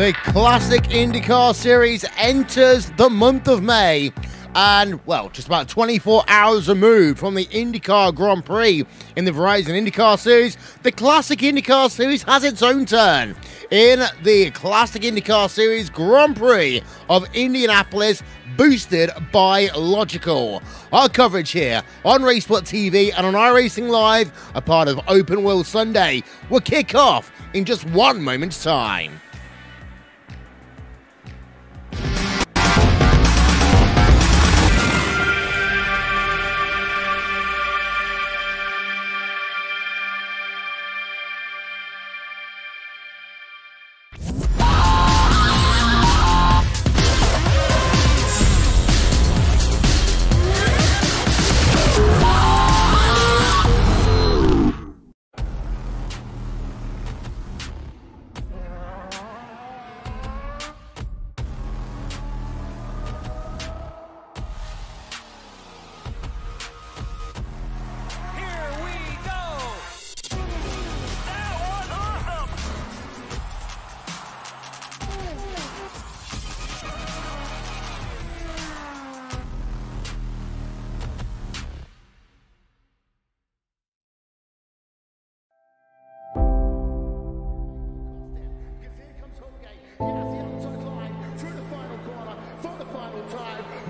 The classic IndyCar series enters the month of May. And, well, just about 24 hours removed from the IndyCar Grand Prix in the Verizon IndyCar Series, the Classic IndyCar Series has its own turn. In the Classic IndyCar Series Grand Prix of Indianapolis, boosted by Logical. Our coverage here on Racesport TV and on iRacing Live, a part of Open Wheel Sunday, will kick off in just one moment's time.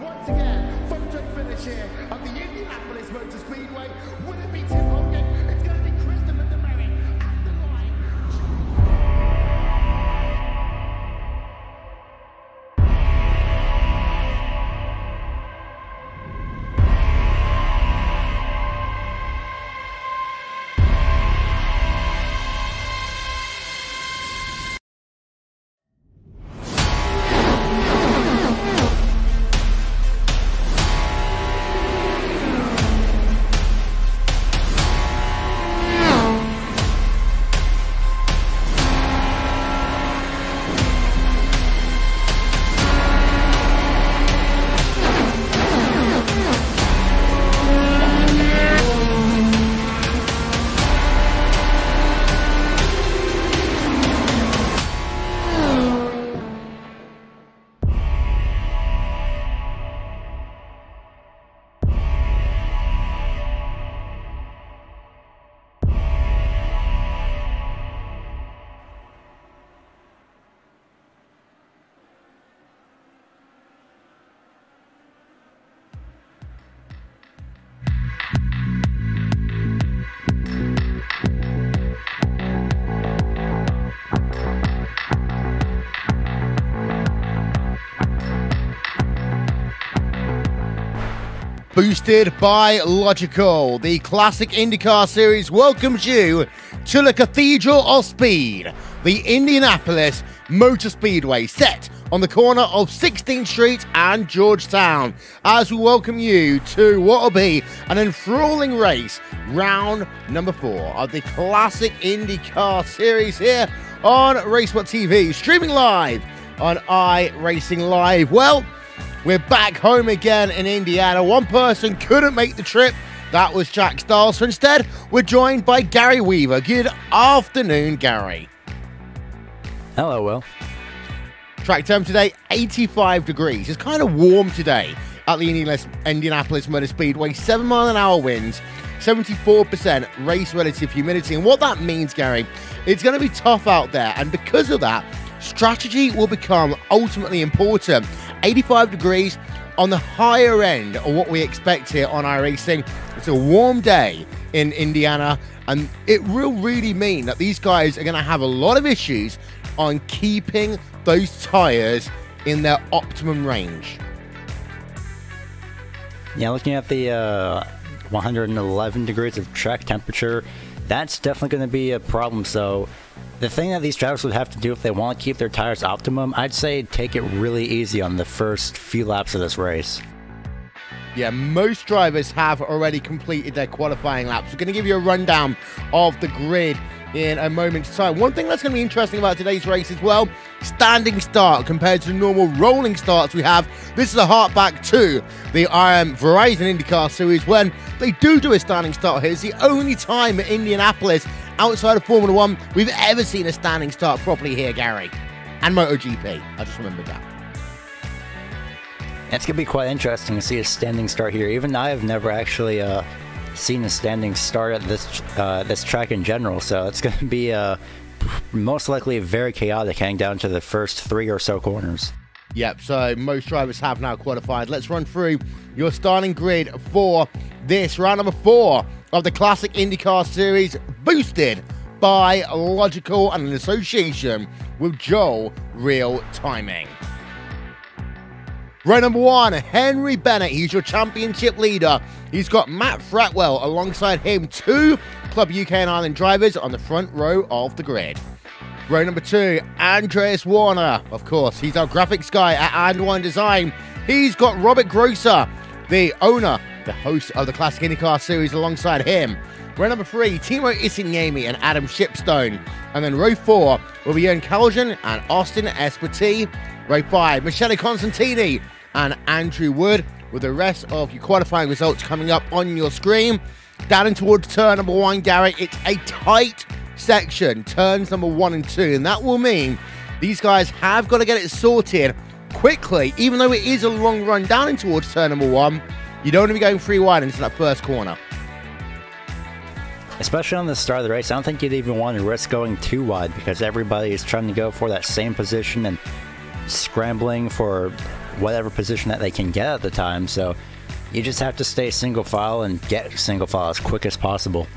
Once again, photo finish here of the Indianapolis Motor Speedway. Would it be Tim Hogan? It's going to be Christopher DeMerit at the line. Boosted by Logical, the Classic IndyCar Series welcomes you to the Cathedral of Speed, the Indianapolis Motor Speedway, set on the corner of 16th Street and Georgetown, as we welcome you to what will be an enthralling race, round number 4 of the Classic IndyCar Series here on Racesport TV, streaming live on iRacing Live. Well, we're back home again in Indiana. One person couldn't make the trip. That was Jack Stiles. So instead, we're joined by Gary Weaver. Good afternoon, Gary. Hello, Will. Track time today, 85 degrees. It's kind of warm today at the Indianapolis Motor Speedway. 7-mile-an-hour winds, 74% race relative humidity. And what that means, Gary, it's going to be tough out there. And because of that, strategy will become ultimately important. 85 degrees on the higher end of what we expect here on iRacing. It's a warm day in Indiana, and it will really mean that these guys are going to have a lot of issues on keeping those tires in their optimum range. Yeah, looking at the 111 degrees of track temperature, that's definitely going to be a problem. So the thing that these drivers would have to do if they want to keep their tires optimum, I'd say take it really easy on the first few laps of this race. Yeah, most drivers have already completed their qualifying laps. We're going to give you a rundown of the grid in a moment's time. One thing that's going to be interesting about today's race as well, standing start compared to normal rolling starts we have. This is a hark back to the Verizon IndyCar Series when they do a standing start here. It's the only time in Indianapolis outside of Formula 1 we've ever seen a standing start properly here, Gary. and MotoGP. I just remembered that. It's going to be quite interesting to see a standing start here. Even I have never actually seen a standing start at this track in general, so it's going to be most likely very chaotic heading down to the first 3 or so corners. Yep, so most drivers have now qualified. Let's run through your starting grid for this round number 4 of the Classic IndyCar Series, boosted by Logical and in association with Joel Real Timing. Row number 1, Henry Bennett. He's your championship leader. He's got Matt Fretwell alongside him, 2 Club UK and Ireland drivers on the front row of the grid. Row number 2, Andreas Warner. Of course, he's our graphics guy at And1 Design. He's got Robert Grosser, the owner, the host of the Classic IndyCar Series, alongside him. Row number 3, Timo Isinniemi and Adam Shipstone. And then row 4 will be Ian Caljan and Austin Esparti. Row 5, Michele Constantini and Andrew Wood, with the rest of your qualifying results coming up on your screen. Down in towards turn number 1, Gary, it's a tight section, turns number 1 and 2, and that will mean these guys have got to get it sorted quickly. Even though it is a long run down in towards turn number 1, you don't want to be going 3 wide into that first corner. Especially on the start of the race, I don't think you'd even want to risk going too wide, because everybody is trying to go for that same position and scrambling for whatever position that they can get at the time. So you just have to stay single file and get single file as quick as possible.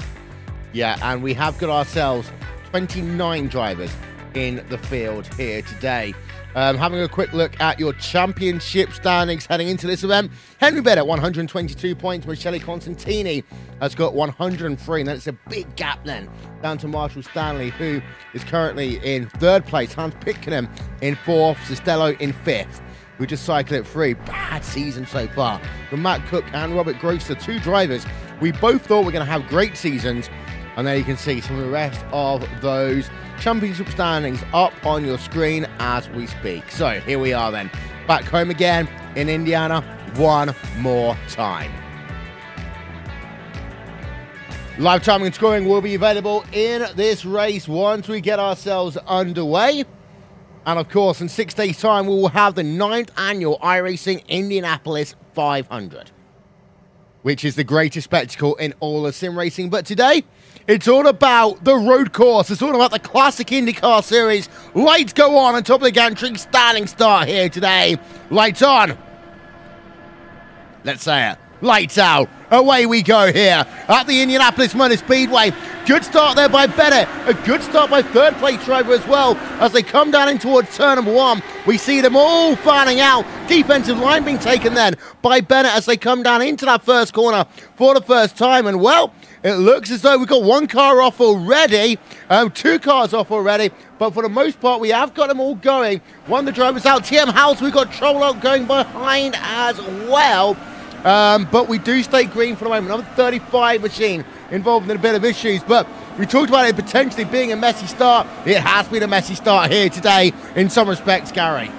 Yeah, and we have got ourselves 29 drivers in the field here today. Having a quick look at your championship standings heading into this event. Henry Bennett, 122 points. Michele Constantini has got 103. And that's a big gap then down to Marshall Stanley, who is currently in 3rd place. Hans Pitcairn in 4th. Sistello in 5th. We just cycled it through. Bad season so far from Matt Cook and Robert Grosser, 2 drivers we both thought were going to have great seasons. And there you can see some of the rest of those championship standings up on your screen as we speak. So here we are then, back home again in Indiana one more time. Live timing and scoring will be available in this race once we get ourselves underway. And of course, in 6 days' time, we will have the 9th annual iRacing Indianapolis 500, which is the greatest spectacle in all of sim racing. But today, it's all about the road course. It's all about the Classic IndyCar Series. Lights go on top of the gantry. Standing start here today. Lights on. Let's say it. Lights out. Away we go here at the Indianapolis Motor Speedway. Good start there by Bennett. A good start by 3rd place driver as well. As they come down in towards turn number 1, we see them all fanning out. Defensive line being taken then by Bennett as they come down into that first corner for the first time. And well, it looks as though we've got 1 car off already, 2 cars off already, but for the most part, we have got them all going. One of the drivers out, TM House, we've got Trouble out going behind as well. But we do stay green for the moment. Another 35 machine involved in a bit of issues, but we talked about it potentially being a messy start. It has been a messy start here today in some respects, Gary.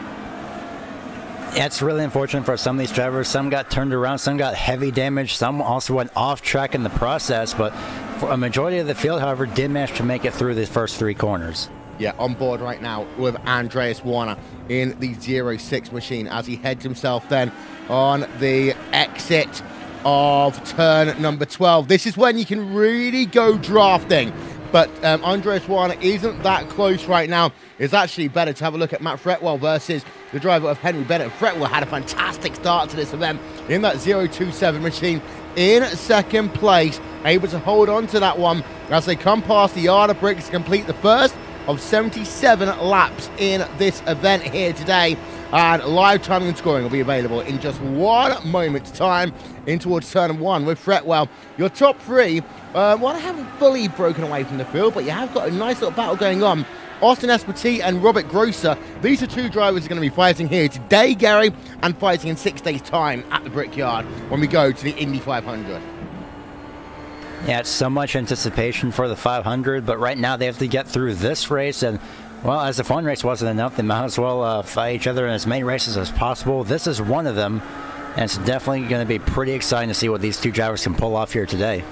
Yeah, it's really unfortunate for some of these drivers. Some got turned around, some got heavy damage, some also went off track in the process, but for a majority of the field, however, did manage to make it through the first 3 corners. Yeah, on board right now with Andreas Warner in the 06 machine as he heads himself then on the exit of turn number 12. This is when you can really go drafting. But Andreas Warner isn't that close right now. It's actually better to have a look at Matt Fretwell versus the driver of Henry Bennett. Fretwell had a fantastic start to this event in that 027 machine in 2nd place, able to hold on to that one as they come past the yard of bricks to complete the first of 77 laps in this event here today. And live timing and scoring will be available in just 1 moment's time in towards turn 1 with Fretwell. Your top 3, well, I haven't fully broken away from the field, but you have got a nice little battle going on. Austin Esparti and Robert Grosser, these are 2 drivers who are going to be fighting here today, Gary, and fighting in 6 days' time at the Brickyard when we go to the Indy 500. Yeah, it's so much anticipation for the 500, but right now they have to get through this race, and well, as if one race wasn't enough, they might as well fight each other in as many races as possible. This is one of them, and it's definitely going to be pretty exciting to see what these 2 drivers can pull off here today.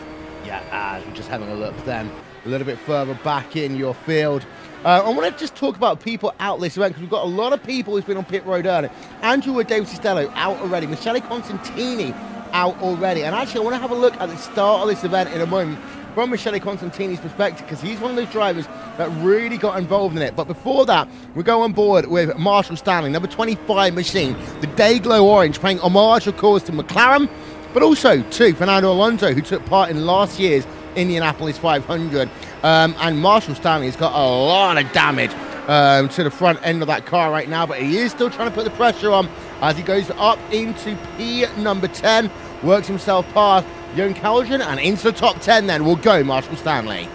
Yeah, we're just having a look then a little bit further back in your field. I want to just talk about people out this event, because we've got a lot of people who's been on pit road early. Andrew Wood, David Cistello out already. Michele Constantini out already. And actually, I want to have a look at the start of this event in a moment from Michele Constantini's perspective, because he's one of those drivers that really got involved in it. But before that, we go on board with Marshall Stanley, number 25 machine, the Dayglow Orange, paying homage, of course, to McLaren, but also to Fernando Alonso, who took part in last year's Indianapolis 500. And Marshall Stanley has got a lot of damage to the front end of that car right now, but he is still trying to put the pressure on as he goes up into P number 10, works himself past Jon Calgen, and into the top 10 then will go Marshall Stanley.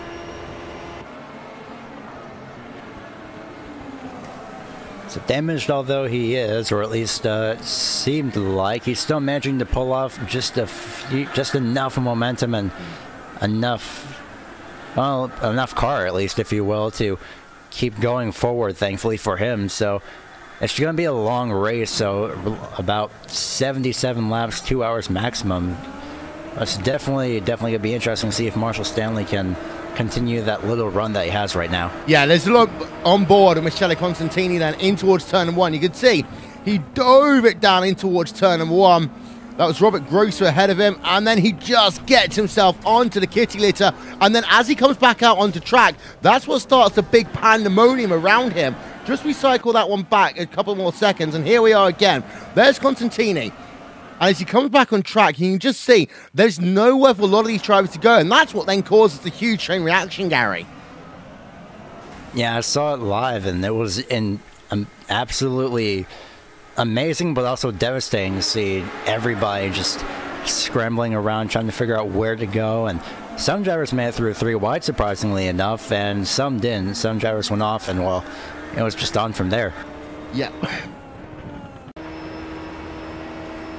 So damaged although he is, or at least seemed like, he's still managing to pull off just enough momentum and enough car, at least, if you will, to keep going forward, thankfully for him. So it's going to be a long race, so about 77 laps, 2 hours maximum. It's definitely going to be interesting to see if Marshall Stanley can continue that little run that he has right now. Yeah, there's a look on board with Michele Constantini then in towards turn number 1. You can see he dove it down in towards turn number 1. That was Robert Grosser ahead of him, and then he just gets himself onto the kitty litter, and then as he comes back out onto track, that's what starts the big pandemonium around him. Just recycle that one back a couple more seconds, and here we are again. There's Constantini. And as he comes back on track, you can just see there's nowhere for a lot of these drivers to go. And that's what then causes the huge chain reaction, Gary. Yeah, I saw it live, and it was absolutely amazing, but also devastating to see everybody just scrambling around, trying to figure out where to go. And some drivers made it through 3 wide, surprisingly enough, and some didn't. Some drivers went off, and, well, it was just on from there. Yeah.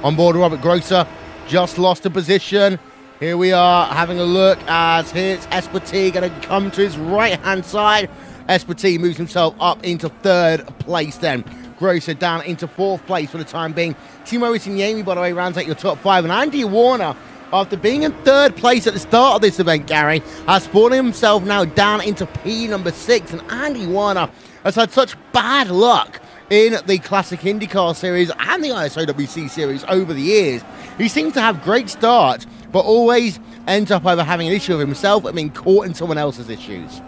On board, Robert Grosser just lost a position. Here we are having a look as here's Esparti going to come to his right-hand side. Esparti moves himself up into 3rd place then. Grosser down into 4th place for the time being. Timo Isinyemi, by the way, rounds out your top 5. And Andy Warner, after being in 3rd place at the start of this event, Gary, has fallen himself now down into P number 6. And Andy Warner has had such bad luck in the Classic IndyCar Series and the ISOWC Series over the years. He seems to have great starts, but always ends up either having an issue with himself or being caught in someone else's issues.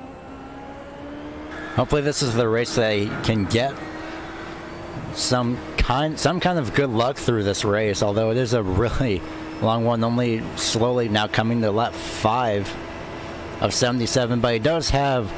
Hopefully this is the race that he can get some kind of good luck through this race, although it is a really long one, only slowly now coming to lap 5 of 77, but he does have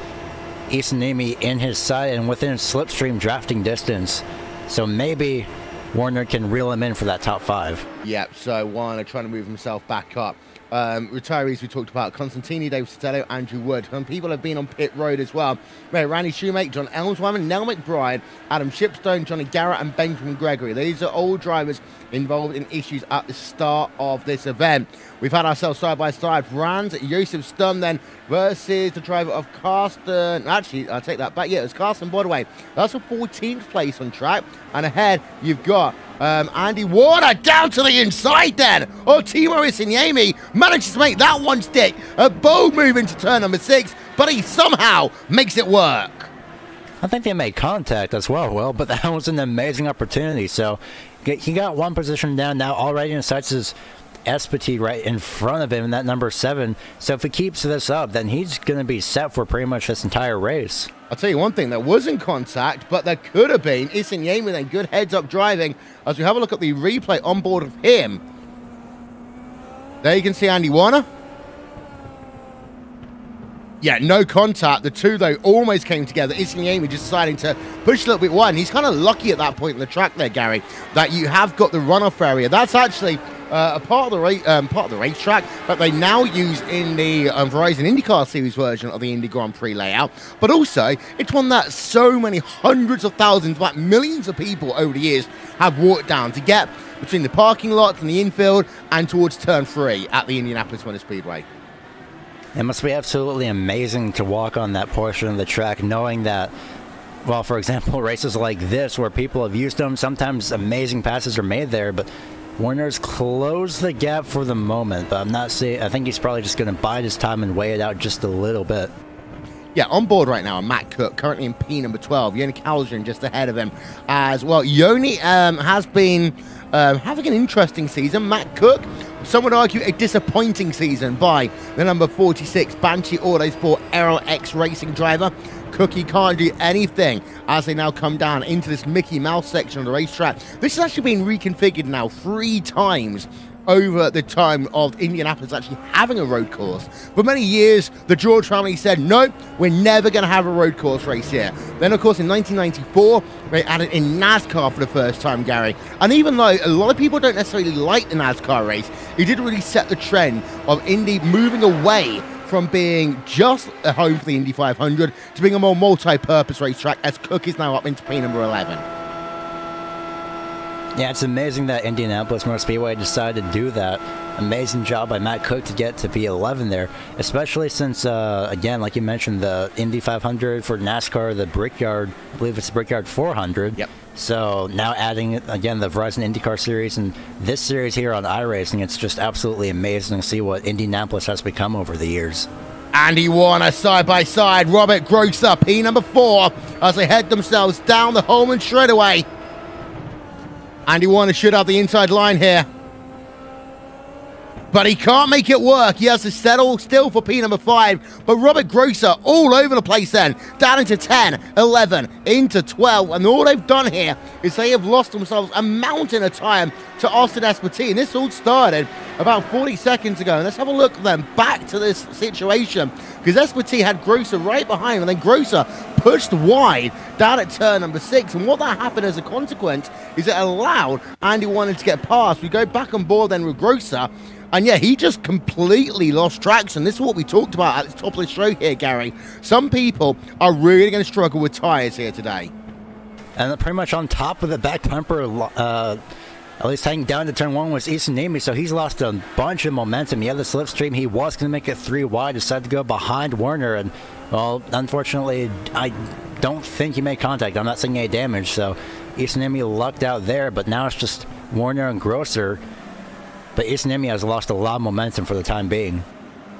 Isinyemi in his side and within slipstream drafting distance, so maybe Warner can reel him in for that top 5. Yep, so Warner trying to move himself back up. Retirees we talked about: Constantini, David Cistello, Andrew Wood. Some people have been on pit road as well. Randy Shoemake, John Elswyman, Nell McBride, Adam Shipstone, Johnny Garrett, and Benjamin Gregory. These are all drivers involved in issues at the start of this event. We've had ourselves side by side. Franz Josef Sturm then versus the driver of Carsten. Actually, I'll take that back. Yeah, it was Carsten Bodaway. That's a 14th place on track. And ahead, you've got Andy Warner down to the inside then. Oh, Timo Isinyemi manages to make that one stick. A bold move into turn number 6, but he somehow makes it work. I think they made contact as well, but that was an amazing opportunity. So he got one position down, now already in sights is Esparti right in front of him in that number 7. So if he keeps this up, then he's going to be set for pretty much this entire race. I'll tell you one thing, there wasn't contact, but there could have been. Isinyemi then good heads-up driving. As we have a look at the replay on board of him, there you can see Andy Warner. Yeah, no contact. The two, though, almost came together. Isinyemi just deciding to push a little bit wide. He's kind of lucky at that point in the track there, Gary, that you have got the runoff area. That's actually a part of the racetrack that they now use in the Verizon IndyCar Series version of the Indy Grand Prix layout. But also, it's one that so many hundreds of thousands, like millions of people over the years have walked down to get between the parking lots and the infield and towards turn 3 at the Indianapolis Motor Speedway. It must be absolutely amazing to walk on that portion of the track knowing that, well, for example, races like this where people have used them, sometimes amazing passes are made there, but Warner's closed the gap for the moment, but I'm not seeing. I think he's probably just going to bide his time and weigh it out just a little bit. Yeah, on board right now, Matt Cook, currently in P number 12. Yoni Kaljan just ahead of him as well. Yoni has been having an interesting season. Matt Cook, some would argue a disappointing season by the number 46 Banshee Autosport Aero X Racing driver. Cookie can't do anything as they now come down into this Mickey Mouse section of the racetrack. This has actually been reconfigured now 3 times over the time of Indianapolis actually having a road course. For many years, the George family said, no, we're never going to have a road course race here. Then, of course, in 1994, they added in NASCAR for the first time, Gary. And even though a lot of people don't necessarily like the NASCAR race, it did really set the trend of Indy moving away from being just a home for the Indy 500 to being a more multi-purpose racetrack, as Cook is now up into P number 11. Yeah, it's amazing that Indianapolis Motor Speedway decided to do that. Amazing job by Matt Cook to get to P11 there, especially since, again, like you mentioned, the Indy 500 for NASCAR, the Brickyard, I believe it's Brickyard 400. Yep. So now adding, again, the Verizon IndyCar series and this series here on iRacing, it's just absolutely amazing to see what Indianapolis has become over the years. Andy Warner side by side, Robert Grosser, P number 4, as they head themselves down the Holman straightaway. Andy Warner should have the inside line here, but he can't make it work. He has to settle still for P number 5, but Robert Grosser all over the place then, down into 10, 11, into 12, and all they've done here is they have lost themselves a mountain of time to Austin Espartee, and this all started about 40 seconds ago. And let's have a look then back to this situation, because Espartee had Grosser right behind him, and then Grosser pushed wide down at turn number 6, and what that happened as a consequence is it allowed Andy Warner to get past. We go back on board then with Grosser, and yeah, he just completely lost traction. This is what we talked about at the top of the show here, Gary. Some people are really going to struggle with tyres here today. And pretty much on top of the back bumper, at least hanging down to turn 1 was Easton Nemi, so he's lost a bunch of momentum. He had the slipstream. He was going to make it 3 wide, decided to go behind Warner, and, well, unfortunately, I don't think he made contact. I'm not seeing any damage, so Easton Nemi lucked out there, but now it's just Warner and Grosser. But Easton Nemi has lost a lot of momentum for the time being.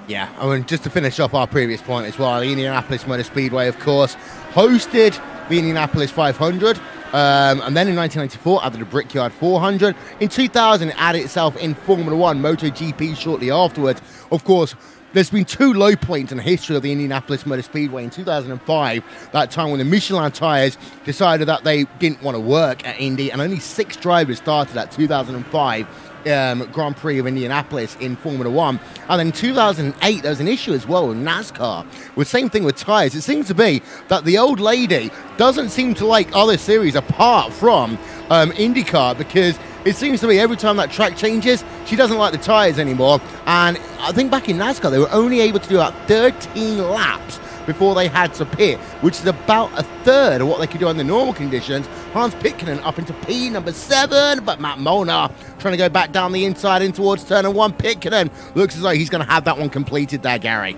Yeah, I mean, just to finish off our previous point as well, the Indianapolis Motor Speedway, of course, hosted the Indianapolis 500, and then in 1994 added the Brickyard 400. In 2000, it added itself in Formula 1 MotoGP shortly afterwards. Of course, there's been 2 low points in the history of the Indianapolis Motor Speedway. In 2005, that time when the Michelin tyres decided that they didn't want to work at Indy, and only 6 drivers started at 2005 Grand Prix of Indianapolis in Formula 1. And then in 2008, there was an issue as well with NASCAR. With same thing with tyres. It seems to be that the old lady doesn't seem to like other series apart from IndyCar, because it seems to be every time that track changes, she doesn't like the tyres anymore. And I think back in NASCAR, they were only able to do about 13 laps before they had to pit, which is about a third of what they could do under normal conditions. Hans Pitkinen up into P number 7, but Matt Molnar trying to go back down the inside in towards turn 1. Pitkinen looks as though he's going to have that one completed there, Gary.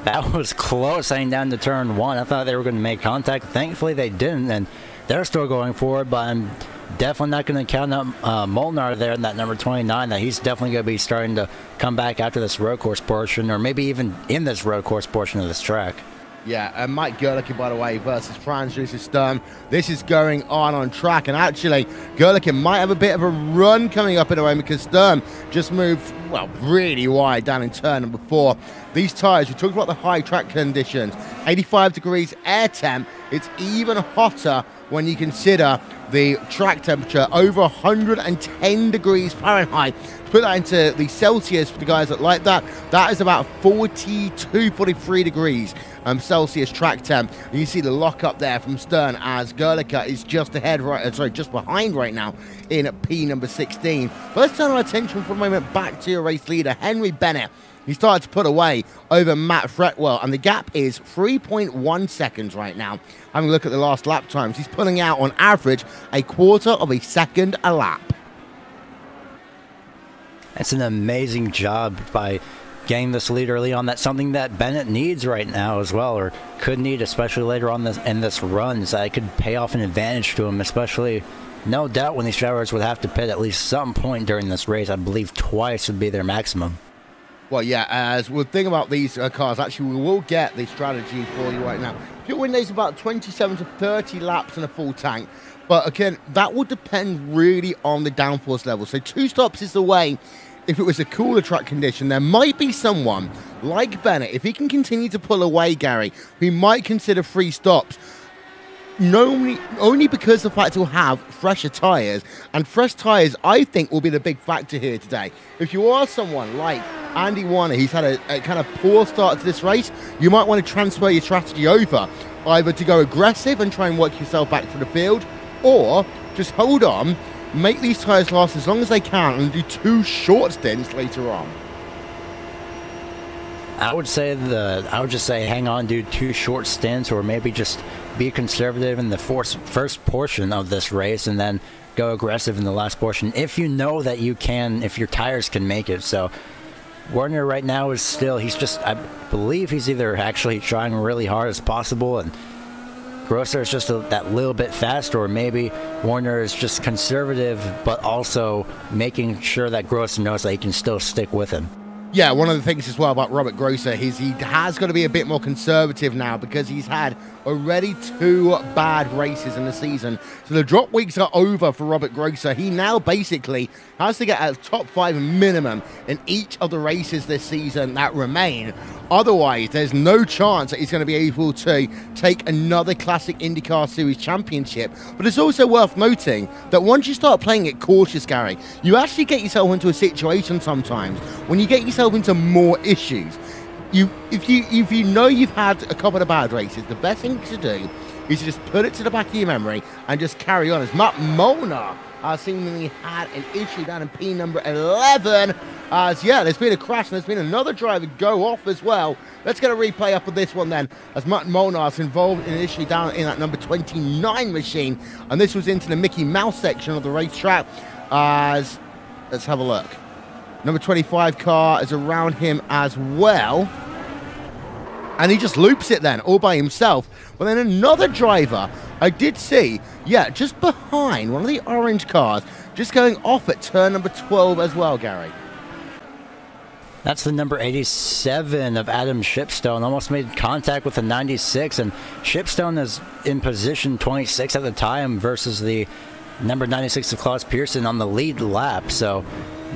That was close, heading down to turn 1. I thought they were going to make contact. Thankfully, they didn't, and they're still going forward, but I'm definitely not going to count out Molnar there in that number 29, that he's definitely going to be starting to come back after this road course portion, or maybe even in this road course portion of this track. Yeah, and Mike Gerlicke, by the way, versus Franz Josef Sturm. This is going on track, and actually, Gerlicke might have a bit of a run coming up in a way, because Sturm just moved, well, really wide down in turn number 4. These tyres, we talked about the high track conditions, 85 degrees air temp. It's even hotter when you consider the track temperature, over 110 degrees Fahrenheit. To put that into the Celsius for the guys that like that, that is about 42, 43 degrees Celsius track temp. And you see the lock up there from Stern as Gerlicke is just ahead, just behind right now in P number 16. But let's turn our attention for a moment back to your race leader, Henry Bennett. He started to put away over Matt Fretwell, and the gap is 3.1 seconds right now. Having a look at the last lap times, he's pulling out on average a quarter of a second a lap. It's an amazing job by getting this lead early on. That's something that Bennett needs right now as well, or could need, especially later on in this run, so it could pay off an advantage to him, especially no doubt when these drivers would have to pit at least some point during this race. I believe twice would be their maximum. Well, yeah, as we'll think about these cars, actually, we will get the strategy for you right now. Fuel window is about 27 to 30 laps in a full tank. But again, that will depend really on the downforce level. So 2 stops is the way. If it was a cooler track condition, there might be someone like Bennett, if he can continue to pull away, Gary, who might consider 3 stops. Only because the fact he'll have fresher tyres, and fresh tyres I think will be the big factor here today. If you are someone like Andy Warner, he's had a kind of poor start to this race, you might want to transfer your strategy over, either to go aggressive and try and work yourself back to the field, or just hold on, make these tyres last as long as they can and do 2 short stints later on. I would just say hang on, do 2 short stints, or maybe just be conservative in the first portion of this race and then go aggressive in the last portion if you know that you can, if your tires can make it. So Warner right now is still, I believe he's either actually trying really hard as possible and Grosser is just that little bit faster, or maybe Warner is just conservative but also making sure that Grosser knows that he can still stick with him. Yeah, one of the things as well about Robert Grosser is he has got to be a bit more conservative now because he's had already 2 bad races in the season. So the drop weeks are over for Robert Grosser. He now basically has to get a top 5 minimum in each of the races this season that remain. Otherwise, there's no chance that he's going to be able to take another Classic IndyCar Series championship. But it's also worth noting that once you start playing it cautious, Gary, you actually get yourself into a situation sometimes when you get yourself into more issues. If you know you've had a couple of bad races, the best thing to do is to just put it to the back of your memory and just carry on. As Matt Molnar seemingly had an issue down in P number 11. As yeah, there's been a crash and there's been another driver go off as well. Let's get a replay up of this one then, as Matt Molnar's involved in an issue down in that number 29 machine, and this was into the Mickey Mouse section of the racetrack. As let's have a look. Number 25 car is around him as well. And he just loops it then, all by himself. But then another driver, I did see, yeah, just behind one of the orange cars, just going off at turn number 12 as well, Gary. That's the number 87 of Adam Shipstone. Almost made contact with the 96, and Shipstone is in position 26 at the time versus the number 96 of Klaus Pearson on the lead lap. So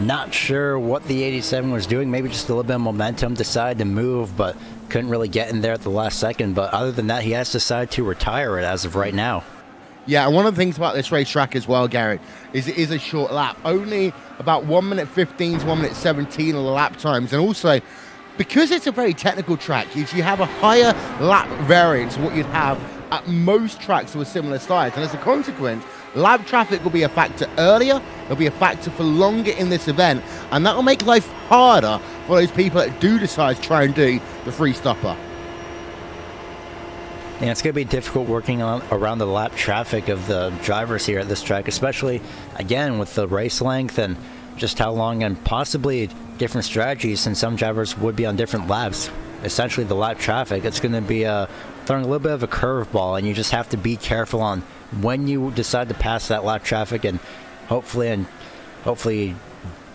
not sure what the 87 was doing. Maybe just a little bit of momentum, decided to move, but couldn't really get in there at the last second. But other than that, he has decided to retire it as of right now. Yeah, and one of the things about this racetrack as well, Garrett, is it is a short lap. Only about 1 minute 15 to 1 minute 17 on the lap times. And also, because it's a very technical track, you have a higher lap variance than what you'd have at most tracks of a similar size. And as a consequence, lap traffic will be a factor earlier, it'll be a factor for longer in this event, and that will make life harder for those people that do decide to try and do the free stopper. Yeah, it's going to be difficult working around the lap traffic of the drivers here at this track, especially, again, with the race length and just how long and possibly different strategies, since some drivers would be on different laps. Essentially, the lap traffic, it's going to be throwing a little bit of a curveball, and you just have to be careful on when you decide to pass that lap traffic, and hopefully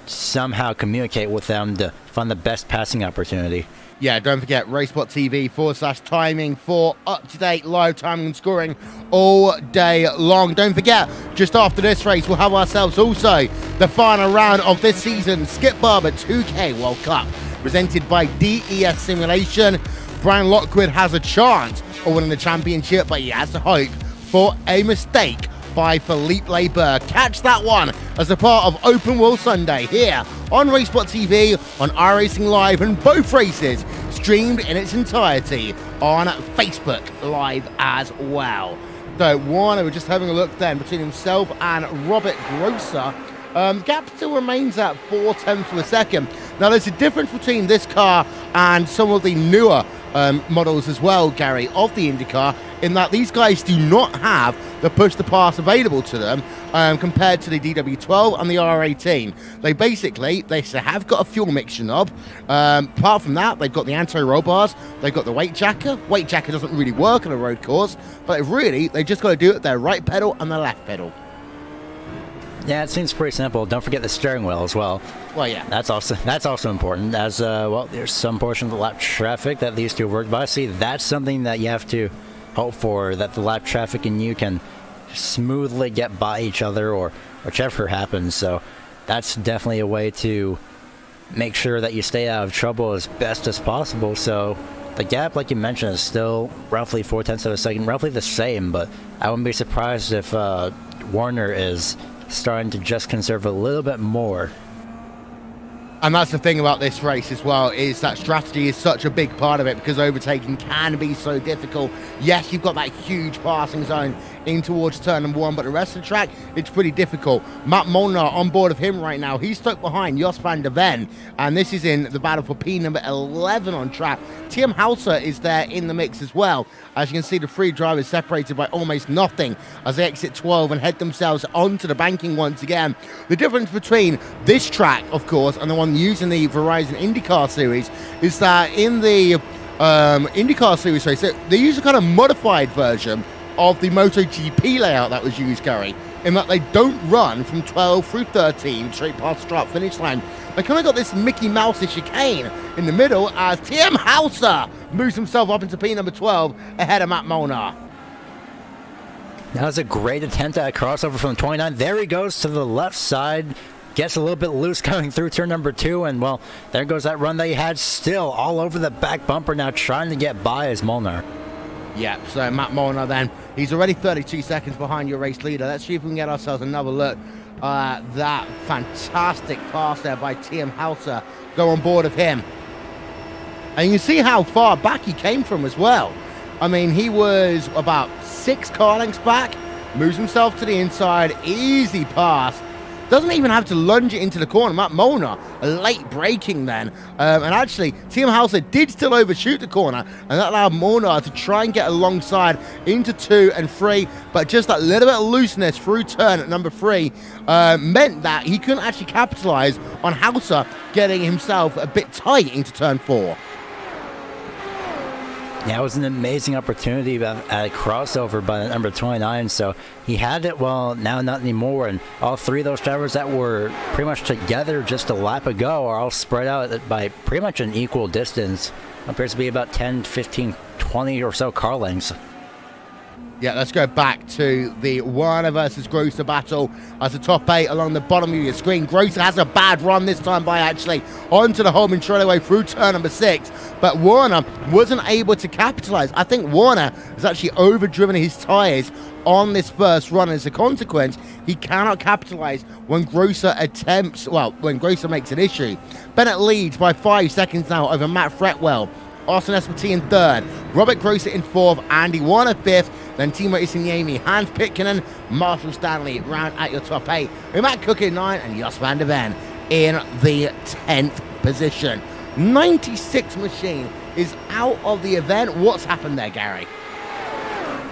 somehow communicate with them to find the best passing opportunity. Yeah, don't forget Racebot TV /timing for up-to-date live timing and scoring all day long. Don't forget, just after this race, we'll have ourselves also the final round of this season's Skip Barber 2K World Cup, presented by DES Simulation. Brian Lockwood has a chance of winning the championship, but he has to hope for a mistake by Philippe Leber. Catch that one as a part of Open World Sunday here on Racebot TV, on iRacing Live, and both races streamed in its entirety on Facebook Live as well. So Warner, we're just having a look then between himself and Robert Grosser. Gap still remains at 4/10 of a second. Now there's a difference between this car and some of the newer models as well, Gary, of the IndyCar, in that these guys do not have the push-to-pass available to them compared to the DW12 and the R18. They have got a fuel mixture knob. Apart from that, they've got the anti-roll bars, they've got the weight jacker. Weight jacker doesn't really work on a road course, but they just got to do it with their right pedal and their left pedal. Yeah, it seems pretty simple. Don't forget the steering wheel as well. Well, yeah. That's also important. As well, there's some portion of the lap traffic that these two work by. See, that's something that you have to hope for, that the lap traffic and you can smoothly get by each other, or whichever happens. So that's definitely a way to make sure that you stay out of trouble as best as possible. So the gap, like you mentioned, is still roughly 0.4 of a second, roughly the same, but I wouldn't be surprised if Warner is starting to just conserve a little bit more. And that's the thing about this race as well, is that strategy is such a big part of it, because overtaking can be so difficult. Yes, you've got that huge passing zone in towards turn number 1, but the rest of the track, it's pretty difficult. Matt Molnar on board of him right now. He's stuck behind Jos van der Ven, and this is in the battle for P number 11 on track. TM Hauser is there in the mix as well. As you can see, the three drivers separated by almost nothing as they exit 12 and head themselves onto the banking once again. The difference between this track, of course, and the one using the Verizon IndyCar series is that in the IndyCar series race, they use a kind of modified version of the MotoGP layout that was used, Gary, in that they don't run from 12 through 13 straight past the start finish line. They kind of got this Mickey Mouse chicane in the middle as TM Hauser moves himself up into P number 12 ahead of Matt Molnar. That was a great attempt at a crossover from 29. There he goes to the left side. Gets a little bit loose coming through turn number 2, and well, there goes that run that he had, still all over the back bumper now, trying to get by as Molnar. Yeah, so Matt Molnar then, he's already 32 seconds behind your race leader. Let's see if we can get ourselves another look. That fantastic pass there by TM Hauser. Go on board of him. And you can see how far back he came from as well. I mean, he was about 6 car lengths back, moves himself to the inside, easy pass. Doesn't even have to lunge it into the corner. Matt Molnar, a late braking then. And actually, TM Hauser did still overshoot the corner, and that allowed Molnar to try and get alongside into 2 and 3. But just that little bit of looseness through turn at number 3 meant that he couldn't actually capitalize on Hauser getting himself a bit tight into turn 4. Yeah, it was an amazing opportunity at a crossover by the number 29, so he had it, well, now not anymore, and all 3 of those drivers that were pretty much together just a lap ago are all spread out by pretty much an equal distance. It appears to be about 10, 15, 20 or so car lengths. Yeah, let's go back to the Warner versus Grosser battle as the top 8 along the bottom of your screen. Grosser has a bad run this time by actually onto the Holman straightaway through turn number 6, but Warner wasn't able to capitalize. I think Warner has actually overdriven his tires on this first run. As a consequence, he cannot capitalize when Grosser attempts, well, when Grosser makes an issue. Bennett leads by 5 seconds now over Matt Fretwell. Austin Esparti in 3rd, Robert Grosser in 4th, Andy Warner 5th, then Timo Isiniemi, Hans Pitkinen, Marshall Stanley round at your top 8, with Matt Cook in 9 and Jos van der Ven in the 10th position. 96 machine is out of the event. What's happened there, Gary?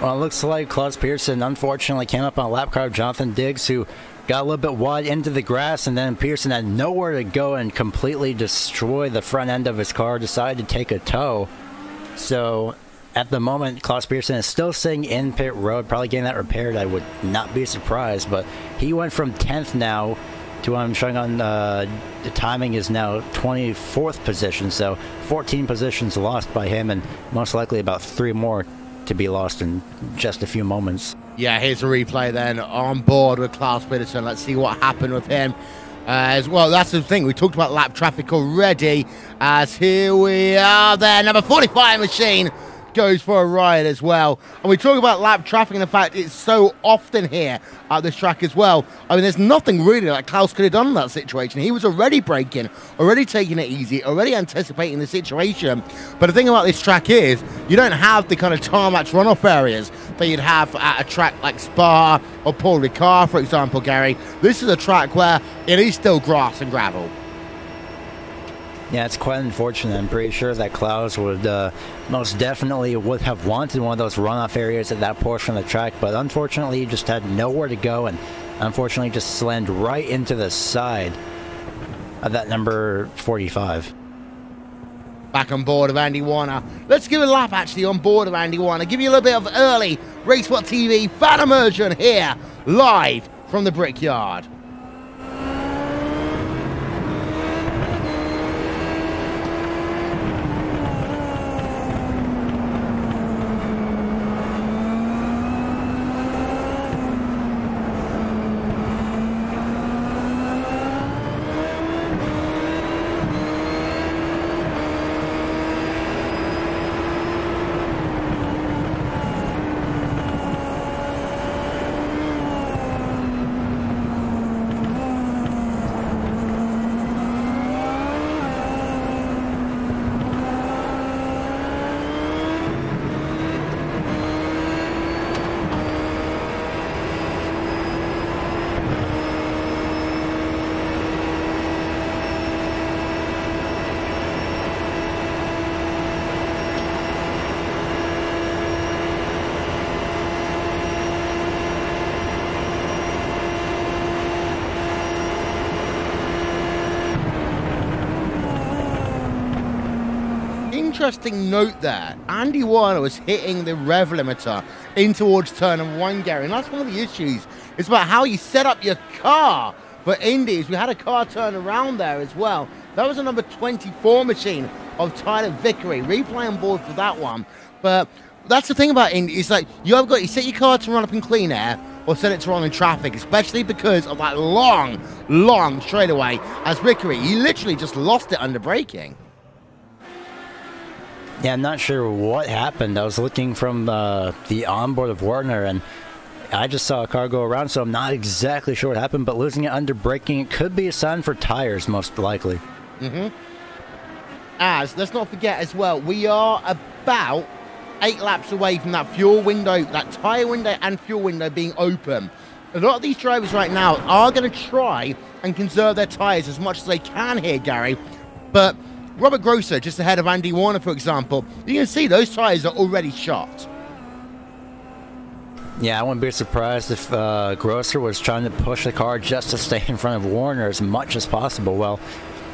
Well, it looks like Klaus Pearson unfortunately came up on a lap car of Jonathan Diggs, who got a little bit wide into the grass, and then Pearson had nowhere to go and completely destroy the front end of his car, decided to take a tow. So at the moment, Klaus Pearson is still sitting in pit road, probably getting that repaired. I would not be surprised, but he went from 10th now to what I'm showing on the timing is now 24th position, so 14 positions lost by him, and most likely about 3 more to be lost in just a few moments. Yeah, here's a replay then on board with Klaus Peterson. Let's see what happened with him. As well, that's the thing. We talked about lap traffic already. As here we are there. Number 45 machine goes for a ride as well. And we talk about lap traffic and the fact it's so often here at this track as well. I mean, there's nothing really like Klaus could have done in that situation. He was already braking, already taking it easy, already anticipating the situation. But the thing about this track is you don't have the kind of tarmac runoff areas that you'd have at a track like Spa or Paul Ricard, for example, Gary. This is a track where it is still grass and gravel. Yeah, it's quite unfortunate. I'm pretty sure that Klaus would most definitely would have wanted one of those runoff areas at that portion of the track, but unfortunately he just had nowhere to go, and unfortunately just slammed right into the side of that number 45. Back on board of Andy Warner. Let's give a lap actually on board of Andy Warner. Give you a little bit of early RaceWhat TV fan immersion here, live from the Brickyard. interesting note there. Andy Warner was hitting the rev limiter in towards turn number 1, Gary, and that's one of the issues. It's about how you set up your car for Indies. We had a car turn around there as well. That was a number 24 machine of Tyler Vickery. Replay on board for that one. But that's the thing about Indy. It's like you set your car to run up in clean air or set it to run in traffic, especially because of that long straightaway as Vickery. He literally just lost it under braking. Yeah, I'm not sure what happened. I was looking from the onboard of Warner, and I just saw a car go around, so I'm not exactly sure what happened, but losing it under braking, it could be a sign for tires, most likely. As, let's not forget as well, we are about 8 laps away from that fuel window, that tyre window and fuel window being open. A lot of these drivers right now are going to try and conserve their tyres as much as they can here, Gary, but Robert Grosser, just ahead of Andy Warner, for example, you can see those tyres are already shot. Yeah, I wouldn't be surprised if Grosser was trying to push the car just to stay in front of Warner as much as possible. Well,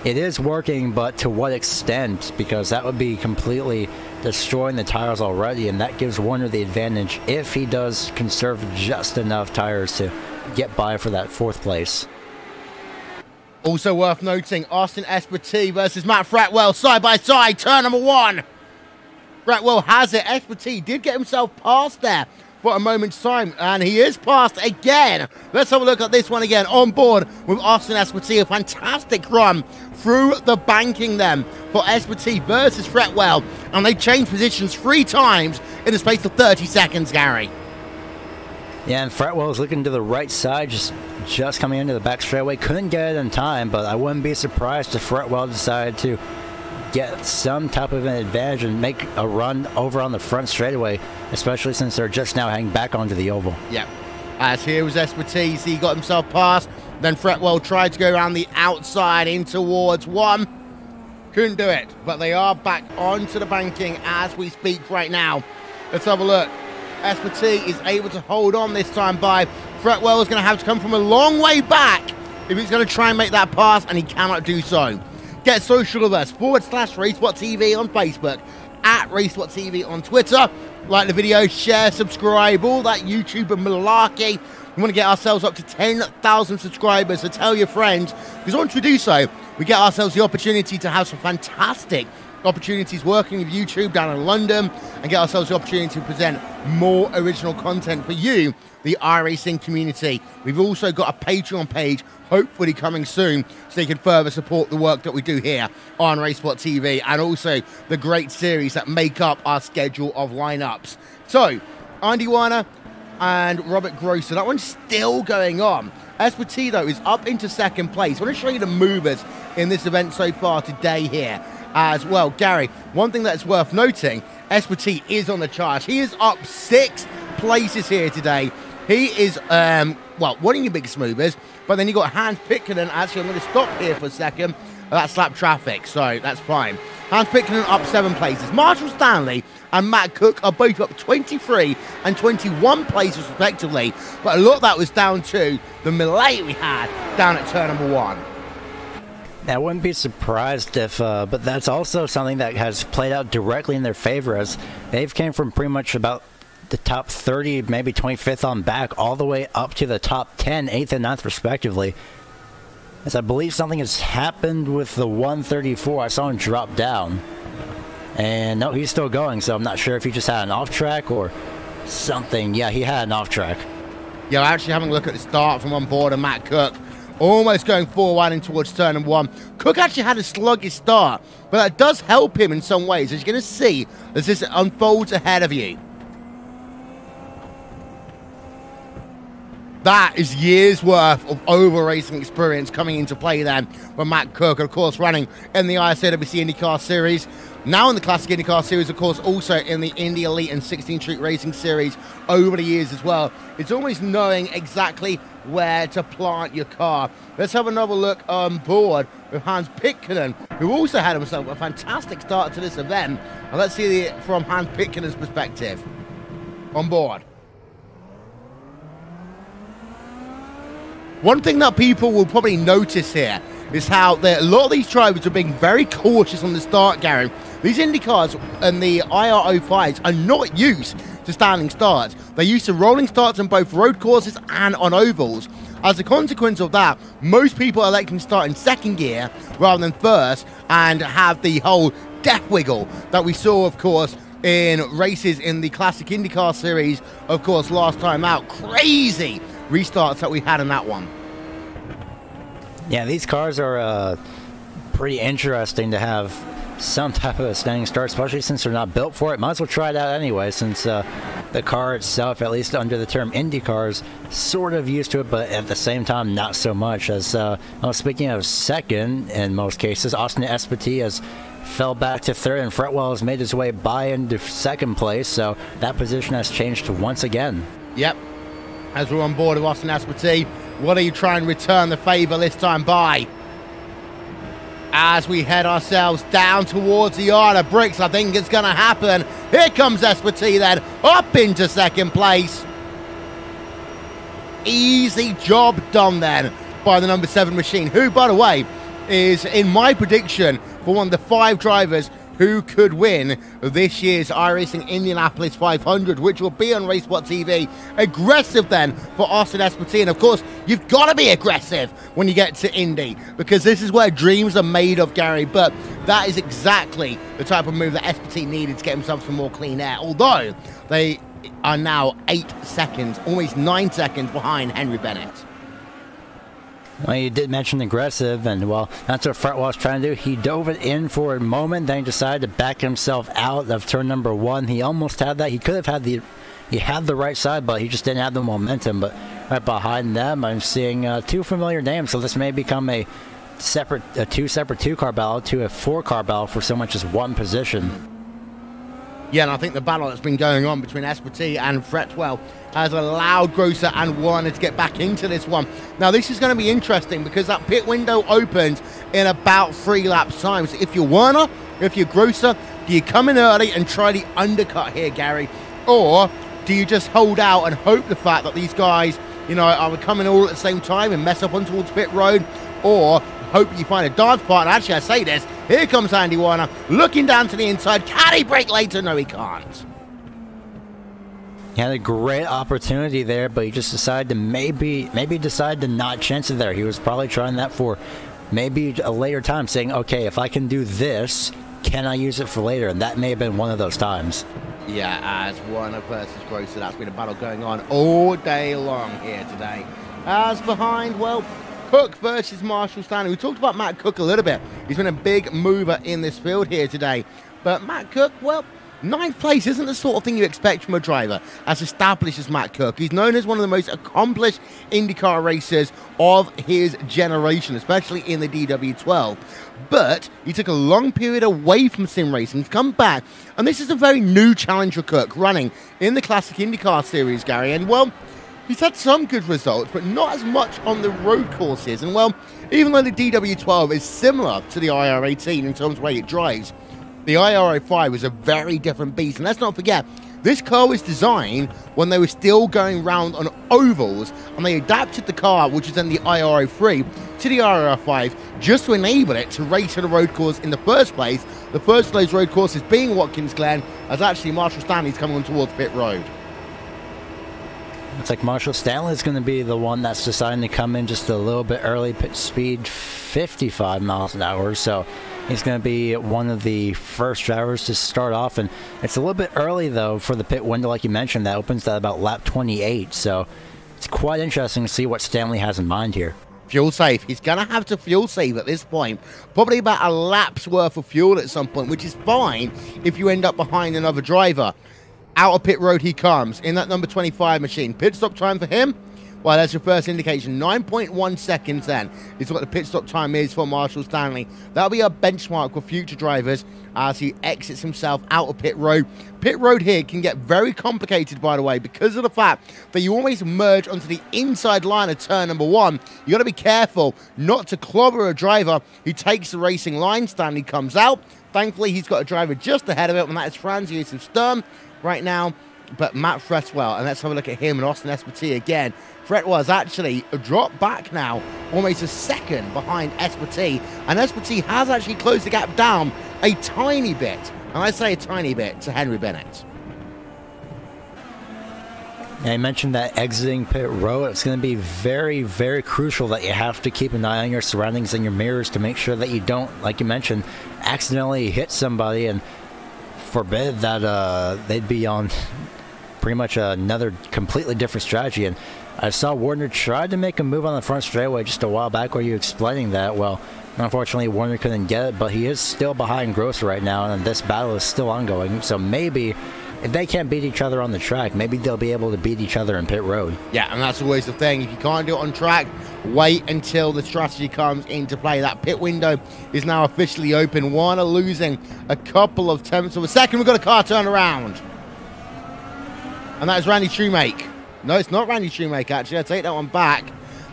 it is working, but to what extent? Because that would be completely destroying the tires already, and that gives Warner the advantage if he does conserve just enough tires to get by for that 4th place. Also worth noting, Austin Espartee versus Matt Fretwell, side by side, turn number 1. Fretwell has it. Espartee did get himself past there for a moment's time, and he is passed again. Let's have a look at this one again. On board with Austin Espartee, a fantastic run through the banking then for Espartee versus Fretwell, and they changed positions 3 times in the space of 30 seconds, Gary. Yeah, and Fretwell was looking to the right side, just coming into the back straightaway. Couldn't get it in time, but I wouldn't be surprised if Fretwell decided to get some type of an advantage and make a run over on the front straightaway, especially since they're just now heading back onto the oval. Yeah, as here was Espartee, he got himself past, then Fretwell tried to go around the outside in towards 1. Couldn't do it, but they are back onto the banking as we speak right now. Let's have a look. Espartee is able to hold on this time by Fretwell is going to have to come from a long way back if he's going to try and make that pass, and he cannot do so. Get social with us, /RaceWhatTV on Facebook, @RaceWhatTV on Twitter. Like the video, share, subscribe, all that YouTube and malarkey. We want to get ourselves up to 10,000 subscribers, so tell your friends, because once we do so, we get ourselves the opportunity to have some fantastic opportunities working with YouTube down in London, and get ourselves the opportunity to present more original content for you, the iRacing community. We've also got a Patreon page, hopefully coming soon, so you can further support the work that we do here on RaceWhat TV, and also the great series that make up our schedule of lineups. So, Andy Warner and Robert Grosser, that one's still going on. Espartee, though, is up into 2nd place. I want to show you the movers in this event so far today here as well. Gary, one thing that's worth noting, Espartee is on the charge. He is up 6 places here today. He is, well, one of your biggest movers, but then you got Hans Pitkanen. Actually, I'm going to stop here for a second. That's slap traffic, so that's fine. Hans Pitkanen up 7 places. Marshall Stanley and Matt Cook are both up 23 and 21 places respectively, but a lot of that was down to the melee we had down at turn number 1. I wouldn't be surprised if, but that's also something that has played out directly in their favor, as they've came from pretty much about the top 30, maybe 25th on back, all the way up to the top 10, 8th and 9th respectively. As I believe something has happened with the 134. I saw him drop down. And no, he's still going, so I'm not sure if he just had an off track or something. Yeah, he had an off track. Yeah, actually having a look at the start from on board of Matt Cook. Almost going forward in towards turn number 1. Cook actually had a sluggish start, but that does help him in some ways, as you're going to see as this unfolds ahead of you. That is years worth of over racing experience coming into play then for Matt Cook, and of course running in the ISAWC IndyCar Series. Now in the Classic IndyCar Series, of course, also in the Indy Elite and 16th Street Racing Series over the years as well. It's always knowing exactly where to plant your car. Let's have another look on board with Hans Pitkanen, who also had himself a fantastic start to this event. And let's see it from Hans Pitkanen's perspective. On board. One thing that people will probably notice here is how a lot of these drivers are being very cautious on the start, Gary. These IndyCars and the IR05s are not used to standing starts. They're used to rolling starts on both road courses and on ovals. As a consequence of that, most people are electing to start in second gear rather than first and have the whole death wiggle that we saw, of course, in races in the Classic IndyCar Series, of course, last time out. Crazy restarts that we had in that one. Yeah, these cars are pretty interesting to have some type of a standing start, especially since they're not built for it. Might as well try it out anyway, since the car itself, at least under the term IndyCar, is sort of used to it, but at the same time, not so much. As speaking of second, in most cases, Austin Espetti has fell back to third, and Fretwell has made his way by into second place, so that position has changed once again. Yep. As we're on board with Austin Espetti, what are you trying to return the favour this time by? As we head ourselves down towards the yard of bricks, I think it's going to happen. Here comes Espetti then, up into second place. Easy job done then by the number 7 machine, who, by the way, is in my prediction for one of the 5 drivers who could win this year's iRacing Indianapolis 500, which will be on RaceWhat TV. Aggressive then for Austin Espetti, and of course you've got to be aggressive when you get to Indy, because this is where dreams are made of, Gary. But that is exactly the type of move that Espetti needed to get himself some more clean air, although they are now 8 seconds, almost 9 seconds behind Henry Bennett. Well, you did mention aggressive, and well, that's what Fretwell was trying to do. He dove it in for a moment, then he decided to back himself out of turn number 1. He almost had that. He could have had he had the right side, but he just didn't have the momentum. But right behind them, I'm seeing 2 familiar names, so this may become a 2 separate 2-car battle to a 4-car battle for so much as 1 position. Yeah, and I think the battle that's been going on between Espetti and Fretwell has allowed Grosser and Warner to get back into this one. Now, this is going to be interesting because that pit window opens in about 3 laps time. So if you're Warner, if you're Grosser, do you come in early and try the undercut here, Gary? Or do you just hold out and hope the fact that these guys, you know, are coming all at the same time and mess up on towards pit road? Or hope you find a dance partner? Actually, I say this. Here comes Andy Warner, looking down to the inside. Can he brake later? No, he can't. He had a great opportunity there, but he just decided to maybe decide to not chance it there. He was probably trying that for maybe a later time, saying, okay, if I can do this, can I use it for later? And that may have been one of those times. Yeah, as Warner versus Grosser, that's been a battle going on all day long here today. As behind, well, Cook versus Marshall Stanley. We talked about Matt Cook a little bit. He's been a big mover in this field here today. But Matt Cook, well, 9th place isn't the sort of thing you expect from a driver as established as Matt Cook. He's known as one of the most accomplished IndyCar racers of his generation, especially in the DW12. But he took a long period away from sim racing to come back, and this is a very new challenge for Cook, running in the Classic IndyCar Series, Gary. And, well, he's had some good results, but not as much on the road courses. And, well, even though the DW12 is similar to the IR18 in terms of the way it drives, the IR05 was a very different beast. And let's not forget, this car was designed when they were still going round on ovals, and they adapted the car, which is then the IR03, to the IR5 just to enable it to race on a road course in the first place. The first of those road courses being Watkins Glen, as actually Marshall Stanley's coming on towards pit road. Looks like Marshall Stanley is going to be the one that's deciding to come in just a little bit early, pit speed 55 miles an hour. So he's going to be one of the first drivers to start off. And it's a little bit early, though, for the pit window, like you mentioned. That opens at about lap 28. So it's quite interesting to see what Stanley has in mind here. Fuel safe. He's going to have to fuel save at this point. Probably about a lap's worth of fuel at some point, which is fine if you end up behind another driver. Out of pit road he comes in that number 25 machine. Pit stop time for him, well, that's your first indication. 9.1 seconds then is what the pit stop time is for Marshall Stanley. That'll be a benchmark for future drivers as he exits himself out of pit road. Pit road here can get very complicated, by the way, because of the fact that you always merge onto the inside line of turn number 1. You got to be careful not to clobber a driver who takes the racing line. Stanley comes out. Thankfully, he's got a driver just ahead of him, and that is Franz Josef Sturm right now. but Matt Fretwell, and let's have a look at him and Austin Espartee again. Fretwell has actually dropped back now, almost a second behind Espartee, and Espartee has actually closed the gap down a tiny bit, and I say a tiny bit, to Henry Bennett. I mentioned that exiting pit road, it's going to be very, very crucial that you have to keep an eye on your surroundings and your mirrors to make sure that you don't, like you mentioned, accidentally hit somebody and forbid that they'd be on pretty much another completely different strategy. And I saw Warner tried to make a move on the front straightaway just a while back where you explaining that. Well, unfortunately, Warner couldn't get it, but he is still behind Grosser right now, and this battle is still ongoing. So maybe if they can't beat each other on the track, maybe they'll be able to beat each other in pit road. Yeah, and that's always the thing. If you can't do it on track, wait until the strategy comes into play. That pit window is now officially open. Warner losing a couple of tenths of a second. We've got a car turnaround. And that is Randy Shoemake. No, it's not Randy Shoemake, actually. I take that one back.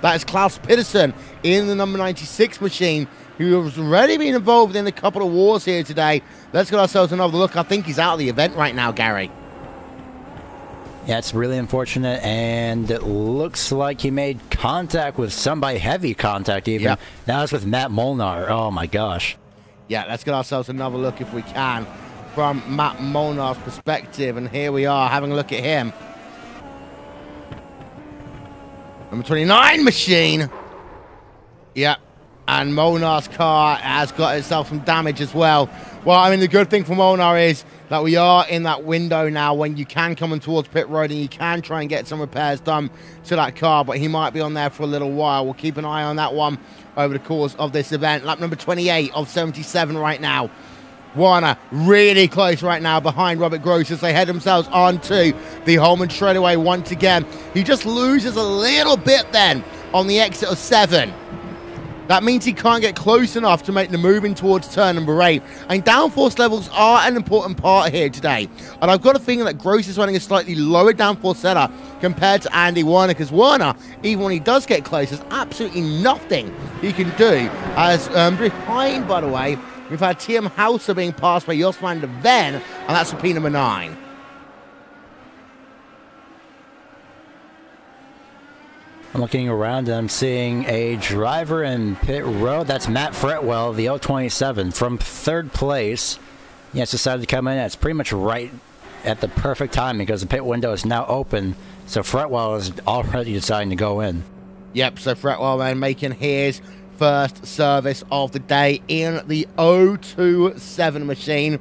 That is Klaus Pedersen in the number 96 machine, who has already been involved in a couple of wars here today. Let's get ourselves another look. I think he's out of the event right now, Gary. Yeah, it's really unfortunate, and it looks like he made contact with somebody, heavy contact even. Yep. Now it's with Matt Molnar. Oh my gosh. Yeah, let's get ourselves another look if we can from Matt Molnar's perspective, and here we are having a look at him. Number 29 machine. Yep. And Molnar's car has got itself some damage as well. Well, I mean, the good thing for Molnar is that we are in that window now when you can come in towards pit road and you can try and get some repairs done to that car, but he might be on there for a little while. We'll keep an eye on that one over the course of this event. Lap number 28 of 77 right now. Warner really close right now behind Robert Gross as they head themselves onto the Holman straightaway once again. He just loses a little bit then on the exit of 7. That means he can't get close enough to make the move in towards turn number 8. And downforce levels are an important part here today. And I've got a feeling that Gross is running a slightly lower downforce setup compared to Andy Warner, because Warner, even when he does get close, there's absolutely nothing he can do. As behind, by the way, we've had TM Hauser being passed by Jos van der Ven, and that's for P number 9. I'm looking around and I'm seeing a driver in pit road. That's Matt Fretwell, the 027, from 3rd place. He has decided to come in. It's pretty much right at the perfect time because the pit window is now open. So Fretwell is already deciding to go in. Yep, so Fretwell then making his first service of the day in the 027 machine.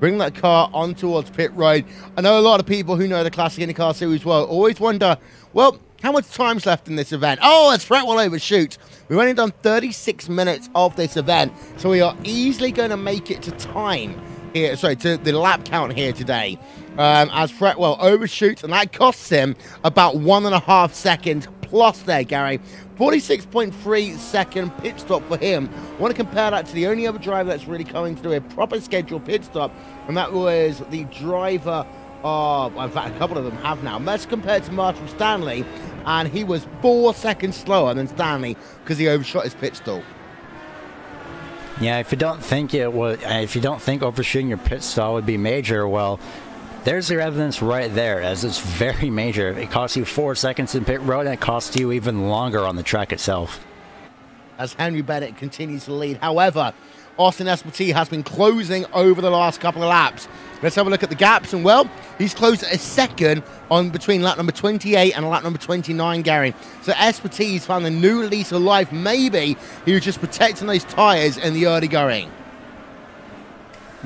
Bring that car on towards pit road. I know a lot of people who know the Classic IndyCar Series well always wonder, well, how much time's left in this event? Oh, it's Fretwell overshoot. We've only done 36 minutes of this event, so we are easily going to make it to time here, sorry, to the lap count here today. As Fretwell overshoots, and that costs him about 1.5 seconds plus there, Gary. 46.3 second pit stop for him. I want to compare that to the only other driver that's really coming to do a proper scheduled pit stop, and that was the driver of, in fact, a couple of them have now. Let's compare to Marshall Stanley, and he was 4 seconds slower than Stanley because he overshot his pit stall. Yeah, if you don't think overshooting your pit stall would be major, well, there's your evidence right there, as it's very major. It costs you 4 seconds in pit road, and it costs you even longer on the track itself. As Henry Bennett continues to lead. However, Austin Espartee has been closing over the last couple of laps. Let's have a look at the gaps, and well, he's closed a second on between lap number 28 and lap number 29, Gary. So Espartee's found a new lease of life. Maybe he was just protecting those tyres in the early going.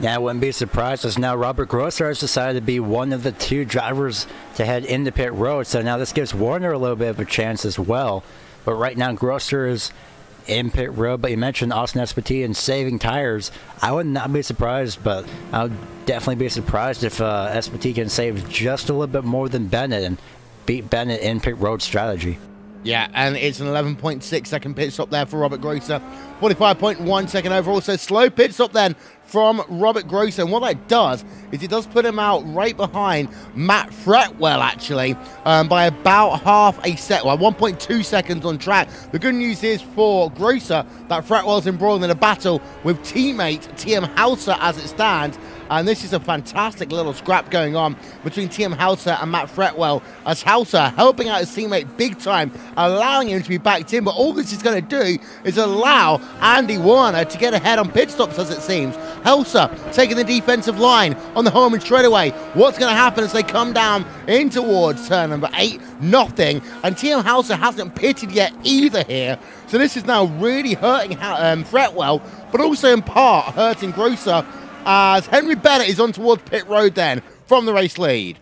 Yeah, I wouldn't be surprised, as now Robert Grosser has decided to be one of the 2 drivers to head into pit road. So now this gives Warner a little bit of a chance as well. But right now Grosser is in pit road, but you mentioned Austin Espartee and saving tires. I would not be surprised, but I would definitely be surprised if Espartee can save just a little bit more than Bennett and beat Bennett in pit road strategy. Yeah, and it's an 11.6 second pit stop there for Robert Grosser. 45.1 second overall, so slow pit stop then from Robert Grosser, and what that does is it does put him out right behind Matt Fretwell, actually, by about half a set, well, 1.2 seconds on track. The good news is for Grosser that Fretwell's embroiled in a battle with teammate TM Hauser as it stands, and this is a fantastic little scrap going on between TM Hauser and Matt Fretwell, as Hauser helping out his teammate big time, allowing him to be backed in, but all this is going to do is allow Andy Warner to get ahead on pit stops, as it seems. Hauser taking the defensive line on the home and straightaway. What's going to happen as they come down in towards turn number 8? Nothing, and TM Hauser hasn't pitted yet either here, so this is now really hurting Fretwell, but also in part hurting Grosser, as Henry Bennett is on towards pit road then from the race lead.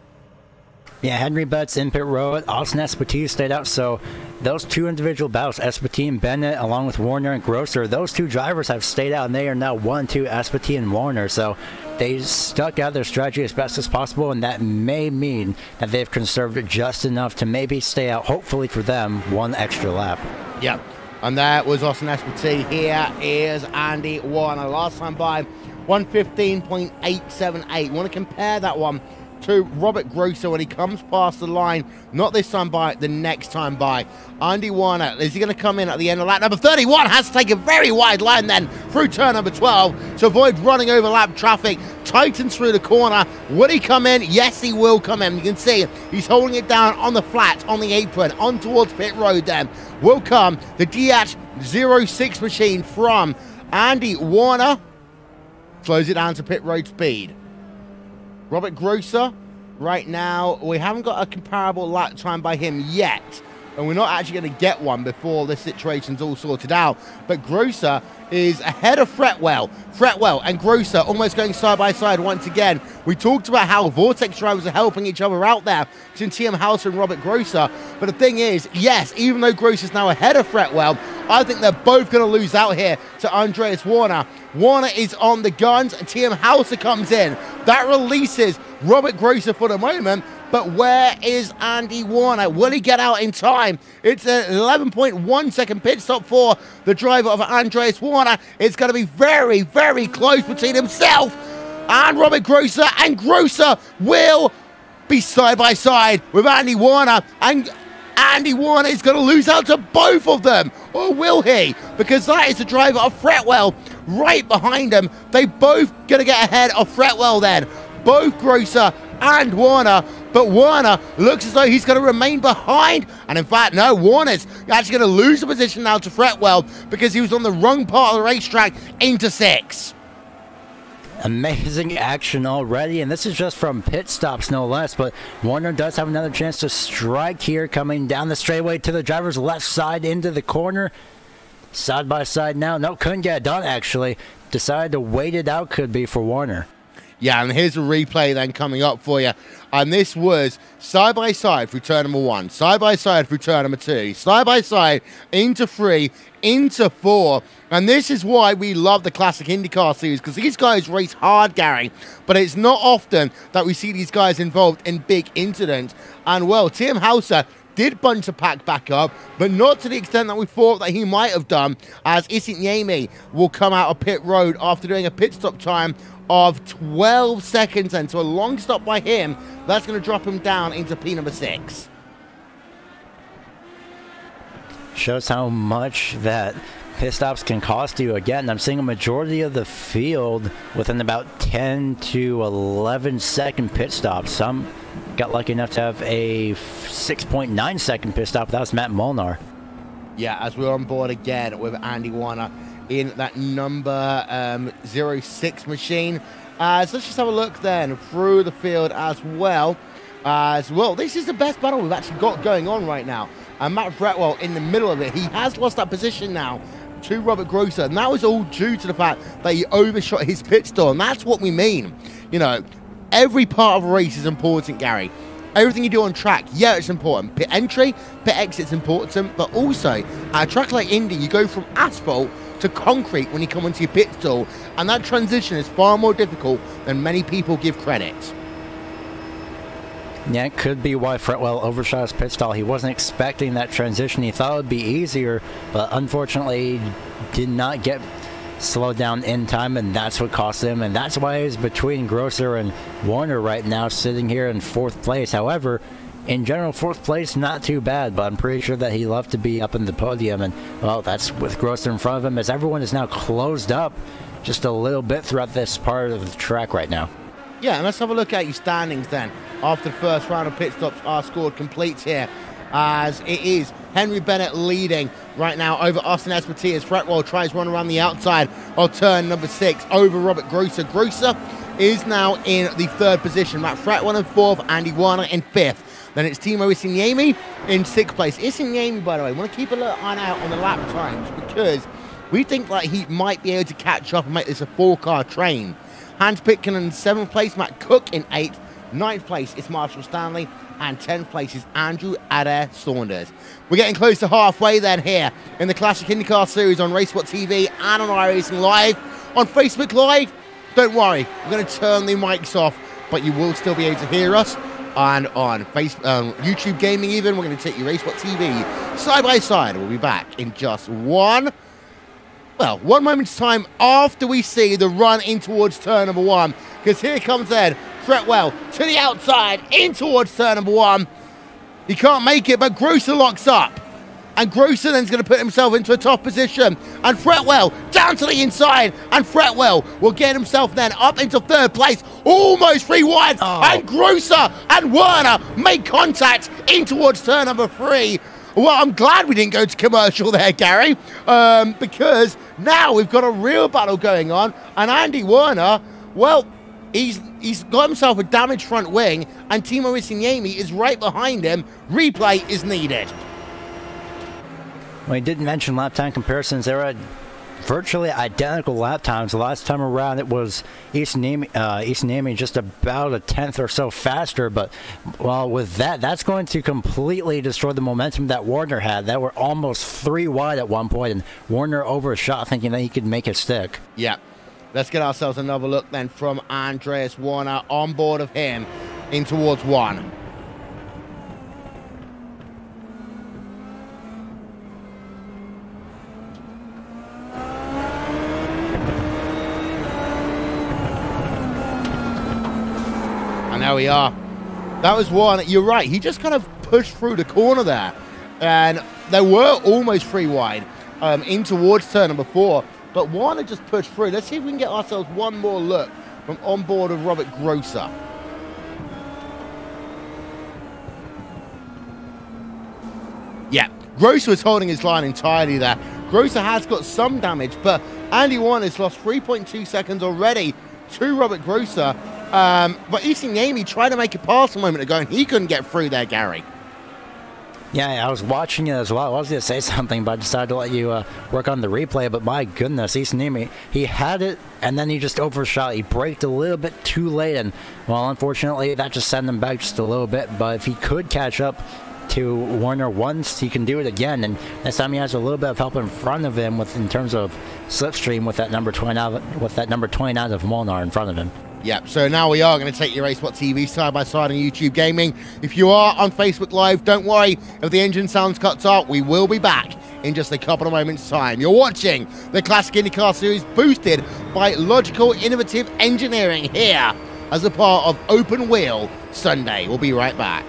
Yeah, Henry Bennett's in pit road. Austin Esposito stayed out, so those two individual battles, Esposito and Bennett, along with Warner and Grosser, those two drivers have stayed out, and they are now 1-2, Esposito and Warner, so they stuck out their strategy as best as possible, and that may mean that they've conserved it just enough to maybe stay out, hopefully for them, one extra lap. Yep, and that was Austin Esposito. Here is Andy Warner. Last time by 1:15.878. Want to compare that one to Robert Grosser when he comes past the line, not this time by, the next time by. Andy Warner, is he going to come in at the end of lap number 31? Has to take a very wide line then through turn number 12 to avoid running over lap traffic. Tightens through the corner. Will he come in? Yes, he will come in. You can see he's holding it down on the flat, on the apron, on towards pit road then. Will come the DH06 machine from Andy Warner. Slows it down to pit road speed. Robert Grosser, right now, we haven't got a comparable lap time by him yet, and we're not actually going to get one before this situation's all sorted out. But Grosser is ahead of Fretwell. Fretwell and Grosser almost going side by side once again. We talked about how Vortex drivers are helping each other out there between TM Hauser and Robert Grosser. But the thing is, yes, even though Grosser's now ahead of Fretwell, I think they're both going to lose out here to Andreas Warner. Warner is on the guns, and TM Hauser comes in. That releases Robert Grosser for the moment, but where is Andy Warner? Will he get out in time? It's an 11.1 second pit stop for the driver of Andreas Warner. It's going to be very, very close between himself and Robert Grosser, and Grosser will be side by side with Andy Warner, and Andy Warner is going to lose out to both of them, or will he? Because that is the driver of Fretwell right behind him. They both going to get ahead of Fretwell then, both Grosser and Warner, but Warner looks as though he's going to remain behind, and in fact, no, Warner's actually going to lose the position now to Fretwell because he was on the wrong part of the racetrack into 6. Amazing action already, and this is just from pit stops, no less, but Warner does have another chance to strike here, coming down the straightaway to the driver's left side into the corner. Side by side now. No, couldn't get it done, actually. Decided to wait it out, could be, for Warner. Yeah, and here's a replay then coming up for you. And this was side-by-side through turn number 1, side-by-side through turn number 2, side-by-side into 3, into 4. And this is why we love the Classic IndyCar Series, because these guys race hard, Gary. But it's not often that we see these guys involved in big incidents. And, well, TM Hauser did bunch the pack back up, but not to the extent that we thought that he might have done, as Isinyemi will come out of pit road after doing a pit stop time of 12 seconds, and so a long stop by him. That's going to drop him down into P number 6. Shows how much that pit stops can cost you. Again, I'm seeing a majority of the field within about 10 to 11 second pit stops. Some got lucky enough to have a 6.9 second pit stop. That was Matt Molnar. Yeah, as we're on board again with Andy Warner in that number 06 machine. So let's just have a look then through the field as well. This is the best battle we've actually got going on right now. And Matt Fretwell in the middle of it. He has lost that position now to Robert Grosser, and that was all due to the fact that he overshot his pit stall. And that's what we mean. You know, every part of a race is important, Gary. Everything you do on track, yeah, it's important. Pit entry, pit exit's important, but also at a track like Indy, you go from asphalt to concrete when you come onto your pit stall, and that transition is far more difficult than many people give credit. Yeah, it could be why Fretwell overshot his pit stall. He wasn't expecting that transition. He thought it would be easier, but unfortunately did not get slow down in time, and that's what cost him, and that's why he's between Grosser and Warner right now, sitting here in 4th place. However, in general, 4th place, not too bad, but I'm pretty sure that he loved to be up in the podium, and, well, that's with Grosser in front of him, as everyone is now closed up just a little bit throughout this part of the track right now. Yeah, and let's have a look at your standings then. After the first round of pit stops are scored complete here, as it is Henry Bennett leading right now over Austin Esparti as Fretwell tries to run around the outside of turn number 6 over Robert Grosser. Grosser is now in the 3rd position. Matt Fretwell in 4th, Andy Warner in 5th. Then it's Timo Isiniemi in 6th place. Isiniemi, by the way, want to keep a little eye out on the lap times because we think that he might be able to catch up and make this a 4-car train. Hans Pitkin in 7th place, Matt Cook in 8th. 9th place is Marshall Stanley, and 10th place is Andrew Adair Saunders. We're getting close to halfway then here in the Classic IndyCar Series on Racewatch TV and on iRacing Live. On Facebook Live, don't worry, we're going to turn the mics off, but you will still be able to hear us. And on YouTube Gaming even, we're going to take you Racewatch TV side by side. We'll be back in just one moment's time after we see the run in towards turn number 1. Because here comes Ed Fretwell to the outside, in towards turn number 1. He can't make it, but Grosser locks up. And Grosser then's going to put himself into a top position. And Fretwell down to the inside. And Fretwell will get himself then up into 3rd place. Almost free wide. Oh. And Grosser and Werner make contact in towards turn number 3. Well, I'm glad we didn't go to commercial there, Gary. Because now we've got a real battle going on. And Andy Werner, well, he's got himself a damaged front wing. And Timo Isiniemi is right behind him. Replay is needed. Well, he did mention lap time comparisons. They were at virtually identical lap times. The last time around, it was Isiniemi just about a 10th or so faster. But, well, with that, that's going to completely destroy the momentum that Warner had. That were almost 3 wide at one point, and Warner overshot thinking that he could make it stick. Yeah. Let's get ourselves another look then from Andreas Warner on board of him in towards 1. And there we are. That was one. You're right. He just kind of pushed through the corner there. And they were almost 3 wide in towards turn number 4. But Warner just pushed through. Let's see if we can get ourselves one more look from on board of Robert Grosser. Yeah, Grosser was holding his line entirely there. Grosser has got some damage, but Andy Warner's lost 3.2 seconds already to Robert Grosser. But Isiniemi tried to make a pass a moment ago, and he couldn't get through there, Gary. Yeah, I was watching it as well. I was going to say something, but I decided to let you work on the replay. But my goodness, Isiniemi, he had it, and then he just overshot. He braked a little bit too late, and, well, unfortunately, that just sent him back just a little bit. But if he could catch up to Warner once, he can do it again. And this time he has a little bit of help in front of him in terms of slipstream with that number 29 of Molnar in front of him. Yep, so now we are going to take your Racewatch TV side by side on YouTube Gaming. If you are on Facebook Live, don't worry. If the engine sounds cuts off, we will be back in just a couple of moments' time. You're watching the Classic IndyCar Series boosted by Logical Innovative Engineering here as a part of Open Wheel Sunday. We'll be right back.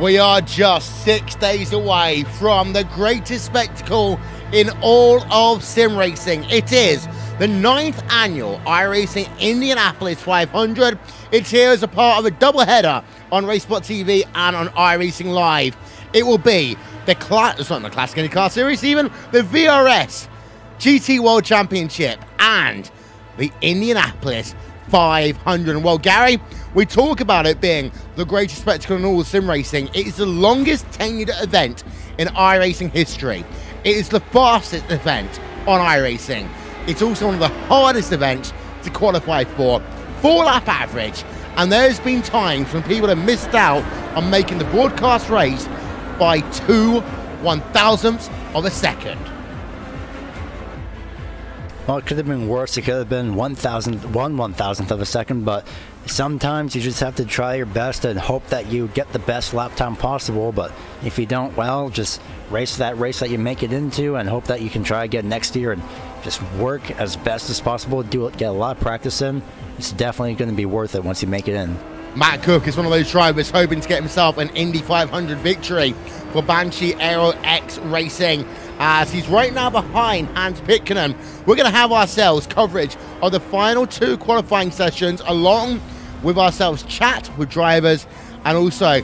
We are just 6 days away from the greatest spectacle in all of sim racing. It is the 9th annual iRacing Indianapolis 500. It's here as a part of a doubleheader on Racespot TV and on iRacing Live. It will be the Classic IndyCar Series, even the VRS GT World Championship and the Indianapolis 500. And well, Gary, we talk about it being the greatest spectacle in all of sim racing. It is the longest tenured event in iRacing history. It is the fastest event on iRacing. It's also one of the hardest events to qualify for. 4-lap average, and there's been times when people have missed out on making the broadcast race by 2/1000ths of a second. Well, it could have been worse. It could have been 1/1000th of a second, but sometimes you just have to try your best and hope that you get the best lap time possible. But if you don't, well, just race that race that you make it into and hope that you can try again next year and just work as best as possible, get a lot of practice in. It's definitely going to be worth it once you make it in. Matt Cook is one of those drivers hoping to get himself an Indy 500 victory for Banshee Aero X Racing, as he's right now behind Hans Pitkanen. We're going to have ourselves coverage of the final 2 qualifying sessions, along with ourselves chat with drivers and also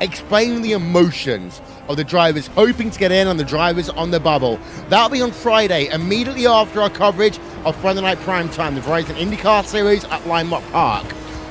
explain the emotions of the drivers hoping to get in and the drivers on the bubble. That'll be on Friday, immediately after our coverage of Friday Night Primetime, the Verizon IndyCar Series at Lime Park.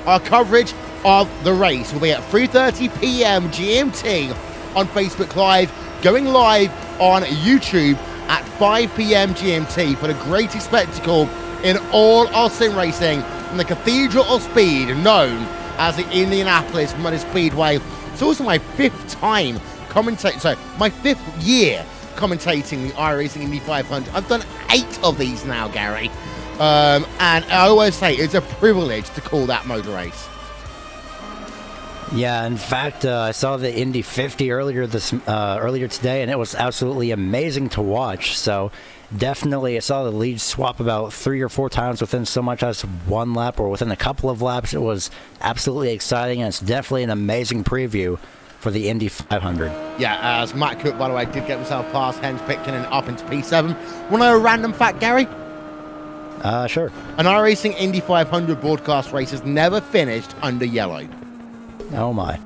Our coverage of the race will be at 3:30 p.m. GMT on Facebook Live, going live on YouTube at 5 p.m. GMT for the greatest spectacle in all of sim racing from the Cathedral of Speed, known as the Indianapolis Motor Speedway. It's also my 5th time commentating, so my 5th year commentating the iRacing Indy 500. I've done 8 of these now, Gary. And I always say it's a privilege to call that motor race. Yeah, in fact, I saw the Indy 50 earlier today, and it was absolutely amazing to watch. So definitely, I saw the leads swap about 3 or 4 times within so much as 1 lap or within a couple of laps. It was absolutely exciting, and it's definitely an amazing preview for the Indy 500. Yeah, as Matt Cook, by the way, did get himself past Hans Pitkanen up into P7. Want to know a random fact, Gary? Sure. An iRacing Indy 500 broadcast race has never finished under yellow. Oh my.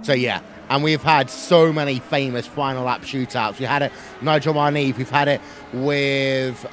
So yeah, and we've had so many famous final lap shootouts. We had it Nigel Marneve, we've had it with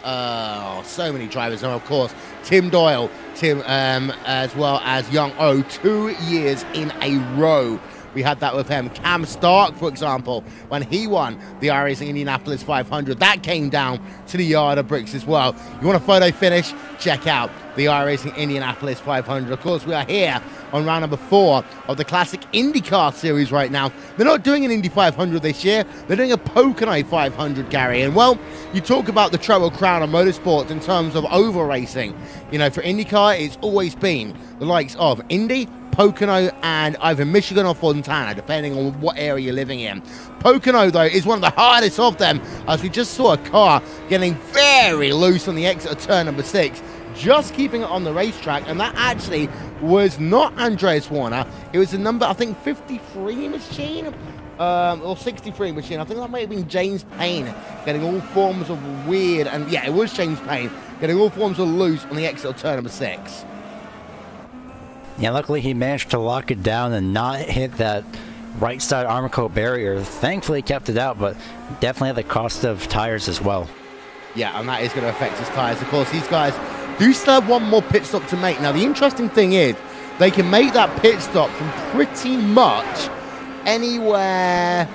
so many drivers, and of course Tim Doyle, as well as Young O, 2 years in a row. We had that with him. Cam Stark, for example, when he won the iRacing Indianapolis 500, that came down to the yard of bricks as well. You want a photo finish? Check out the iRacing Indianapolis 500. Of course, we are here on round number 4 of the Classic IndyCar Series right now. They're not doing an Indy 500 this year. They're doing a Pocono 500, Gary. And, well, you talk about the treble crown of motorsports in terms of oval racing. You know, for IndyCar, it's always been the likes of Indy, Pocono, and either Michigan or Fontana, depending on what area you're living in. Pocono, though, is one of the hardest of them, as we just saw a car getting very loose on the exit of turn number 6, just keeping it on the racetrack, and that actually was not Andreas Warner. It was the number, I think, 53 machine, or 63 machine. I think that might have been James Payne, getting all forms of weird, and yeah, it was James Payne, getting all forms of loose on the exit of turn number 6. Yeah, luckily he managed to lock it down and not hit that right side armor coat barrier. Thankfully he kept it out, but definitely at the cost of tires as well. Yeah, and that is going to affect his tires. Of course, these guys do still have one more pit stop to make. Now, the interesting thing is they can make that pit stop from pretty much anywhere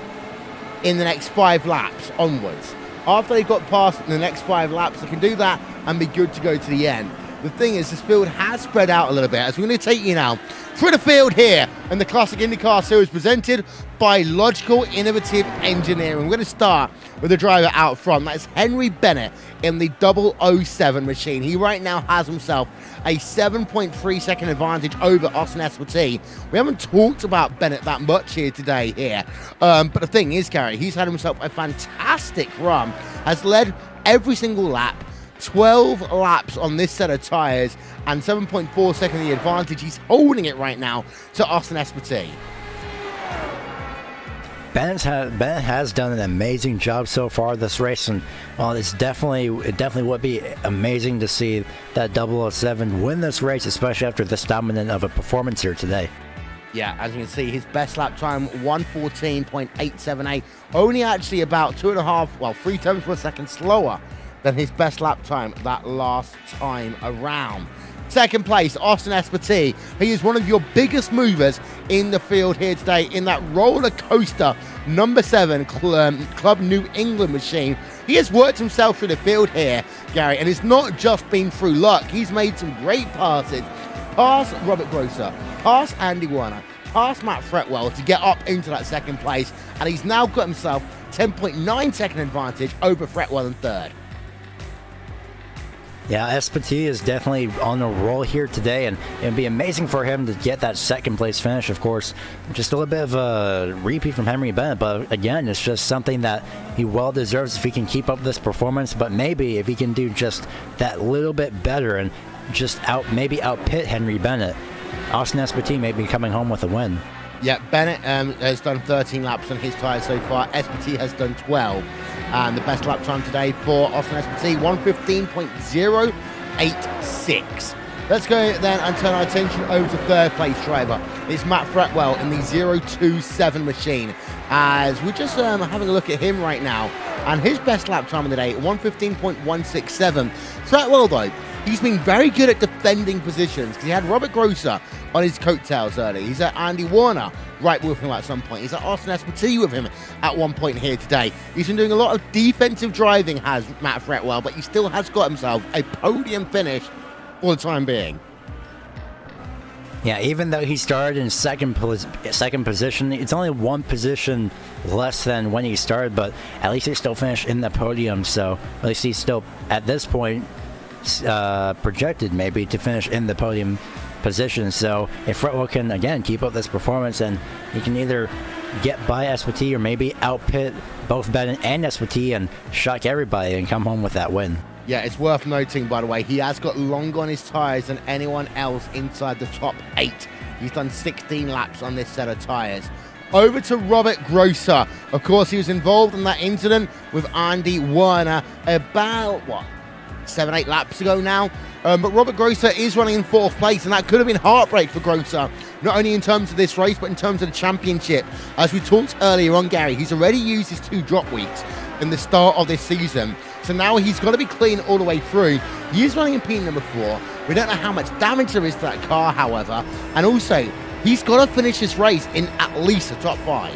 in the next 5 laps onwards. After they've got past the next 5 laps, they can do that and be good to go to the end. The thing is, this field has spread out a little bit, as we're going to take you now through the field here in the Classic IndyCar Series presented by Logical Innovative Engineering. We're going to start with the driver out front. That's Henry Bennett in the 007 machine. He right now has himself a 7.3 second advantage over Austin Espartee. We haven't talked about Bennett that much here today but the thing is, Gary, he's had himself a fantastic run, has led every single lap, 12 laps on this set of tires, and 7.4 second the advantage. He's holding it right now to Austin Espartee. Bennett has done an amazing job so far this race, and well, it definitely would be amazing to see that 007 win this race, especially after this dominant of a performance here today. Yeah, as you can see, his best lap time, 1:14.878, only actually about 3 tenths per second slower than his best lap time that last time around. Second place, Austin Espartee. He is one of your biggest movers in the field here today in that roller coaster number 7 Club New England machine. He has worked himself through the field here, Gary, and it's not just been through luck. He's made some great passes, past Robert Grosser, past Andy Warner, past Matt Fretwell to get up into that second place, and he's now got himself 10.9 second advantage over Fretwell in third. Yeah, Espartee is definitely on a roll here today, and it'd be amazing for him to get that second place finish. Of course, just a little bit of a repeat from Henry Bennett, but again, it's just something that he well deserves if he can keep up this performance. But maybe if he can do just that little bit better and just maybe outpit Henry Bennett, Austin Espartee may be coming home with a win. Yeah, Bennett has done 13 laps on his tyres so far. Espartee has done 12. And the best lap time today for Austin Espartee, 1:15.086. Let's go then and turn our attention over to third place driver. It's Matt Fretwell in the 027 machine. As we're just having a look at him right now. And his best lap time of the day, 1:15.167. Fretwell, though, he's been very good at defending positions because he had Robert Grosser on his coattails early. He's at Andy Warner right with him at some point. He's at Austin Espartee with him at one point here today. He's been doing a lot of defensive driving, has Matt Fretwell, but he still has got himself a podium finish for the time being. Yeah, even though he started in second position, it's only one position less than when he started, but at least he still finished in the podium, so at least he's still, at this point, projected maybe to finish in the podium position. So if Fretwell can again keep up this performance, and he can either get by Espartee or maybe outpit both Bennett and Espartee and shock everybody and come home with that win. Yeah, it's worth noting, by the way, he has got longer on his tyres than anyone else inside the top 8. He's done 16 laps on this set of tyres. Over to Robert Grosser. Of course, he was involved in that incident with Andy Warner about, 7-8 laps ago now. But Robert Grosser is running in 4th place, and that could have been heartbreak for Grosser, not only in terms of this race, but in terms of the championship. As we talked earlier on, Gary, he's already used his 2 drop weeks in the start of this season. So now he's got to be clean all the way through. He is running in P number 4. We don't know how much damage there is to that car, however. And also, he's got to finish this race in at least the top 5.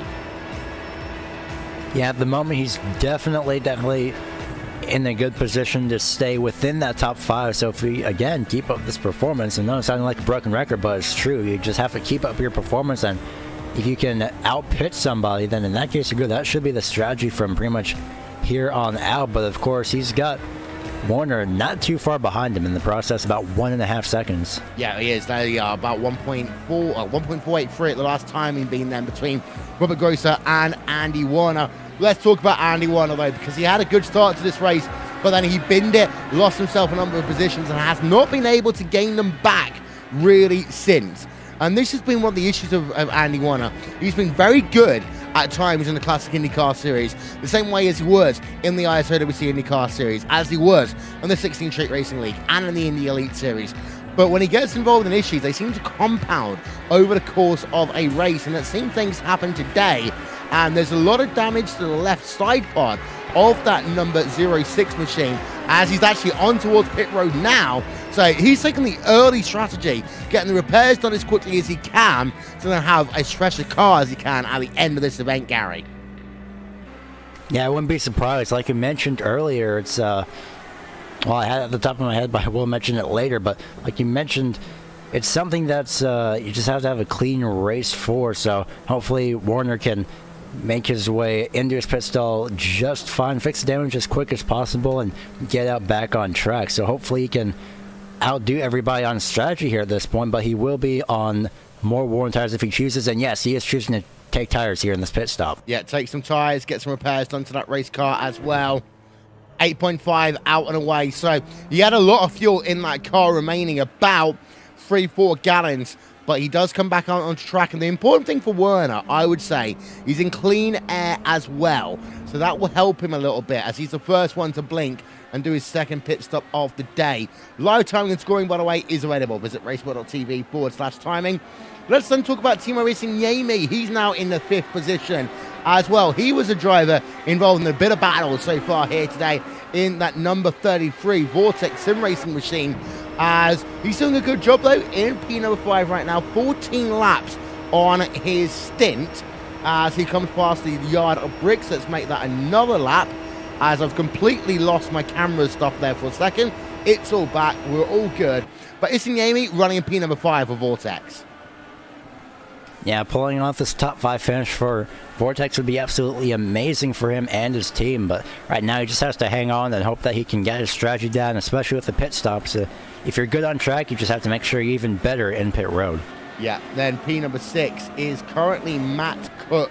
Yeah, at the moment, he's definitely in a good position to stay within that top 5. So if we, again, keep up this performance, and no, it's sounding like a broken record, but it's true. You just have to keep up your performance, and if you can outpit somebody, then in that case, you're good. That should be the strategy from pretty much here on out. But of course, he's got Warner not too far behind him in the process, about 1.5 seconds. Yeah, he is. There you are, about 1.483 at the last time he'd been then between Robert Grosser and Andy Warner. Let's talk about Andy Warner, though, because he had a good start to this race, but then he binned it, lost himself a number of positions, and has not been able to gain them back really since. And this has been one of the issues of Andy Warner. He's been very good at times in the Classic IndyCar Series, the same way as he was in the ISOWC IndyCar Series, as he was in the 16 Street Racing League and in the Indy Elite Series. But when he gets involved in issues, they seem to compound over the course of a race, and it seems things happen today. And there's a lot of damage to the left side pod of that number 06 machine, as he's actually on towards pit road now. So he's taking the early strategy, getting the repairs done as quickly as he can, to then have as fresh a car as he can at the end of this event, Gary. Yeah, I wouldn't be surprised. Like you mentioned earlier, it's well, I had it at the top of my head, but I will mention it later. But like you mentioned, it's something that's you just have to have a clean race for. So hopefully Warner can make his way into his pit stall just fine, fix the damage as quick as possible, and get out back on track. So hopefully he can outdo everybody on strategy here at this point, but he will be on more worn tires if he chooses. And yes, he is choosing to take tires here in this pit stop. Yeah, take some tires, get some repairs done to that race car as well. 8.5 out and away. So he had a lot of fuel in that car remaining, about 3-4 gallons but he does come back onto track. And the important thing for Werner, I would say, he's in clean air as well. So that will help him a little bit, as he's the first one to blink and do his second pit stop of the day. Live timing and scoring, by the way, is available. Visit raceword.tv/timing. Let's then talk about Team iRacing Yami. He's now in the 5th position as well. He was a driver involved in a bit of battle so far here today in that number 33 Vortex sim racing machine, as he's doing a good job though in P number 5 right now. 14 laps on his stint as he comes past the yard of bricks. Let's make that another lap, as I've completely lost my camera stuff there for a second. It's all back, we're all good. But Yami running in P number 5 for Vortex. Yeah, pulling off this top 5 finish for Vortex would be absolutely amazing for him and his team, but right now he just has to hang on and hope that he can get his strategy down, especially with the pit stops. If you're good on track, you just have to make sure you're even better in pit road. Yeah, then P number 6 is currently Matt Cook.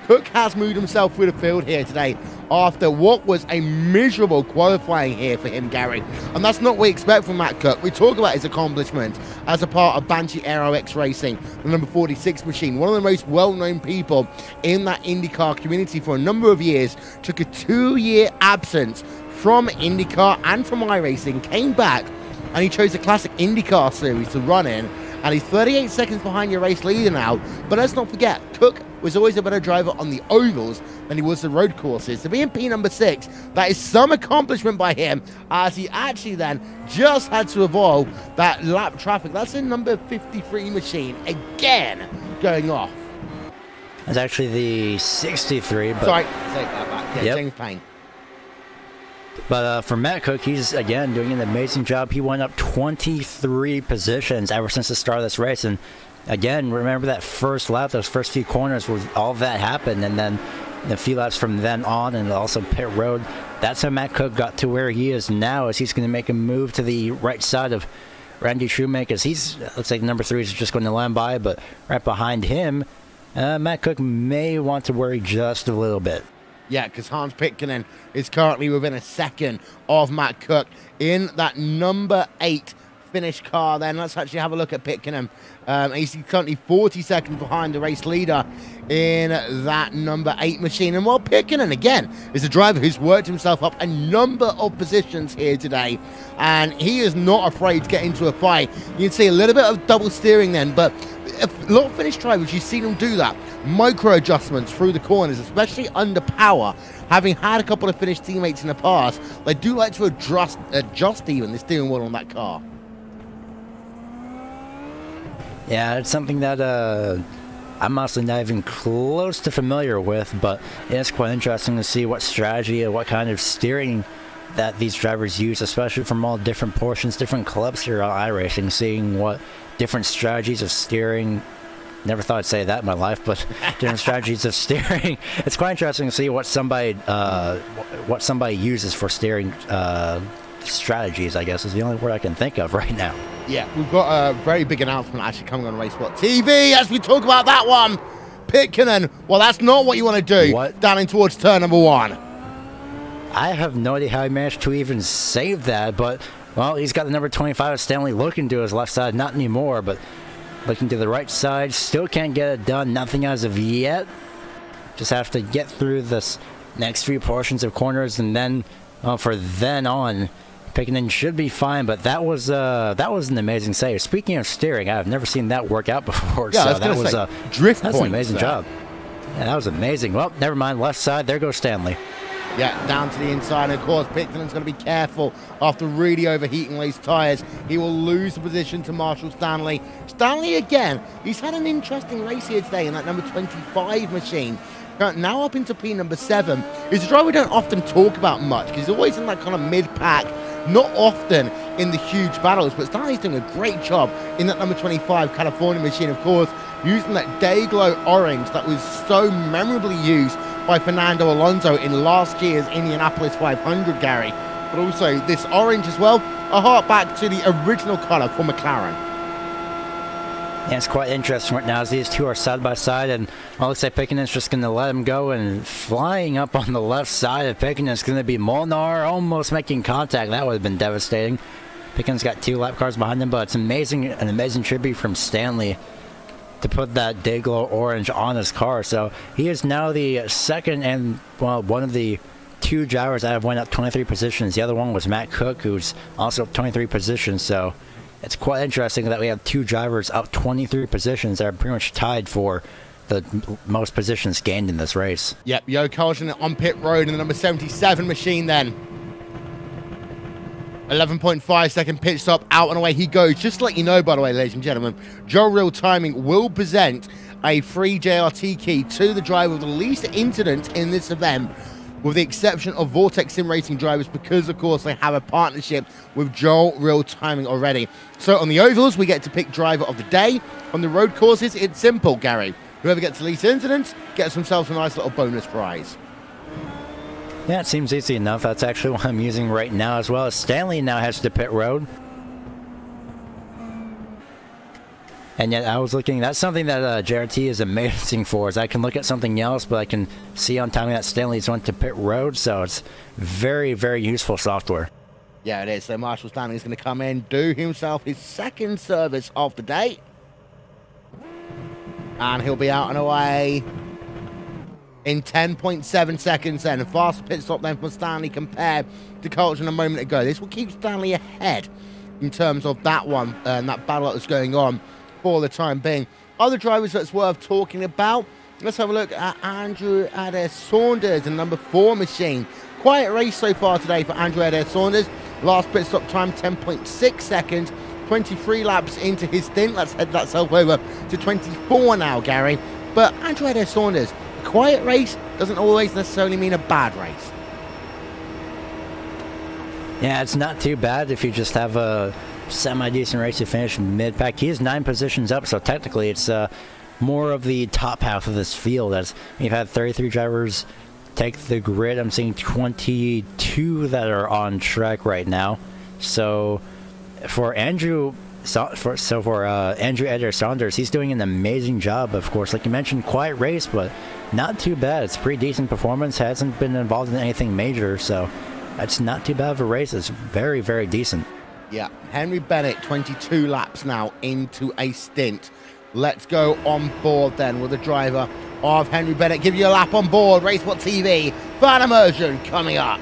Cook has moved himself through the field here today after what was a miserable qualifying here for him, Gary. And that's not what we expect from Matt Cook. We talk about his accomplishments as a part of Banshee Aero X Racing, the number 46 machine. One of the most well-known people in that IndyCar community for a number of years. Took a 2-year absence from IndyCar and from iRacing, came back, and he chose the classic IndyCar series to run in. And he's 38 seconds behind your race leader now. But let's not forget, Cook was always a better driver on the ovals than he was the road courses. To be in P number 6, that is some accomplishment by him, as he actually then just had to avoid that lap traffic. That's in number 53 machine, again, going off. That's actually the 63, but... Sorry, take that back. Yeah, yep. James Payne. But for Matt Cook, he's, again, doing an amazing job. He went up 23 positions ever since the start of this race. And, again, remember that first lap, those first few corners where all that happened. And then the few laps from then on, and also pit road. That's how Matt Cook got to where he is now, as he's going to make a move to the right side of Randy Shoemaker. He's, looks like number 3 is just going to land by. But right behind him, Matt Cook may want to worry just a little bit. Yeah, because Hans Pitkänen is currently within a second of Matt Cook in that number 8 finish car. Then let's actually have a look at Pitkänen. He's currently 40 seconds behind the race leader in that number 8 machine. And while Pitkänen, again, is a driver who's worked himself up a number of positions here today, and he is not afraid to get into a fight. You can see a little bit of double steering then, but a lot of Finnish drivers, you've seen them do that. Micro adjustments through the corners, especially under power. Having had a couple of Finnish teammates in the past, they do like to adjust even the steering wheel on that car. Yeah, it's something that I'm honestly not even close to familiar with, but it's quite interesting to see what strategy and what kind of steering that these drivers use, especially from all different portions, different clubs here on iRacing, seeing what different strategies of steering. Never thought I'd say that in my life, but different strategies of steering. It's quite interesting to see what somebody uses for steering strategies, I guess, is the only word I can think of right now. Yeah, we've got a very big announcement actually coming on Racesport TV as we talk about that one. Pitkänen, well, that's not what you want to do. What? Down in towards turn number 1. I have no idea how he managed to even save that, but, well, he's got the number 25 of Stanley looking to his left side. Not anymore, but looking to the right side. Still can't get it done. Nothing as of yet. Just have to get through this next few portions of corners, and then, well, for then on, Pitkänen should be fine. But that was an amazing save. Speaking of steering, I've never seen that work out before. Yeah, so that was a drift. That's an amazing job. Yeah, that was amazing. Well, never mind. Left side. There goes Stanley. Yeah, down to the inside. And of course, Pitkenen's going to be careful after really overheating these tyres. He will lose the position to Marshall Stanley. Stanley, again, he's had an interesting race here today in that number 25 machine. Now up into P number 7. He's a driver we don't often talk about much because he's always in that kind of mid-pack, not often in the huge battles. But Stanley's doing a great job in that number 25 California machine, of course, using that Dayglow orange that was so memorably used by Fernando Alonso in last year's Indianapolis 500, Gary. But also this orange as well, a hark back to the original colour for McLaren. Yeah, it's quite interesting right now as these two are side by side, and well, looks like Pitkenen's just going to let him go, and flying up on the left side of Pitkänen is going to be Molnar, almost making contact. That would have been devastating. Pickens got 2 lap cars behind him, but it's amazing, an amazing tribute from Stanley to put that day glow orange on his car. So he is now the second and, well, one of the 2 drivers that have went up 23 positions. The other one was Matt Cook, who's also up 23 positions. So it's quite interesting that we have 2 drivers up 23 positions that are pretty much tied for the most positions gained in this race. Yep, Yo Carlson on pit road in the number 77 machine then. 11.5 second pit stop, out and away he goes. Just to let you know, by the way, ladies and gentlemen, Joe Real Timing will present a free JRT key to the driver with the least incident in this event, with the exception of Vortex Sim Racing drivers, because, of course, they have a partnership with Joe Real Timing already. So on the ovals, we get to pick driver of the day. On the road courses, it's simple, Gary. Whoever gets the least incidents gets themselves a nice little bonus prize. Yeah, it seems easy enough. That's actually what I'm using right now, as well as Stanley now has to pit road. And yet I was looking, that's something that JRT is amazing for, is I can look at something else, but I can see on timing that Stanley's went to pit road, so it's very, very useful software. Yeah, it is. So Marshall Stanley is going to come in, do himself his second service of the day. And he'll be out and away in 10.7 seconds then. A fast pit stop then for Stanley compared to Carlton a moment ago. This will keep Stanley ahead in terms of that one and that battle that's going on for the time being. Other drivers that's worth talking about. Let's have a look at Andrew Adair Saunders in number 4 machine. Quiet race so far today for Andrew Adair Saunders. Last pit stop time 10.6 seconds. 23 laps into his stint. Let's head that self over to 24 now, Gary. But Andrew Adair Saunders, a quiet race doesn't always necessarily mean a bad race. Yeah, it's not too bad if you just have a semi-decent race to finish mid-pack. He is 9 positions up, so technically it's more of the top half of this field. As we've had 33 drivers take the grid. I'm seeing 22 that are on track right now. So for Andrew Andrew Adair Saunders, he's doing an amazing job. Of course, like you mentioned, quiet race, but not too bad. It's a pretty decent performance. Hasn't been involved in anything major, so that's not too bad of a race. It's very, very decent. Yeah, Henry Bennett, 22 laps now into a stint. Let's go on board then with the driver of Henry Bennett. Give you a lap on board. Racesport TV, fan immersion coming up.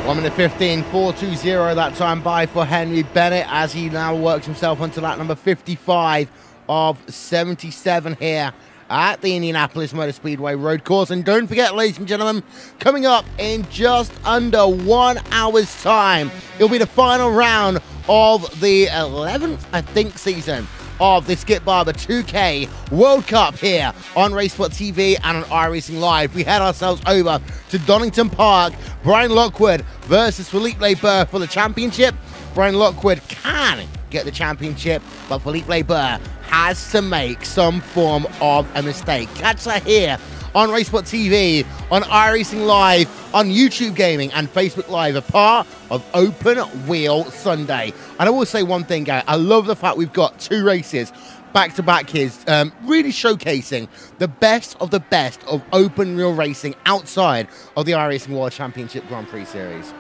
One minute 15, 4:20 that time by for Henry Bennett as he now works himself onto lap number 55 of 77 here at the Indianapolis Motor Speedway road course. And don't forget, ladies and gentlemen, coming up in just under 1 hour's time, it'll be the final round of the 11th, I think, season of the Skip Barber 2K World Cup here on Racesport TV and on iRacing Live. We head ourselves over to Donington Park. Brian Lockwood versus Philippe Leber for the championship. Brian Lockwood can get the championship, but Philippe Leber has to make some form of a mistake. Catch that here on Racesport TV, on iRacing Live, on YouTube Gaming and Facebook Live, a part of Open Wheel Sunday. And I will say one thing, Gary, I love the fact we've got 2 races back-to-back here, really showcasing the best of open wheel racing outside of the iRacing World Championship Grand Prix Series.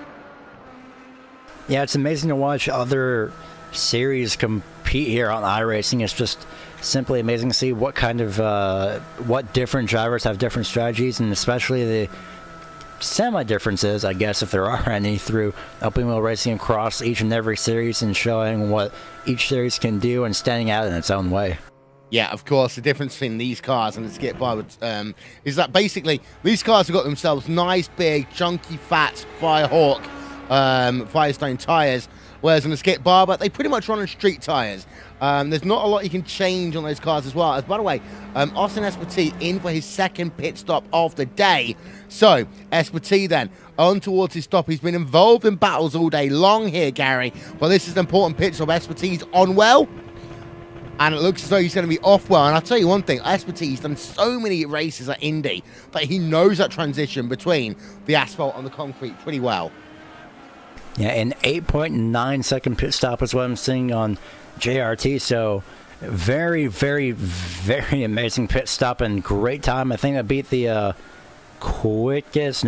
Yeah, it's amazing to watch other series compete here on iRacing. It's just simply amazing to see what kind of what different drivers have different strategies, and especially the semi-differences, I guess, if there are any, through open wheel racing across each and every series and showing what each series can do and standing out in its own way. Yeah, of course, the difference between these cars and the Skip Bar is that basically these cars have got themselves nice, big, chunky, fat Firehawk Firestone tires, whereas on the Skip Barber, they pretty much run on street tires. There's not a lot you can change on those cars as well. As by the way, Austin Espartee in for his second pit stop of the day. So, Espartee then, on towards his stop. He's been involved in battles all day long here, Gary. But this is an important pit stop. Espartee's on well, and it looks as though he's going to be off well. And I'll tell you one thing, Espartee's done so many races at Indy that he knows that transition between the asphalt and the concrete pretty well. Yeah, an 8.9 second pit stop is what I'm seeing on JRT, so very, very, very amazing pit stop and great time. I think I beat the quickest,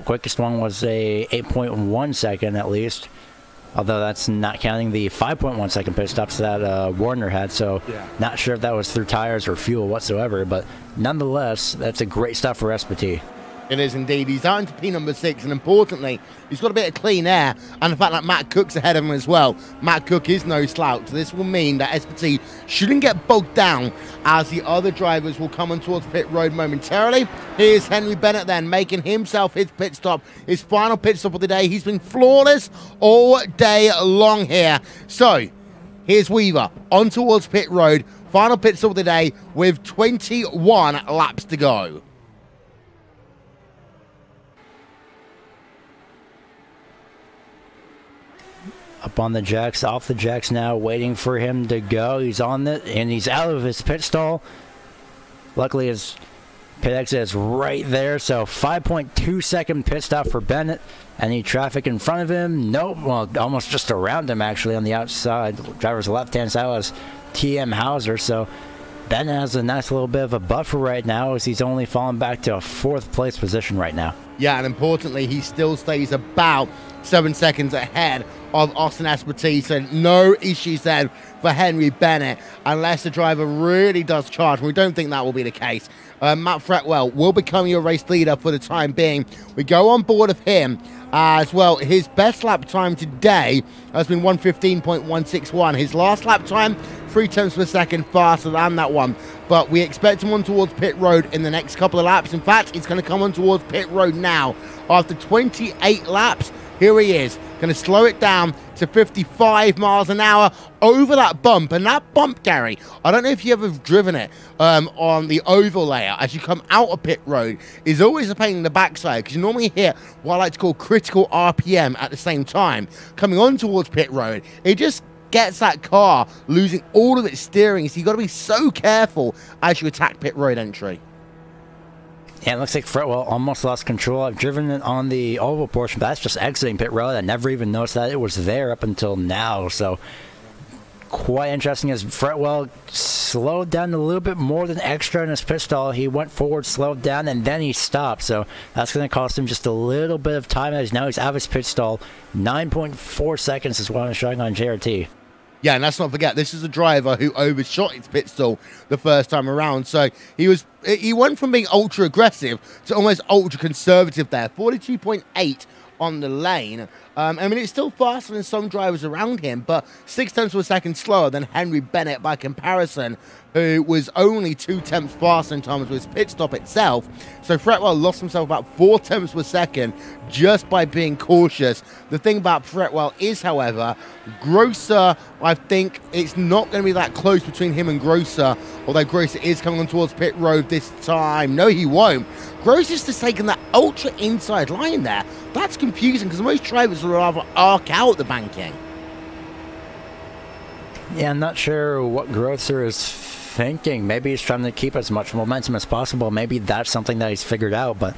quickest one was a 8.1 second at least, although that's not counting the 5.1 second pit stops that Warner had, so yeah. Not sure if that was through tires or fuel whatsoever, but nonetheless, that's a great stop for Espartee. It is indeed. He's out into P number 6, and importantly, he's got a bit of clean air, and the fact that Matt Cook's ahead of him as well. Matt Cook is no slouch. This will mean that Espartee shouldn't get bogged down as the other drivers will come on towards pit road momentarily. Here's Henry Bennett then, making himself his pit stop, his final pit stop of the day. He's been flawless all day long here. So, here's Weaver on towards pit road, final pit stop of the day with 21 laps to go. Up on the jacks, off the jacks now, waiting for him to go. He's on it, and he's out of his pit stall. Luckily, his pit exit is right there, so 5.2 second pit stop for Bennett. Any traffic in front of him? Nope, well, almost just around him, actually, on the outside. Driver's left-hand side was TM Hauser, so Bennett has a nice little bit of a buffer right now, as he's only fallen back to a 4th place position right now. Yeah, and importantly, he still stays about 7 seconds ahead of Austin Espartee, so no issues then for Henry Bennett, unless the driver really does charge. We don't think that will be the case. Matt Fretwell will become your race leader for the time being. We go on board of him as well. His best lap time today has been 1:15.161. His last lap time, 3 tenths per second faster than that one. But we expect him on towards pit road in the next couple of laps. In fact, he's going to come on towards pit road now. After 28 laps, here he is, going to slow it down to 55 miles an hour over that bump. And that bump, Gary, I don't know if you've ever driven it on the oval layer as you come out of pit road, is always a pain in the backside, because you normally hit what I like to call critical RPM at the same time. Coming on towards pit road, it just gets that car losing all of its steering, so you've got to be so careful as you attack pit road entry. Yeah, it looks like Fretwell almost lost control. I've driven it on the oval portion, but that's just exiting pit road. I never even noticed that it was there up until now. So, quite interesting as Fretwell slowed down a little bit more than extra in his pit stall. He went forward, slowed down, and then he stopped. So, that's going to cost him just a little bit of time as now he's out of his pit stall. 9.4 seconds is what I'm showing on JRT. Yeah, and let's not forget, this is a driver who overshot his pit stall the first time around. So he went from being ultra aggressive to almost ultra conservative there. 42.8 on the lane. I mean, it's still faster than some drivers around him, but 6 tenths per second slower than Henry Bennett by comparison, who was only 2 tenths faster in terms of his pit stop itself. So Fretwell lost himself about 4 tenths per second just by being cautious. The thing about Fretwell is, however, Grosser, I think it's not going to be that close between him and Grosser, although Grosser is coming on towards pit road this time. No, he won't. Grosser's just taking that ultra inside line there. That's confusing, because most drivers will rather arc out the banking. Yeah, I'm not sure what Grosser is thinking. Maybe he's trying to keep as much momentum as possible. Maybe that's something that he's figured out, but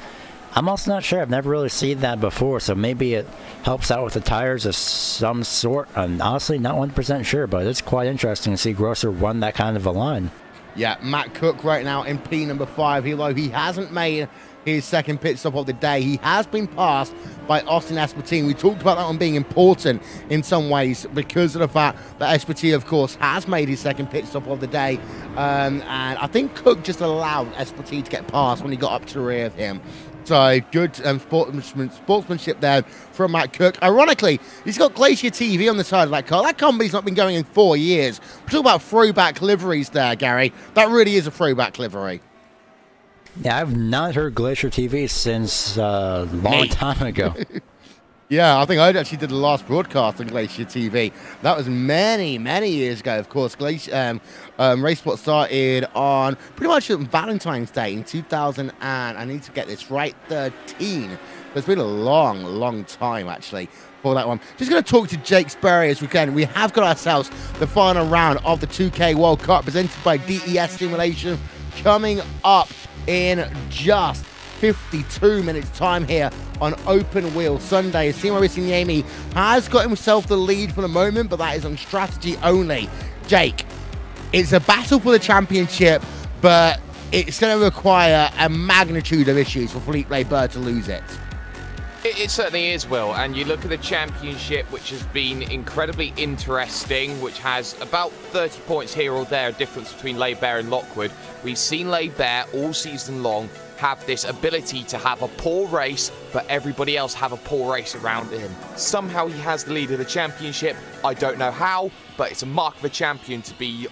I'm also not sure. I've never really seen that before, so maybe it helps out with the tires of some sort. I'm honestly not 100% sure, but it's quite interesting to see Grosser run that kind of a line. Yeah, Matt Cook right now in P number 5. Although he hasn't made his second pit stop of the day, he has been passed by Austin Espartine. We talked about that one being important in some ways because of the fact that Espartine, of course, has made his second pit stop of the day. And I think Cook just allowed Espartine to get past when he got up to the rear of him. So good sportsmanship there from Matt Cook. Ironically, he's got Glacier TV on the side of that car. That company's not been going in 4 years. We're talking about throwback liveries there, Gary. That really is a throwback livery. Yeah, I've not heard Glacier TV since a long time ago. Yeah, I think I actually did the last broadcast on Glacier TV. That was many, many years ago. Of course, Racesport started on pretty much Valentine's Day in 2000, and I need to get this right, 13. It's been a long, long time, actually, for that one. Just going to talk to Jake Sperry as we can. We have got ourselves the final round of the 2K World Cup presented by DES Simulation coming up in just 52 minutes time here on Open Wheel Sunday. iRacing Yami has got himself the lead for the moment, but that is on strategy only. Jake, it's a battle for the championship, but it's going to require a magnitude of issues for Felipe Leber to lose it. It certainly is, Will, and you look at the championship, which has been incredibly interesting, which has about 30 points here or there, a difference between Leber and Lockwood. We've seen Leber all season long have this ability to have a poor race, but everybody else have a poor race around him. Somehow he has the lead of the championship. I don't know how, but it's a mark of a champion to be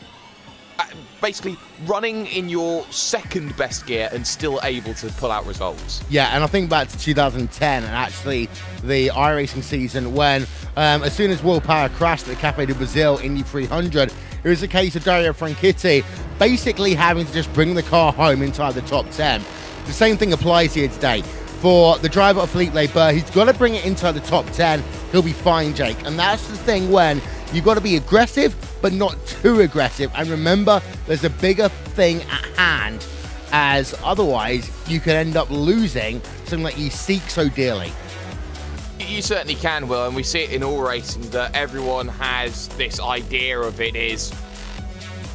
basically running in your second best gear and still able to pull out results. Yeah, and I think back to 2010 and actually the iRacing season when as soon as Will Power crashed at the Cafe de Brazil Indy 300, it was a case of Dario Franchitti basically having to just bring the car home inside the top 10. The same thing applies here today. For the driver of Felipe Leber, he's got to bring it inside the top 10. He'll be fine, Jake. And that's the thing when you've got to be aggressive, but not too aggressive. And remember, there's a bigger thing at hand, as otherwise you could end up losing something that you seek so dearly. You certainly can, Will, and we see it in all racing that everyone has this idea of it is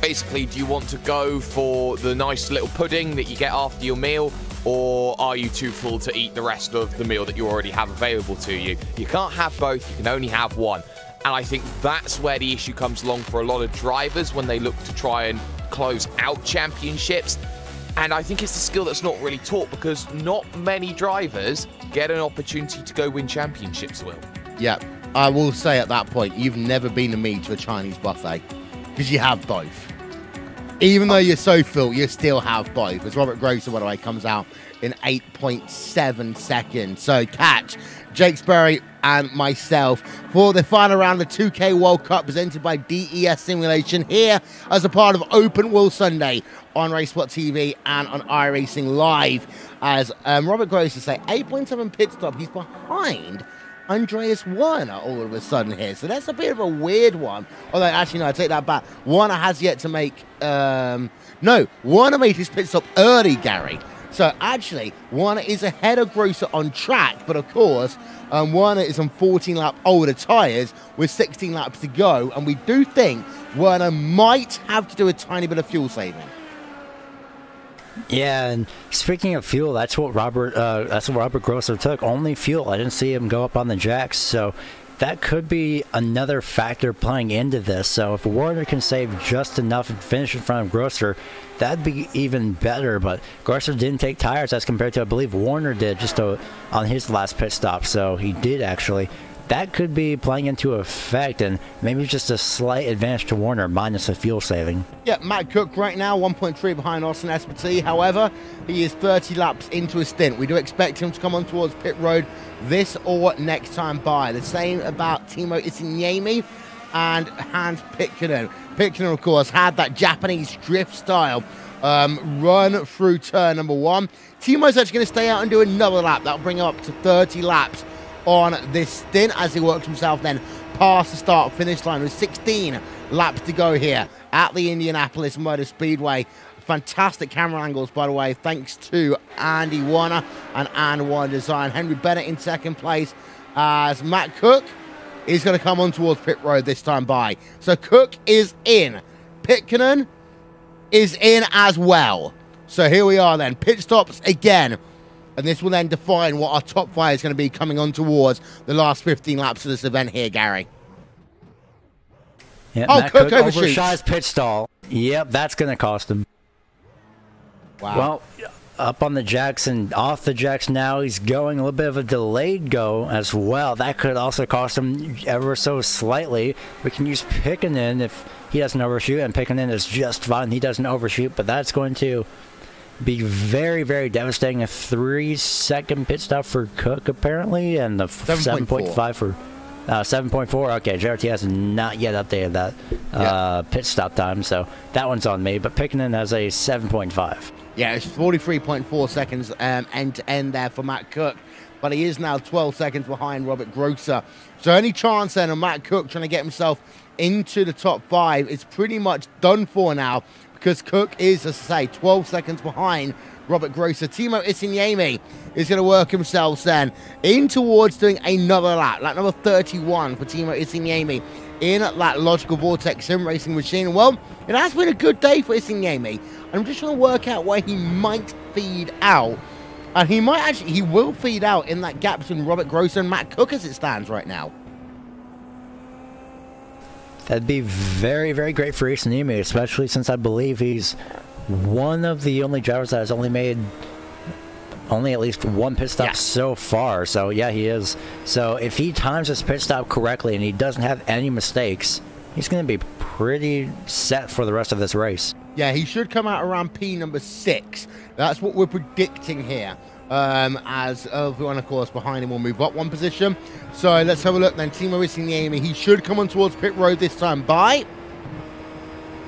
basically, do you want to go for the nice little pudding that you get after your meal, or are you too full to eat the rest of the meal that you already have available to you? You can't have both, you can only have one. And I think that's where the issue comes along for a lot of drivers when they look to try and close out championships. And I think it's a skill that's not really taught because not many drivers get an opportunity to go win championships, Will. Yeah, I will say at that point, you've never been to me to a Chinese buffet because you have both. Even though you're so full, you still have both. As Robert Grosser, by the way, comes out in 8.7 seconds. So catch Jake Sperry and myself for the final round of the 2K World Cup presented by DES Simulation here as a part of Open Wheel Sunday on Racesport TV and on iRacing Live. As Robert Grosser say, 8.7 pit stop. He's behind Andreas Werner all of a sudden here. So that's a bit of a weird one. Although, actually, no, I take that back. Werner has yet to make... no, Werner made his pit stop early, Gary. So, actually, Werner is ahead of Grosser on track. But, of course, Werner is on 14-lap older tyres with 16 laps to go. And we do think Werner might have to do a tiny bit of fuel saving. Yeah, and speaking of fuel, that's what Robert Grosser took. Only fuel. I didn't see him go up on the jacks, so that could be another factor playing into this. So if Warner can save just enough and finish in front of Grosser, that'd be even better. But Grosser didn't take tires as compared to, I believe, Warner did just on his last pit stop. So he did actually. That could be playing into effect, and maybe just a slight advantage to Warner minus the fuel saving. Yeah, Matt Cook right now 1.3 behind Austin Espartine. However, he is 30 laps into a stint. We do expect him to come on towards pit road this or next time by. The same about Timo Isinyemi and Hans Pitkanen. Pitkanen, of course, had that Japanese drift style run through turn number 1. Timo's actually going to stay out and do another lap. That'll bring him up to 30 laps on this stint as he works himself then past the start finish line with 16 laps to go here at the Indianapolis Motor Speedway Fantastic camera angles, by the way, thanks to Andy Warner and And One Design. Henry Bennett in second place as Matt Cook is going to come on towards pit road this time by. So Cook is in. Pitkanen is in as well. So here we are then. Pit stops again. And this will then define what our top 5 is going to be coming on towards the last 15 laps of this event here, Gary. Yeah, oh, Matt Cook overshot overshoots. his pit stall. Yep, that's going to cost him. Wow. Well, up on the jacks and off the jacks now. He's going a little bit of a delayed go as well. That could also cost him ever so slightly. We can use Pitkanen if he doesn't overshoot, and Pitkanen is just fine. He doesn't overshoot, but that's going to be very, very devastating. A 3-second pit stop for Cook, apparently, and the 7.5 for 7.4. Okay, JRT has not yet updated that pit stop time, so that one's on me. But Pitkanen has a 7.5. Yeah, it's 43.4 seconds end to end there for Matt Cook, but he is now 12 seconds behind Robert Grosser. So any chance then of Matt Cook trying to get himself into the top 5 is pretty much done for now, because Cook is, as I say, 12 seconds behind Robert Grosser. Timo Isinniemi is going to work himself then in towards doing another lap number 31 for Timo Isinniemi in that Logical Vortex sim racing machine. Well, it has been a good day for Isinniemi. I'm just trying to work out where he might feed out. And he will feed out in that gap between Robert Grosser and Matt Cook as it stands right now. That'd be very, very great for Isinniemi, especially since I believe he's one of the only drivers that has only made at least one pit stop so far. So yeah, he is. So if he times his pit stop correctly and he doesn't have any mistakes, he's going to be pretty set for the rest of this race. Yeah, he should come out around P number 6. That's what we're predicting here. As everyone, of course, behind him will move up one position. So let's have a look then. Timo Isinniemi, he should come on towards pit road this time by.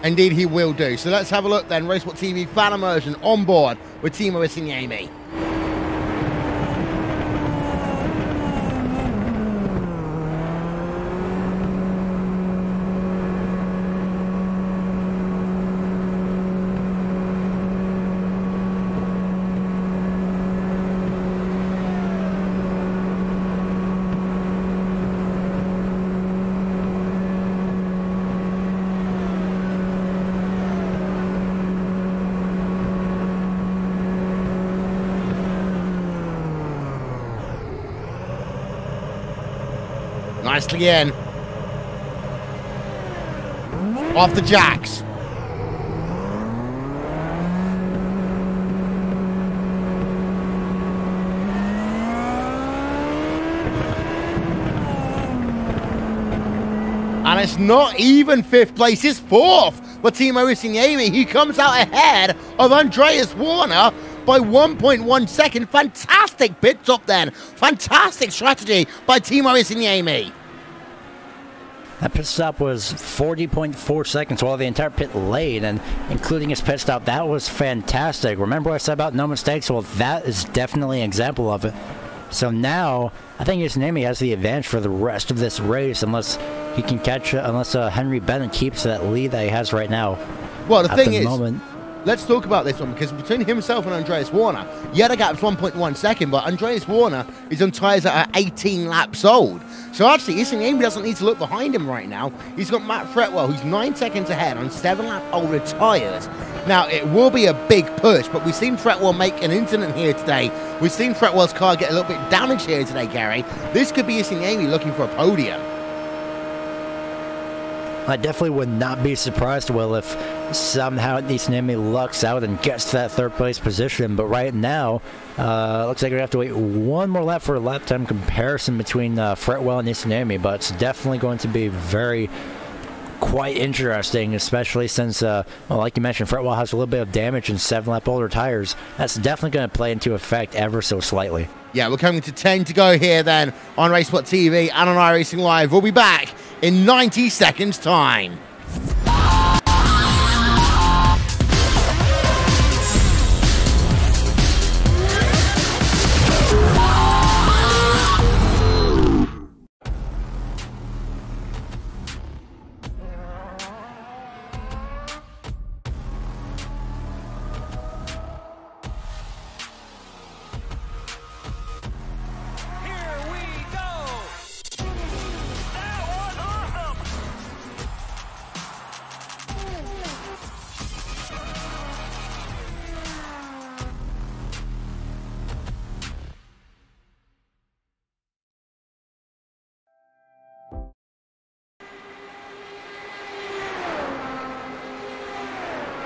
Indeed, he will do. So let's have a look then. Racesport TV fan immersion on board with Timo Isinniemi. Nicely in. Off the jacks. And it's not even 5th place, it's 4th. But Timo Isinniemi, he comes out ahead of Andreas Warner by 1.1 seconds. Fantastic pit stop then. Fantastic strategy by Timo Isinniemi. That pit stop was 40.4 seconds while the entire pit laid, and including his pit stop, that was fantastic. Remember what I said about no mistakes? Well, that is definitely an example of it. So now, I think Isinniemi has the advantage for the rest of this race, unless he can catch it, unless Henry Bennett keeps that lead that he has right now. Well, the thing is, moment. Let's talk about this one, because between himself and Andreas Warner, yeah, the gap's 1.1 second, but Andreas Warner is on tyres that are 18 laps old. So actually, Isinniemi doesn't need to look behind him right now. He's got Matt Fretwell, who's 9 seconds ahead on 7-lap older tyres. Now, it will be a big push, but we've seen Fretwell make an incident here today. We've seen Fretwell's car get a little bit damaged here today, Gary. This could be Isinniemi looking for a podium. I definitely would not be surprised, Will, if somehow Isinniemi lucks out and gets to that 3rd place position. But right now, looks like we're going to have to wait one more lap for a lap time comparison between Fretwell and Isinniemi. But it's definitely going to be quite interesting, especially since, well, like you mentioned, Fretwell has a little bit of damage in 7-lap older tires. That's definitely going to play into effect ever so slightly. Yeah, we're coming to 10 to go here then on Racesport TV and on iRacing Live. We'll be back in 90 seconds time.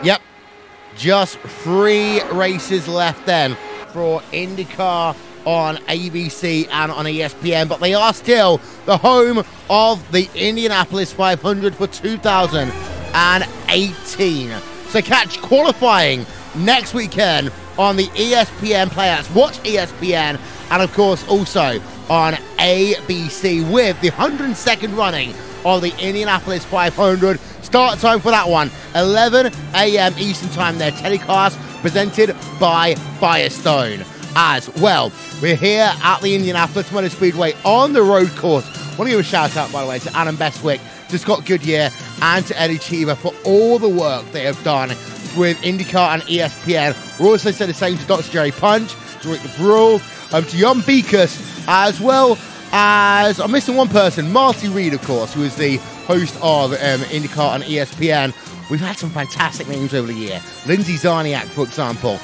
Yep, just 3 races left then for IndyCar on ABC and on ESPN, but they are still the home of the Indianapolis 500 for 2018. So catch qualifying next weekend on the ESPN playouts. Watch ESPN, and of course also on ABC with the 102nd running of the Indianapolis 500. Start time for that one, 11 a.m. Eastern time. Their telecast presented by Firestone. As well, we're here at the Indianapolis Motor Speedway on the road course. I want to give a shout out, by the way, to Adam Bestwick, to Scott Goodyear, and to Eddie Cheever for all the work they have done with IndyCar and ESPN. We also say the same to Dr. Jerry Punch, to Rick Brule, to Jan Beekers, as well as, I'm missing one person, Marty Reed, of course, who is the host of IndyCar and ESPN. We've had some fantastic names over the year. Lindsay Zarniak, for example.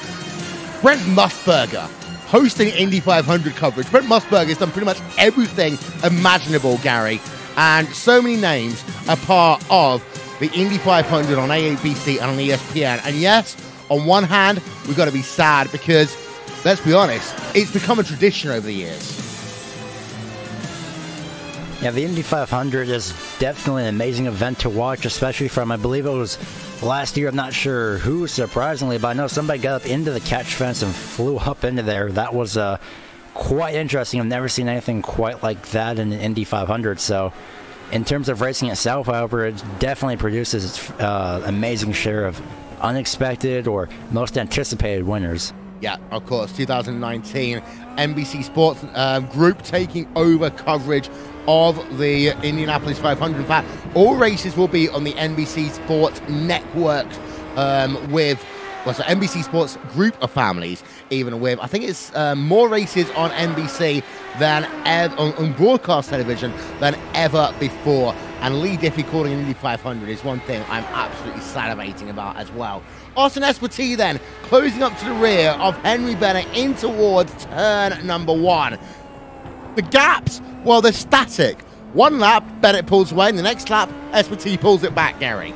Brent Musburger, hosting Indy 500 coverage. Brent Musburger has done pretty much everything imaginable, Gary. And so many names are part of the Indy 500 on ABC and on ESPN. And yes, on one hand, we've got to be sad because, let's be honest, it's become a tradition over the years. Yeah, the Indy 500 is definitely an amazing event to watch, especially from, I believe it was last year. I'm not sure who, surprisingly, but I know somebody got up into the catch fence and flew up into there. That was quite interesting. I've never seen anything quite like that in an Indy 500. So, in terms of racing itself, however, it definitely produces its amazing share of unexpected or most anticipated winners. Yeah, of course, 2019 NBC Sports Group taking over coverage of the Indianapolis 500. In fact, all races will be on the NBC Sports Network with, well, so NBC Sports Group of families, even with, I think it's more races on NBC than on broadcast television than ever before. And Lee Diffie calling an Indy 500 is one thing I'm absolutely salivating about as well. Austin Espartee then closing up to the rear of Henry Bennett in towards turn number 1. The gaps, well, they're static. One lap, Bennett pulls away, and the next lap, Espartee pulls it back, Gary.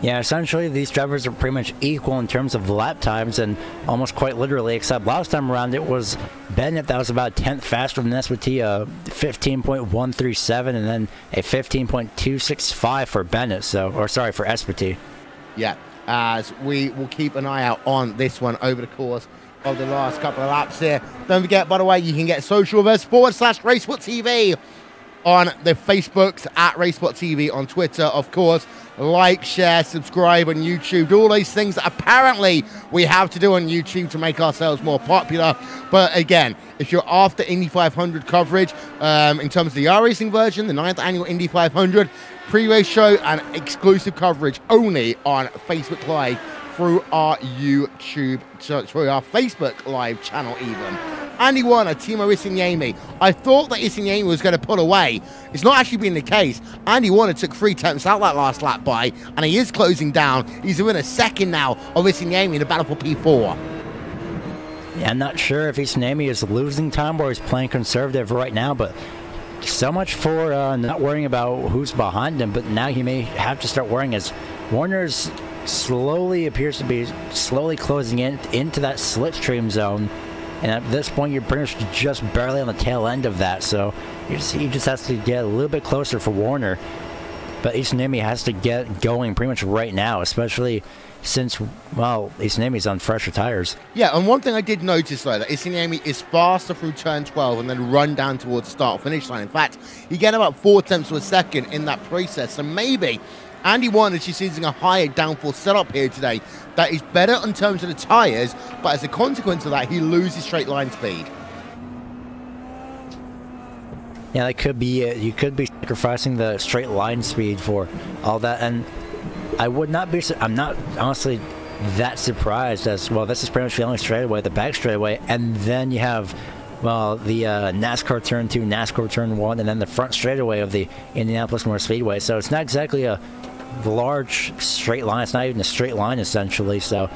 Yeah, essentially these drivers are pretty much equal in terms of lap times, and almost quite literally, except last time around it was Bennett that was about a tenth faster than Espartee, 15.137, and then a 15.265 for Bennett, so, or sorry, for Espartee. Yeah, as we will keep an eye out on this one over the course of the last couple of laps here. Don't forget, by the way, you can get socialverse.com/RaceWhatTV on the Facebooks, at RaceWhatTV on Twitter, of course. Like, share, subscribe on YouTube. Do all those things that apparently we have to do on YouTube to make ourselves more popular. But again, if you're after Indy 500 coverage, in terms of the iRacing version, the 9th annual Indy 500 pre-race show and exclusive coverage only on Facebook Live through our YouTube, through our Facebook Live channel even. Andy Warner, Timo Isinniemi. I thought that Isinniemi was going to pull away. It's not actually been the case. Andy Warner took 3 attempts out that last lap by, and he is closing down. He's within a second now of Isinniemi in the battle for P4. Yeah, I'm not sure if Isinniemi is losing time or he's playing conservative right now, but so much for not worrying about who's behind him, but now he may have to start worrying as Warner's appears to be slowly closing into that slipstream zone. And at this point, you're pretty much just barely on the tail end of that, so he just has to get a little bit closer for Warner. But Isinniemi has to get going pretty much right now, especially since, well, Isinniemi's on fresher tires. Yeah, and one thing I did notice, though, that Isinniemi is faster through turn 12 and then run down towards the start-finish line. In fact, he get about 4 tenths to a second in that process, so maybe Andy Warner is just using a higher downforce setup here today that is better in terms of the tyres, but as a consequence of that, he loses straight line speed. Yeah, that could be it. You could be sacrificing the straight line speed for all that, and I would not be. I'm not honestly that surprised as well. This is pretty much the only straightaway, the back straightaway, and then you have, well, the NASCAR Turn 2, NASCAR Turn 1, and then the front straightaway of the Indianapolis Motor Speedway. So it's not exactly a large straight line. It's not even a straight line, essentially. So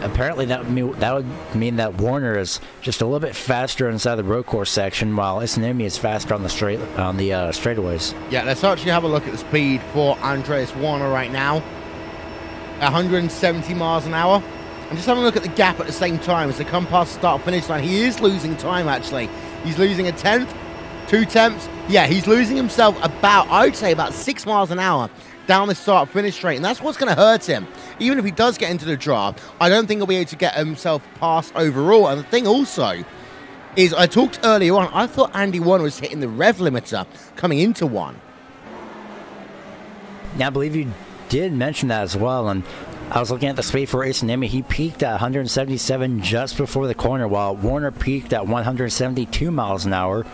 apparently that would mean that Warner is just a little bit faster inside the road course section, while Isinemi is faster on the straightaways. Yeah, let's actually have a look at the speed for Andreas Warner right now. 170 miles an hour. And just having a look at the gap at the same time as they come past the start-finish line. He is losing time, actually. He's losing a tenth, 2 tenths. Yeah, he's losing himself about, I would say, about 6 miles an hour down the start-finish straight. And that's what's going to hurt him. Even if he does get into the draft, I don't think he'll be able to get himself past overall. And the thing also is, I talked earlier on, I thought Andy Warner was hitting the rev limiter coming into one. Yeah, I believe you did mention that as well. And I was looking at the speed for Isinemi. He peaked at 177 just before the corner, while Warner peaked at 172 miles an hour.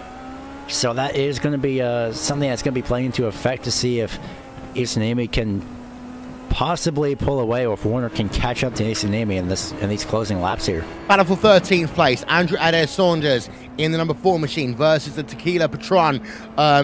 So that is going to be something that's going to be playing into effect to see if Isinemi can possibly pull away, or if Warner can catch up to Isinemi in these closing laps here. Battle for 13th place, Andrew Adair Saunders in the number 4 machine versus the Tequila Patron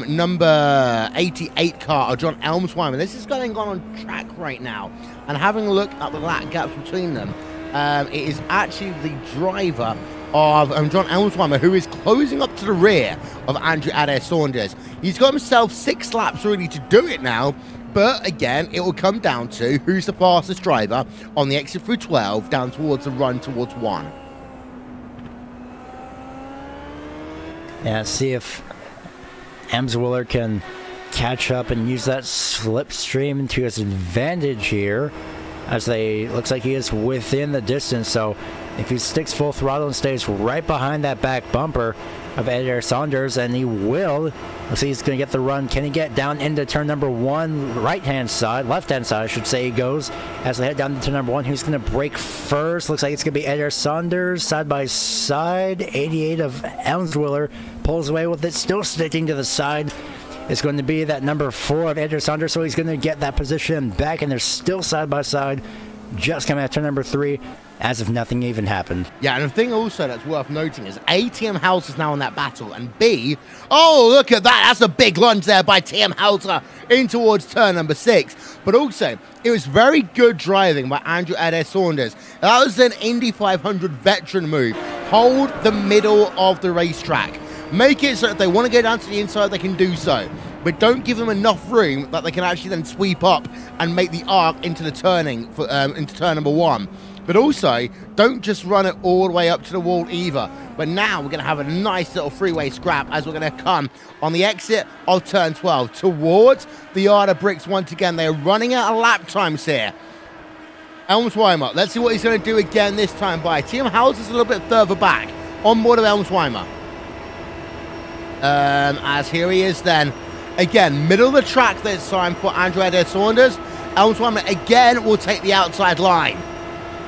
number 88 car of John Elmsweimer. This is going on track right now, and having a look at the lap gaps between them, it is actually the driver of John Elmsweimer who is closing up to the rear of Andrew Adair Saunders. He's got himself 6 laps really to do it now. But again, it will come down to who's the fastest driver on the exit through 12 down towards the run towards 1. Yeah, see if Emswiller can catch up and use that slipstream to his advantage here, as looks like he is within the distance. So if he sticks full throttle and stays right behind that back bumper of Adair Saunders, and he will. Let's see, he's going to get the run. Can he get down into turn number 1, left-hand side, I should say, he goes as they head down to turn number 1. Who's going to break first? Looks like it's going to be Adair Saunders, side by side. 88 of Elmswiller pulls away with it, still sticking to the side. It's going to be that number 4 of Adair Saunders, so he's going to get that position back, and they're still side by side, just coming out turn number 3. As if nothing even happened. Yeah, and the thing also that's worth noting is A, TM House is now in that battle, and B, oh, look at that. That's a big lunge there by TM Hauser in towards turn number 6. But also, it was very good driving by Andrew Adair Saunders. That was an Indy 500 veteran move. Hold the middle of the racetrack. Make it so if they want to go down to the inside, they can do so. But don't give them enough room that they can actually then sweep up and make the arc into the turning, into turn number 1. But also, don't just run it all the way up to the wall either. But now we're going to have a nice little freeway scrap as we're going to come on the exit of turn 12 towards the yard of bricks once again. They're running out of lap times here. Elmsweimer, let's see what he's going to do again this time by. TM Houser's a little bit further back on board of Elmsweimer. As here he is then. Again, middle of the track this time for Andrew Adair Saunders. Elmsweimer again will take the outside line.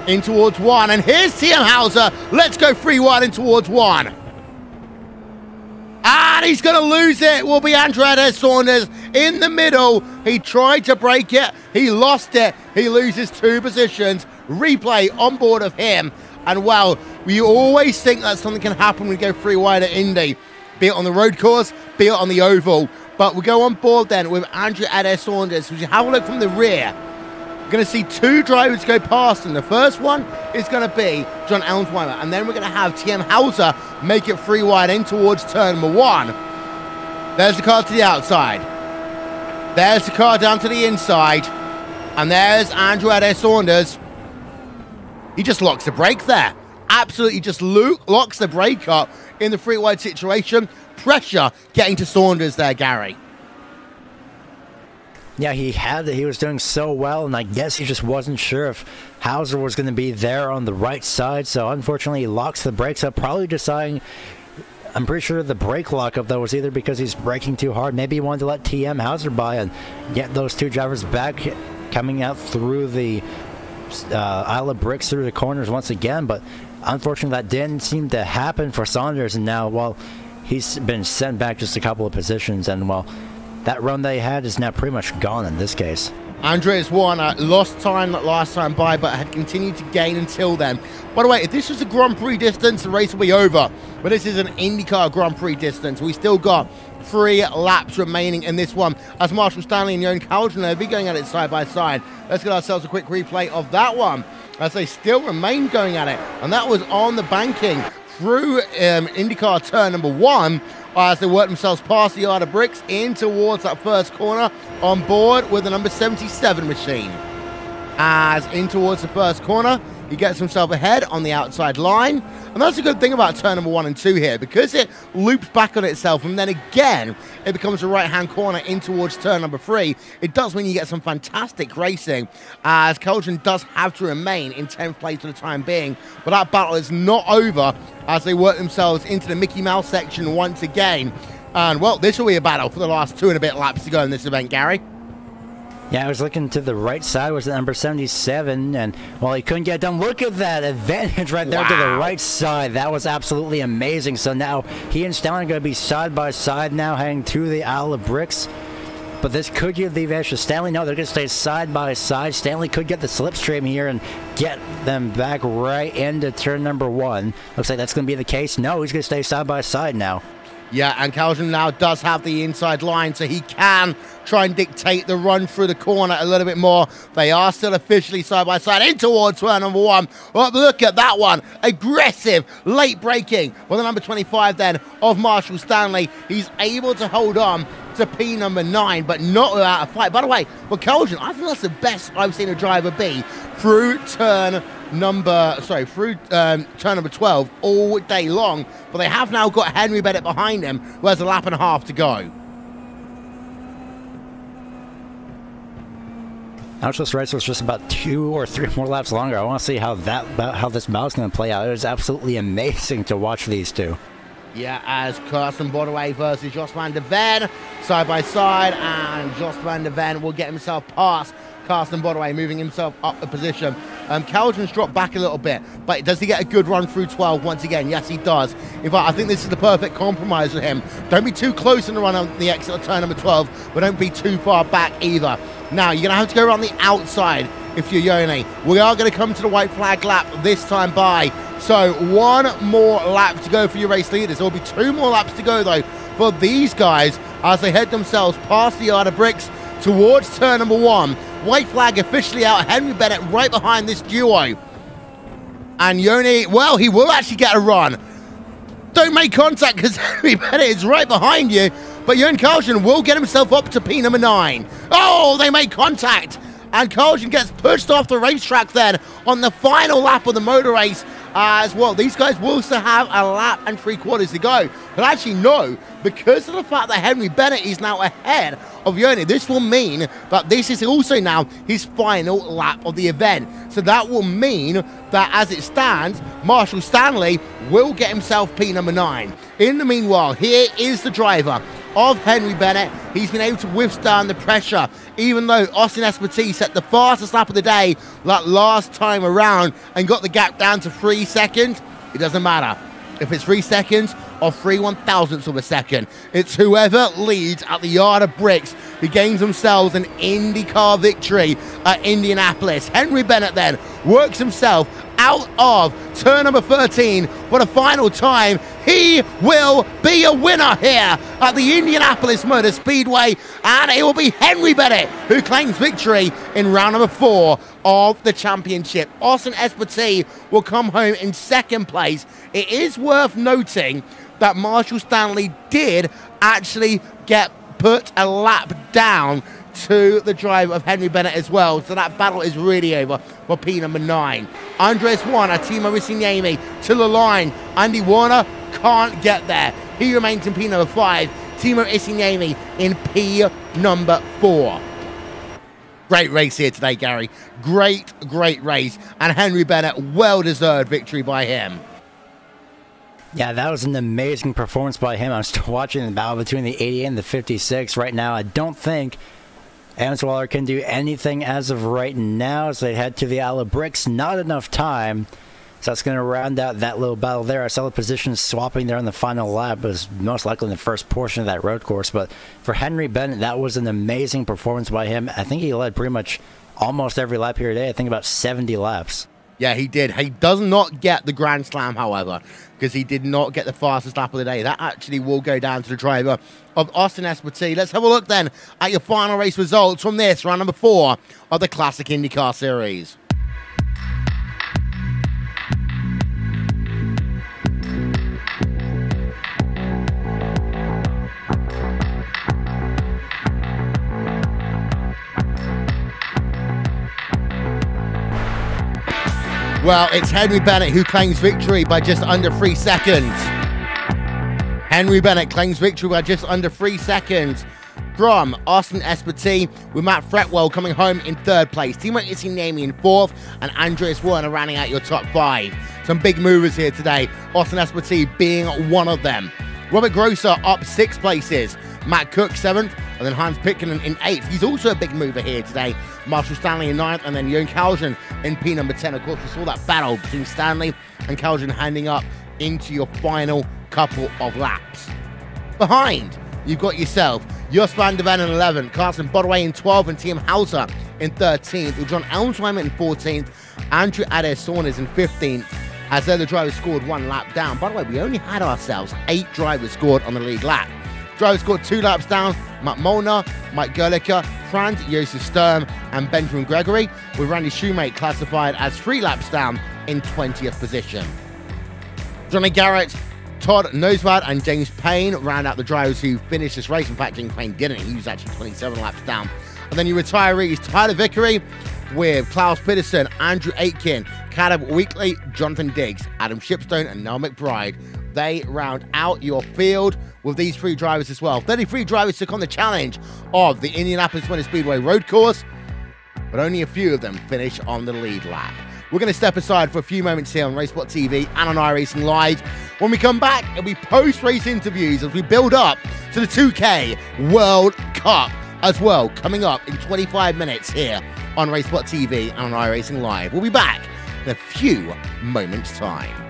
In towards 1, and here's TM Hauser. Let's go 3-1 in towards 1. And he's going to lose it. Will be Andrew Adair Saunders in the middle. He tried to break it. He lost it. He loses 2 positions. Replay on board of him. And well, we always think that something can happen when we go 3 wide at Indy. Be it on the road course, be it on the oval. But we go on board then with Andrew Adair Saunders. We have a look from the rear. We're going to see 2 drivers go past him. The first one is going to be John Elmsweimer, and then we're going to have TM Hauser make it 3 wide in towards turn number 1. There's the car to the outside. There's the car down to the inside. And there's Andrew Adair Saunders. He just locks the brake there. Absolutely just locks the brake up in the 3 wide situation. Pressure getting to Saunders there, Gary. Yeah, he was doing so well, and I guess he just wasn't sure if Hauser was going to be there on the right side, so unfortunately he locks the brakes up, probably deciding, I'm pretty sure the brake lockup, though, was either because he's braking too hard, maybe he wanted to let TM Hauser by and get those 2 drivers back, coming out through the Isle of Bricks through the corners once again, but unfortunately that didn't seem to happen for Saunders, and now, well, he's been sent back just a couple of positions, and, well, that run they had is now pretty much gone in this case. Andreas Warner lost time that last time by, but had continued to gain until then. By the way, if this was a Grand Prix distance, the race will be over. But this is an IndyCar Grand Prix distance. We still got 3 laps remaining in this one, as Marshall Stanley and Johan Caldron will be going at it side by side. Let's get ourselves a quick replay of that one. as they still remain going at it. And that was on the banking through IndyCar turn number 1 as they work themselves past the yard of bricks in towards that first corner on board with the number 77 machine. As in towards the first corner, he gets himself ahead on the outside line. And that's a good thing about turn number 1 and 2 here, because it loops back on itself and then again it becomes a right-hand corner in towards turn number 3. It does mean you get some fantastic racing, as Kelton does have to remain in 10th place for the time being. But that battle is not over as they work themselves into the Mickey Mouse section once again. And, well, this will be a battle for the last 2 and a bit laps to go in this event, Gary. Yeah, I was looking to the right side, was the number 77, and, well, he couldn't get done. Look at that advantage right there to the right side. That was absolutely amazing. So now he and Stanley are going to be side by side now, heading through the Isle of Bricks. But this could give the advantage to Stanley. No, they're going to stay side by side. Stanley could get the slipstream here and get them back right into turn number 1. Looks like that's going to be the case. No, he's going to stay side by side now. Yeah, and Calvin now does have the inside line, so he can try and dictate the run through the corner a little bit more. They are still officially side by side in towards turn number 1. Oh, look at that one. Aggressive, late braking. Well, the number 25 then of Marshall Stanley. He's able to hold on to P number 9, but not without a fight. By the way, for Kelton, I think that's the best I've seen a driver be through turn number 12 all day long. But they have now got Henry Bennett behind him, who has a lap and a half to go. Now this race was just about 2 or 3 more laps longer. I want to see how this battle's going to play out. It was absolutely amazing to watch these two. Yeah, as Carson Bodaway versus Jos van der Ven, side by side, and Jos van der Ven will get himself past Carson Bodaway, moving himself up a position. Kelton's dropped back a little bit, but does he get a good run through 12 once again? Yes, he does. In fact, I think this is the perfect compromise for him. Don't be too close in the run on the exit of turn number 12, but don't be too far back either. Now, you're going to have to go around the outside if you're Yoni. We are going to come to the white flag lap this time by. So 1 more lap to go for your race leaders. There will be 2 more laps to go, though, for these guys as they head themselves past the yard of bricks towards turn number 1. White flag officially out. Henry Bennett right behind this duo. And Yoni, well, he will actually get a run. Don't make contact because Henry Bennett is right behind you. But Jörn Carlsen will get himself up to P number 9. Oh, they make contact. And Carlsen gets pushed off the racetrack then on the final lap of the motor race. As well, these guys will still have a lap and 3/4 to go. But actually, no, because of the fact that Henry Bennett is now ahead of Yoni, this will mean that this is also now his final lap of the event. So that will mean that as it stands, Marshall Stanley will get himself P number 9. In the meanwhile, here is the driver of Henry Bennett. He's been able to withstand the pressure, even though Austin Espartee set the fastest lap of the day that last time around and got the gap down to 3 seconds. It doesn't matter if it's 3 seconds or 3/1000ths of a second. It's whoever leads at the yard of bricks who gains themselves an IndyCar victory at Indianapolis. Henry Bennett then works himself out of turn number 13 for the final time. He will be a winner here at the Indianapolis Motor Speedway, and it will be Henry Bennett who claims victory in round number 4 of the championship. Austin Espartee will come home in 2nd place. It is worth noting that Marshall Stanley did actually get put a lap down to the driver of Henry Bennett as well. So that battle is really over for P number 9. Andres Warner, Timo Risignemi to the line. Andy Warner can't get there. He remains in P number 5. Timo Risignemi in P number 4. Great race here today, Gary. Great race. And Henry Bennett, well-deserved victory by him. Yeah, that was an amazing performance by him. I'm still watching the battle between the 88 and the 56 right now. I don't think Amswaller can do anything as of right now as they head to the Isle of Bricks. Not enough time. So that's going to round out that little battle there. I saw the positions swapping there on the final lap. It was most likely in the first portion of that road course. But for Henry Bennett, that was an amazing performance by him. I think he led pretty much almost every lap here today. I think about 70 laps. Yeah, he did. He does not get the Grand Slam, however, because he did not get the fastest lap of the day. That actually will go down to the driver of Austin Espartee. Let's have a look then at your final race results from this round number 4 of the Classic IndyCar Series. Well, it's Henry Bennett who claims victory by just under 3 seconds. Henry Bennett claims victory by just under 3 seconds from Austin Espartee, with Matt Fretwell coming home in 3rd place. Timo Isinemi in 4th, and Andreas Werner rounding out your top 5. Some big movers here today, Austin Espartee being one of them. Robert Grosser up 6 places. Matt Cook 7th, and then Hans Pitkinen in 8th. He's also a big mover here today. Marshall Stanley in 9th, and then Jon Kaljan in P number 10. Of course, we saw that battle between Stanley and Kaljan handing up into your final couple of laps. Behind, you've got yourself Jos van der Ven in 11th, Carsten Bodway in 12th, and Tim Hauser in 13th, with John Elmsheimer in 14th, Andrew Adair Saunders in 15th, as though the drivers scored 1 lap down. By the way, we only had ourselves 8 drivers scored on the lead lap. Drivers scored 2 laps down: Matt Molnar, Mike Gerlicher, Franz Josef Sturm, and Benjamin Gregory, with Randy Shoemate classified as 3 laps down in 20th position. Johnny Garrett, Todd Nosvad, and James Payne round out the drivers who finished this race. In fact, James Payne didn't. He was actually 27 laps down. And then your retirees: Tyler Vickery with Klaus Pedersen, Andrew Aitken, Caleb Weekly, Jonathan Diggs, Adam Shipstone, and Noel McBride. They round out your field with these 3 drivers as well. 33 drivers took on the challenge of the Indianapolis Motor Speedway road course, but only a few of them finish on the lead lap. We're going to step aside for a few moments here on Racesport TV and on iRacing Live. When we come back, it'll be post-race interviews as we build up to the 2K World Cup as well, coming up in 25 minutes here on Racesport TV and on iRacing Live. We'll be back in a few moments' time.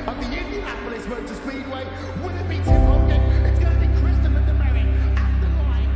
Of the Indianapolis Motor Speedway, will it be Tim Hogan? It's going to be Christopher DeMeritt at the line.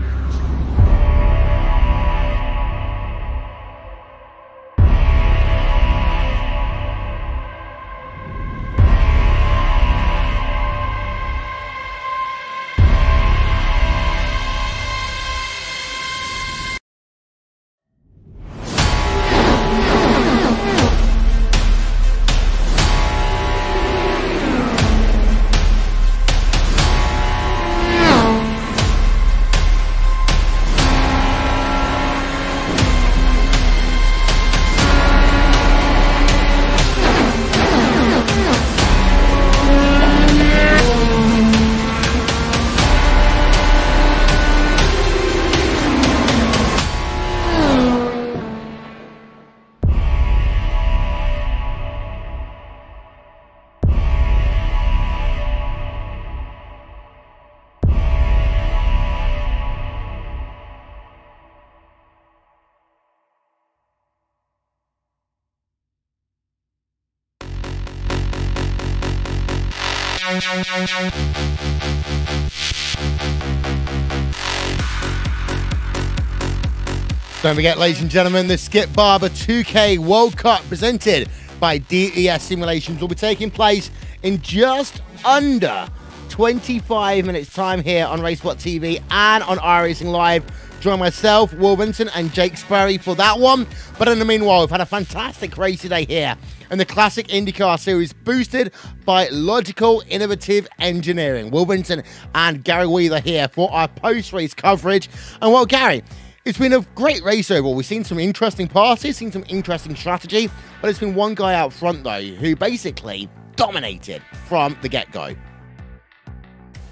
Don't forget, ladies and gentlemen, the Skip Barber 2K World Cup presented by DES Simulations will be taking place in just under 25 minutes time here on Racesport TV and on iRacing Live. Join myself, Will Winton, and Jake Sperry for that one. But in the meanwhile, we've had a fantastic race today here in the Classic IndyCar Series, boosted by logical, innovative engineering. Will Winton and Gary Weaver here for our post-race coverage. And well, Gary, it's been a great race overall. We've seen some interesting passes, seen some interesting strategy, but it's been one guy out front, though, who basically dominated from the get-go.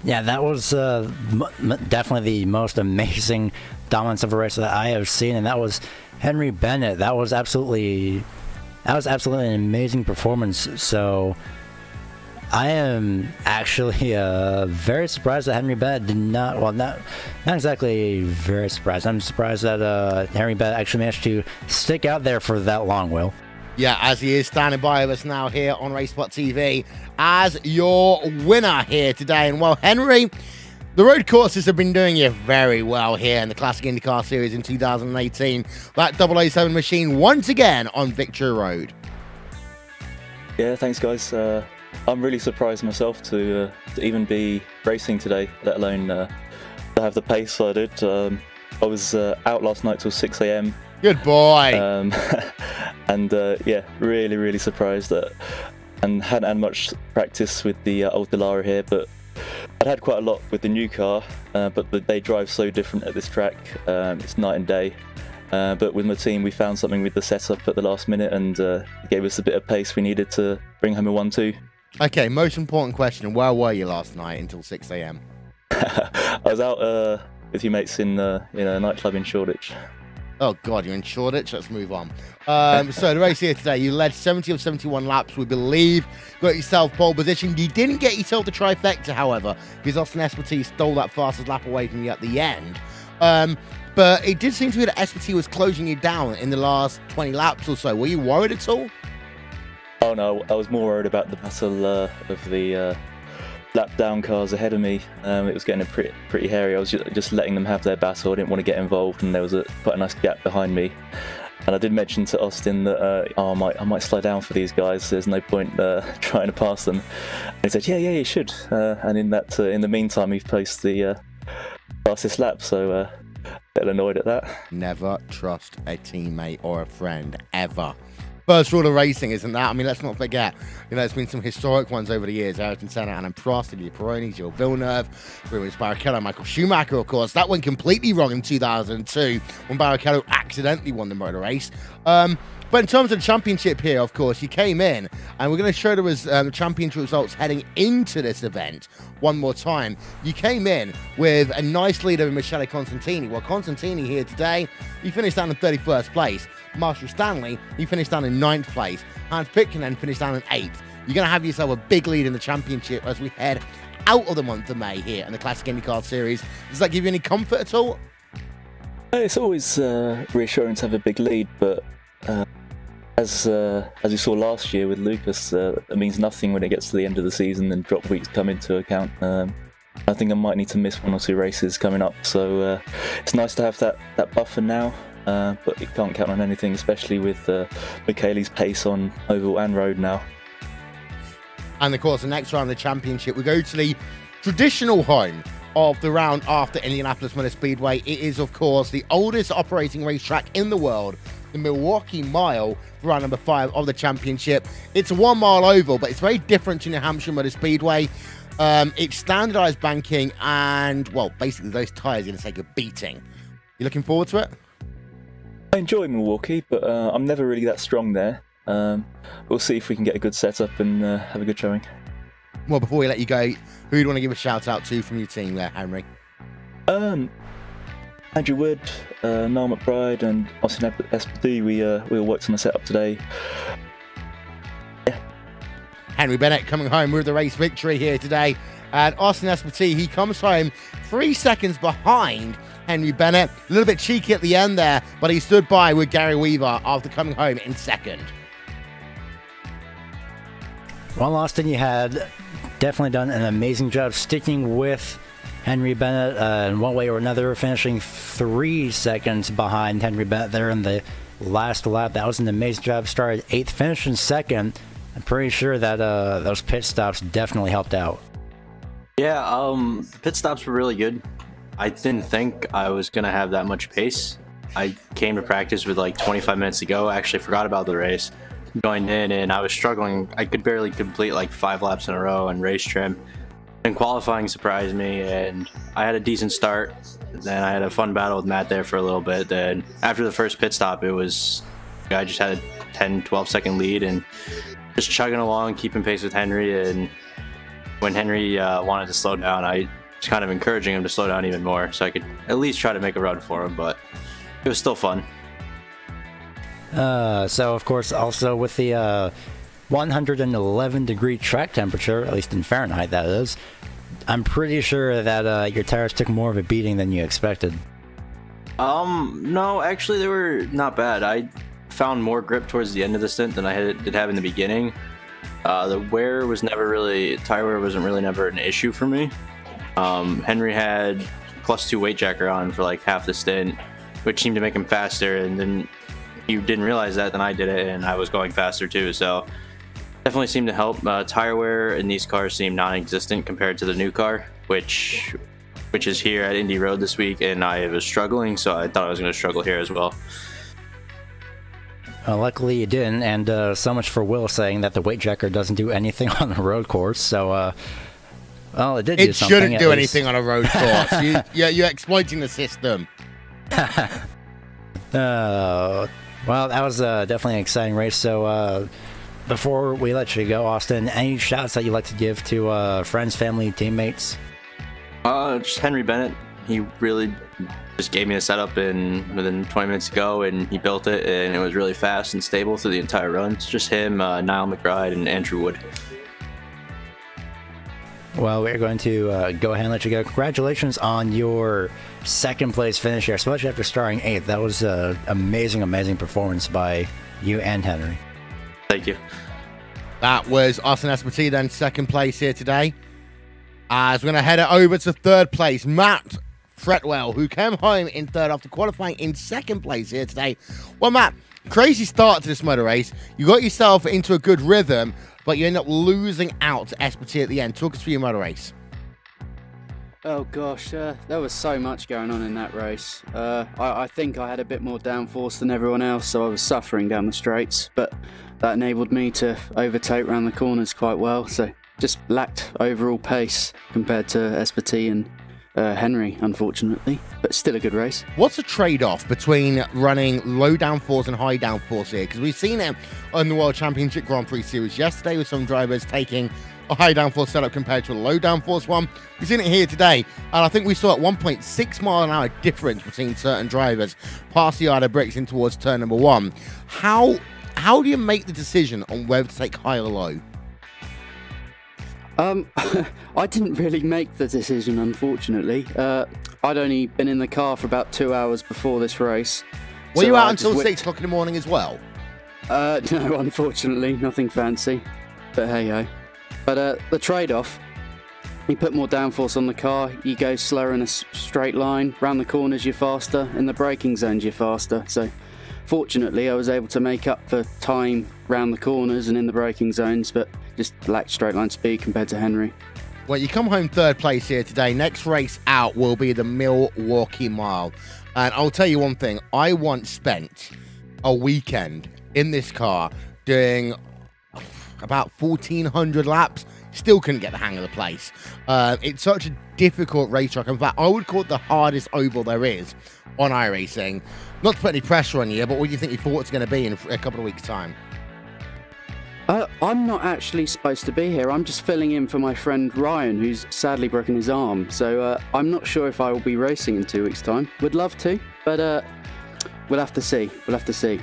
Yeah, that was definitely the most amazing dominance of a race that I have seen, and that was Henry Bennett. That was absolutely an amazing performance. So I am actually very surprised that Henry Bennett did not, well, not exactly very surprised. I'm surprised that Henry Bennett actually managed to stick out there for that long, Will. Yeah, as he is standing by with us now here on RaceSpot TV as your winner here today. And well, Henry, the road courses have been doing you very well here in the Classic IndyCar Series in 2018. That 007 machine once again on Victory Road. Yeah, thanks guys. I'm really surprised myself to even be racing today, let alone to have the pace I did. I was out last night till 6 AM. Good boy. And yeah, really surprised that, and hadn't had much practice with the old Dallara here, but I'd had quite a lot with the new car, but they drive so different at this track. It's night and day. But with my team, we found something with the setup at the last minute, and it gave us a bit of pace we needed to bring home a 1-2. Okay, most important question. Where were you last night until 6 AM? I was out with your mates in a nightclub in Shoreditch. Oh, God, you're in Shoreditch? Let's move on. So the race here today, you led 70 of 71 laps, we believe. Got yourself pole position. You didn't get yourself the trifecta, however, because Austin Espartee stole that fastest lap away from you at the end. But it did seem to be that Espartee was closing you down in the last 20 laps or so. Were you worried at all? Oh, no, I was more worried about the battle of the lap down cars ahead of me. It was getting pretty hairy. I was just letting them have their battle. I didn't want to get involved, and there was quite a nice gap behind me. And I did mention to Austin that I might slow down for these guys. There's no point trying to pass them. And he said, yeah, you should. And in the meantime, he placed the fastest lap. So a bit annoyed at that. Never trust a teammate or a friend ever. First rule of racing, isn't that? I mean, let's not forget, there's been some historic ones over the years. Ayrton Senna, Alain Prost, Didier Pironi, Gilles Villeneuve, Rubens Barrichello, Michael Schumacher, of course. That went completely wrong in 2002 when Barrichello accidentally won the motor race. But in terms of the championship here, of course, you came in, and we're going to show the championship results heading into this event one more time. You came in with a nice lead over Michele Constantini. Well, Constantini here today, he finished down in 31st place. Marshall Stanley, he finished down in 9th place. Hans Pitkanen finished down in 8th. You're going to have yourself a big lead in the championship as we head out of the month of May here in the Classic IndyCar Series. Does that give you any comfort at all? It's always reassuring to have a big lead, but as you saw last year with Lucas, it means nothing when it gets to the end of the season and drop weeks come into account. I think I might need to miss 1 or 2 races coming up, so it's nice to have that buffer now. But you can't count on anything, especially with Michele's pace on oval and road now. And of course, the next round of the championship, we go to the traditional home of the round after Indianapolis Motor Speedway. It is, of course, the oldest operating racetrack in the world, the Milwaukee Mile, for round number 5 of the championship. It's a 1 mile oval, but it's very different to New Hampshire Motor Speedway. It's standardized banking, and, well, basically those tires are going to take a beating. You looking forward to it? I enjoy Milwaukee, but I'm never really that strong there. We'll see if we can get a good setup and have a good showing. Well, before we let you go, who do you want to give a shout out to from your team there, Henry? Andrew Wood, Niall McBride and Austin Espartee, we all worked on the setup today. Yeah. Henry Bennett coming home with the race victory here today. And Austin Espartee, he comes home 3 seconds behind Henry Bennett. A little bit cheeky at the end there, but he stood by with Gary Weaver after coming home in second. Well, Austin, you had definitely done an amazing job sticking with Henry Bennett in one way or another, finishing 3 seconds behind Henry Bennett there in the last lap. That was an amazing job. Started 8th, finished in 2nd. I'm pretty sure that those pit stops definitely helped out. Yeah, the pit stops were really good. I didn't think I was going to have that much pace. I came to practice with like 25 minutes to go. I actually forgot about the race. Joined in and I was struggling. I could barely complete like 5 laps in a row and race trim. And qualifying surprised me, and I had a decent start. Then I had a fun battle with Matt there for a little bit. Then after the first pit stop, I just had a 10-12 second lead and just chugging along, keeping pace with Henry. And when Henry wanted to slow down, I was kind of encouraging him to slow down even more so I could at least try to make a run for him, but it was still fun. So of course, also with the 111-degree track temperature, at least in Fahrenheit that is, I'm pretty sure that your tires took more of a beating than you expected. No, actually they were not bad. I found more grip towards the end of the stint than I did have in the beginning. The wear was never really, tire wear wasn't really never an issue for me. Henry had +2 weight jacker on for like half the stint, which seemed to make him faster, and then he didn't realize that, then I did it, and I was going faster too, so definitely seemed to help. Tire wear in these cars seemed non-existent compared to the new car, which is here at Indy Road this week, and I was struggling, so I thought I was going to struggle here as well. Luckily you didn't, and so much for Will saying that the weight jacker doesn't do anything on a road course, so well, it did do something. It shouldn't do anything on a road course. You're exploiting the system. Well, that was definitely an exciting race. So before we let you go, Austin, any shouts that you'd like to give to friends, family, teammates? Just Henry Bennett. He really just gave me a setup within 20 minutes to go, and he built it, and it was really fast and stable through the entire run. It's just him, Niall McBride, and Andrew Wood. Well, we're going to go ahead and let you go. Congratulations on your second place finish here, especially after starting 8th. That was an amazing, amazing performance by you and Henry. Thank you. That was Austin Espartee, then second place here today. As we're going to head it over to third place, Matt Fretwell, who came home in third after qualifying in second place here today. Well, Matt, crazy start to this motor race. You got yourself into a good rhythm, but you end up losing out to Espartee at the end. Talk us through your motor race. Oh gosh, there was so much going on in that race. I think I had a bit more downforce than everyone else, so I was suffering down the straights, but that enabled me to overtake around the corners quite well, so just lacked overall pace compared to Espartee and Henry, unfortunately, but still a good race. What's the trade-off between running low downforce and high downforce here? Because we've seen it on the World Championship Grand Prix Series yesterday with some drivers taking a high downforce setup compared to a low downforce one. We've seen it here today, and I think we saw at 1.6 mile an hour difference between certain drivers past the yard of bricks in towards turn number 1. How do you make the decision on whether to take high or low? I didn't really make the decision, unfortunately. I'd only been in the car for about 2 hours before this race. Were you out until 6 o'clock in the morning as well? No, unfortunately, nothing fancy, but hey-ho. But the trade-off, you put more downforce on the car, you go slower in a straight line, round the corners you're faster, in the braking zones you're faster. So fortunately I was able to make up for time round the corners and in the braking zones, but just lacked straight line speed compared to Henry. Well, you come home third place here today. Next race out will be the Milwaukee Mile. And I'll tell you one thing, I once spent a weekend in this car doing about 1,400 laps. Still couldn't get the hang of the place. It's such a difficult racetrack. In fact, I would call it the hardest oval there is on iRacing. Not to put any pressure on you, but what do you think your thought's going to be in a couple of weeks' time? I'm not actually supposed to be here. I'm just filling in for my friend Ryan, who's sadly broken his arm. So I'm not sure if I will be racing in 2 weeks' time. Would love to, but we'll have to see. We'll have to see.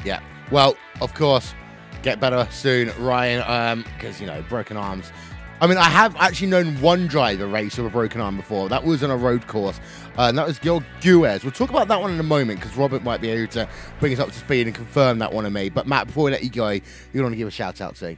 Yeah. Well, of course, get better soon, Ryan, because, you know, broken arms. I mean, I have actually known one driver race with a broken arm before. That was on a road course, and that was Gil Guez. We'll talk about that one in a moment, because Robert might be able to bring us up to speed and confirm that one of me. But, Matt, before we let you go, you want to give a shout-out to?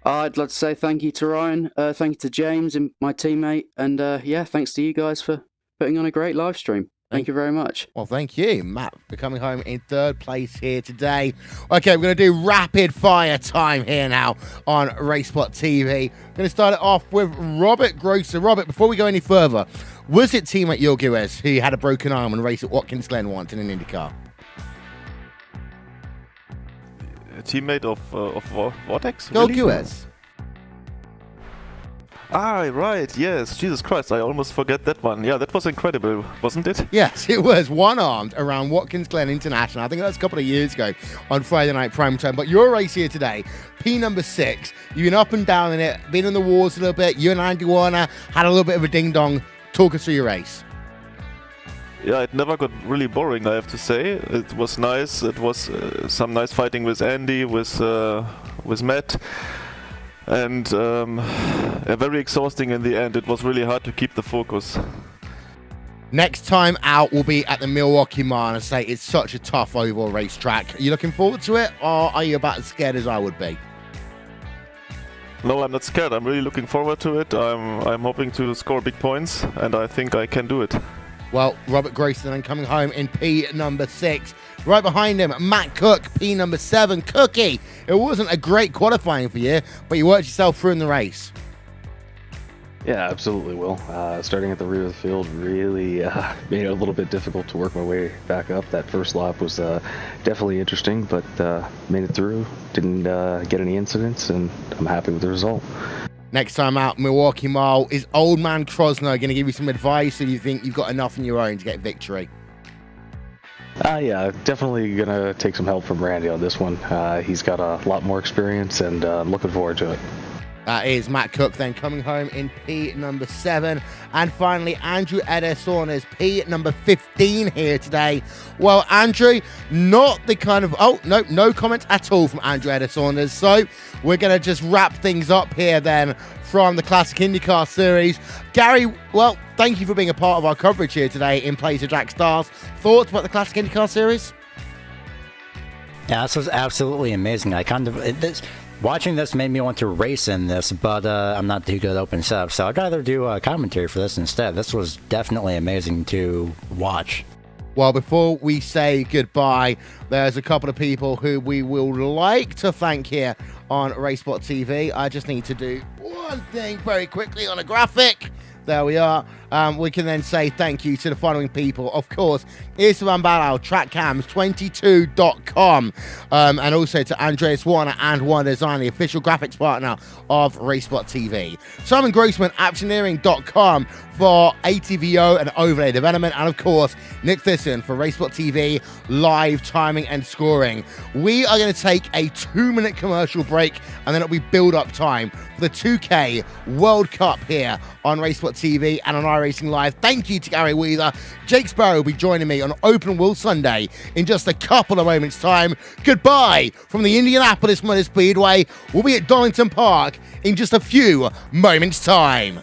I'd like to say thank you to Ryan, thank you to James and my teammate, and yeah, thanks to you guys for putting on a great live stream. Thank you very much. Well, thank you, Matt, for coming home in third place here today. Okay, we're going to do rapid fire time here now on RaceSpot TV. We're going to start it off with Robert Grosser. Robert, before we go any further, was it teammate Yoguez who had a broken arm and raced at Watkins Glen once in an IndyCar? A teammate of Vortex? Yoguez. Ah, right, yes. Jesus Christ, I almost forget that one. Yeah, that was incredible, wasn't it? Yes, it was one-armed around Watkins Glen International. I think that was a couple of years ago on Friday Night Prime Time. But your race here today, P number 6. You've been up and down in it, been in the wars a little bit. You and Andy Warner had a little bit of a ding-dong. Talk us through your race. Yeah, it never got really boring, I have to say. It was nice. It was some nice fighting with Andy, with Matt. And very exhausting in the end. It was really hard to keep the focus. Next time out will be at the Milwaukee Mile. And I say it's such a tough oval racetrack. Are you looking forward to it, or are you about as scared as I would be? No, I'm not scared. I'm really looking forward to it. I'm hoping to score big points, and I think I can do it. Well, Robert Grayson then coming home in P number 6. Right behind him, Matt Cook, P number 7. Cookie, it wasn't a great qualifying for you, but you worked yourself through in the race. Yeah, absolutely, Will. Starting at the rear of the field really made it a little bit difficult to work my way back up. That first lap was definitely interesting, but made it through. Didn't get any incidents, and I'm happy with the result. Next time out, Milwaukee Mile. Is Old Man Krosno going to give you some advice, or do you think you've got enough on your own to get victory? Yeah, definitely going to take some help from Randy on this one. He's got a lot more experience, and I'm looking forward to it. That is Matt Cook then coming home in P number 7. And finally, Andrew Edersones, P number 15 here today. Well, Andrew, not the kind of... Oh, no comments at all from Andrew Edersones. So we're going to just wrap things up here then from the Classic IndyCar Series. Gary, well, thank you for being a part of our coverage here today in place of Jack Stars. Thoughts about the Classic IndyCar Series? Yeah, this was absolutely amazing. Watching this made me want to race in this, but I'm not too good at open setup, so I'd rather do a commentary for this instead. This was definitely amazing to watch. Well, before we say goodbye, there's a couple of people who we will like to thank here on RaceSpot TV. I just need to do one thing very quickly on a graphic. There we are. We can then say thank you to the following people. Of course, Isvan Balao, TrackCams22.com, and also to Andreas Warner and One Design, the official graphics partner of RaceSpot TV. Simon Grossman, Actioneering.com for ATVO and overlay development, and of course, Nick Thisson for RaceSpot TV, live timing and scoring. We are going to take a 2-minute commercial break, and then it'll be build-up time for the 2K World Cup here on RaceSpot TV and on iRacing Live. Thank you to Gary Wheeler. Jake Sparrow will be joining me on Open Wheel Sunday in just a couple of moments' time. Goodbye from the Indianapolis Motor Speedway. We'll be at Donington Park in just a few moments' time.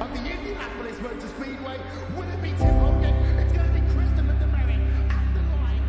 Of the Indianapolis Motor Speedway, will it be Tim Hogan? It's going to be Christopher DeMerit at the line.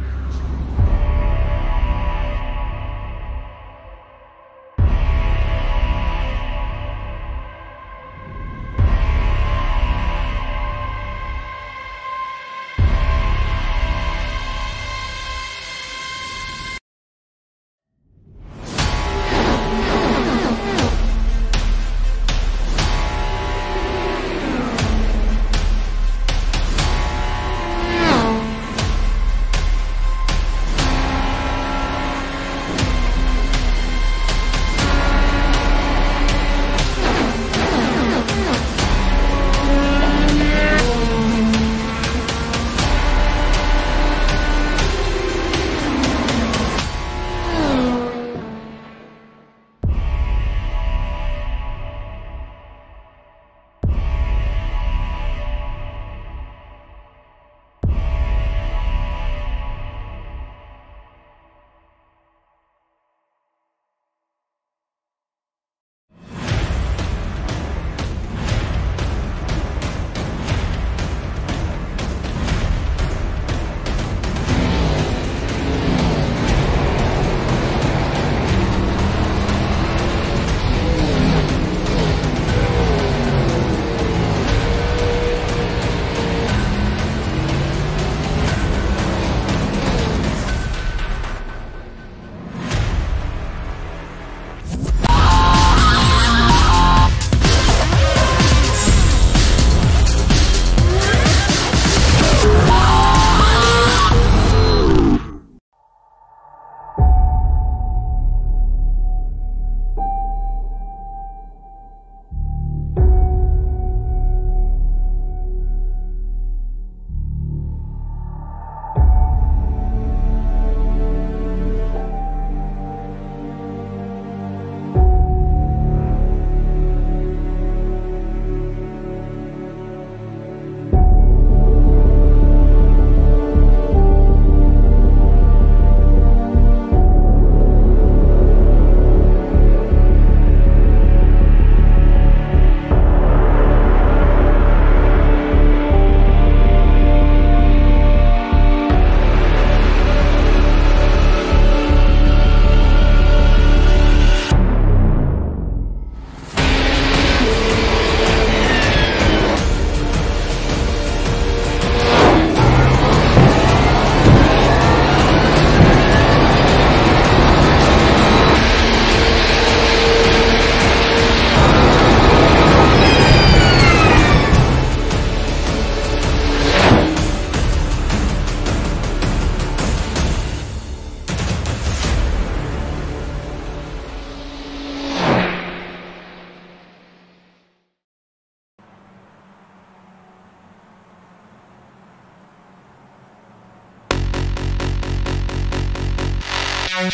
One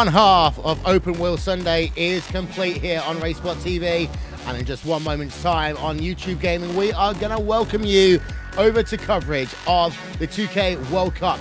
half of Open Wheel Sunday is complete here on RaceSpot TV, and in just one moment's time on YouTube Gaming, we are going to welcome you over to coverage of the 2K World Cup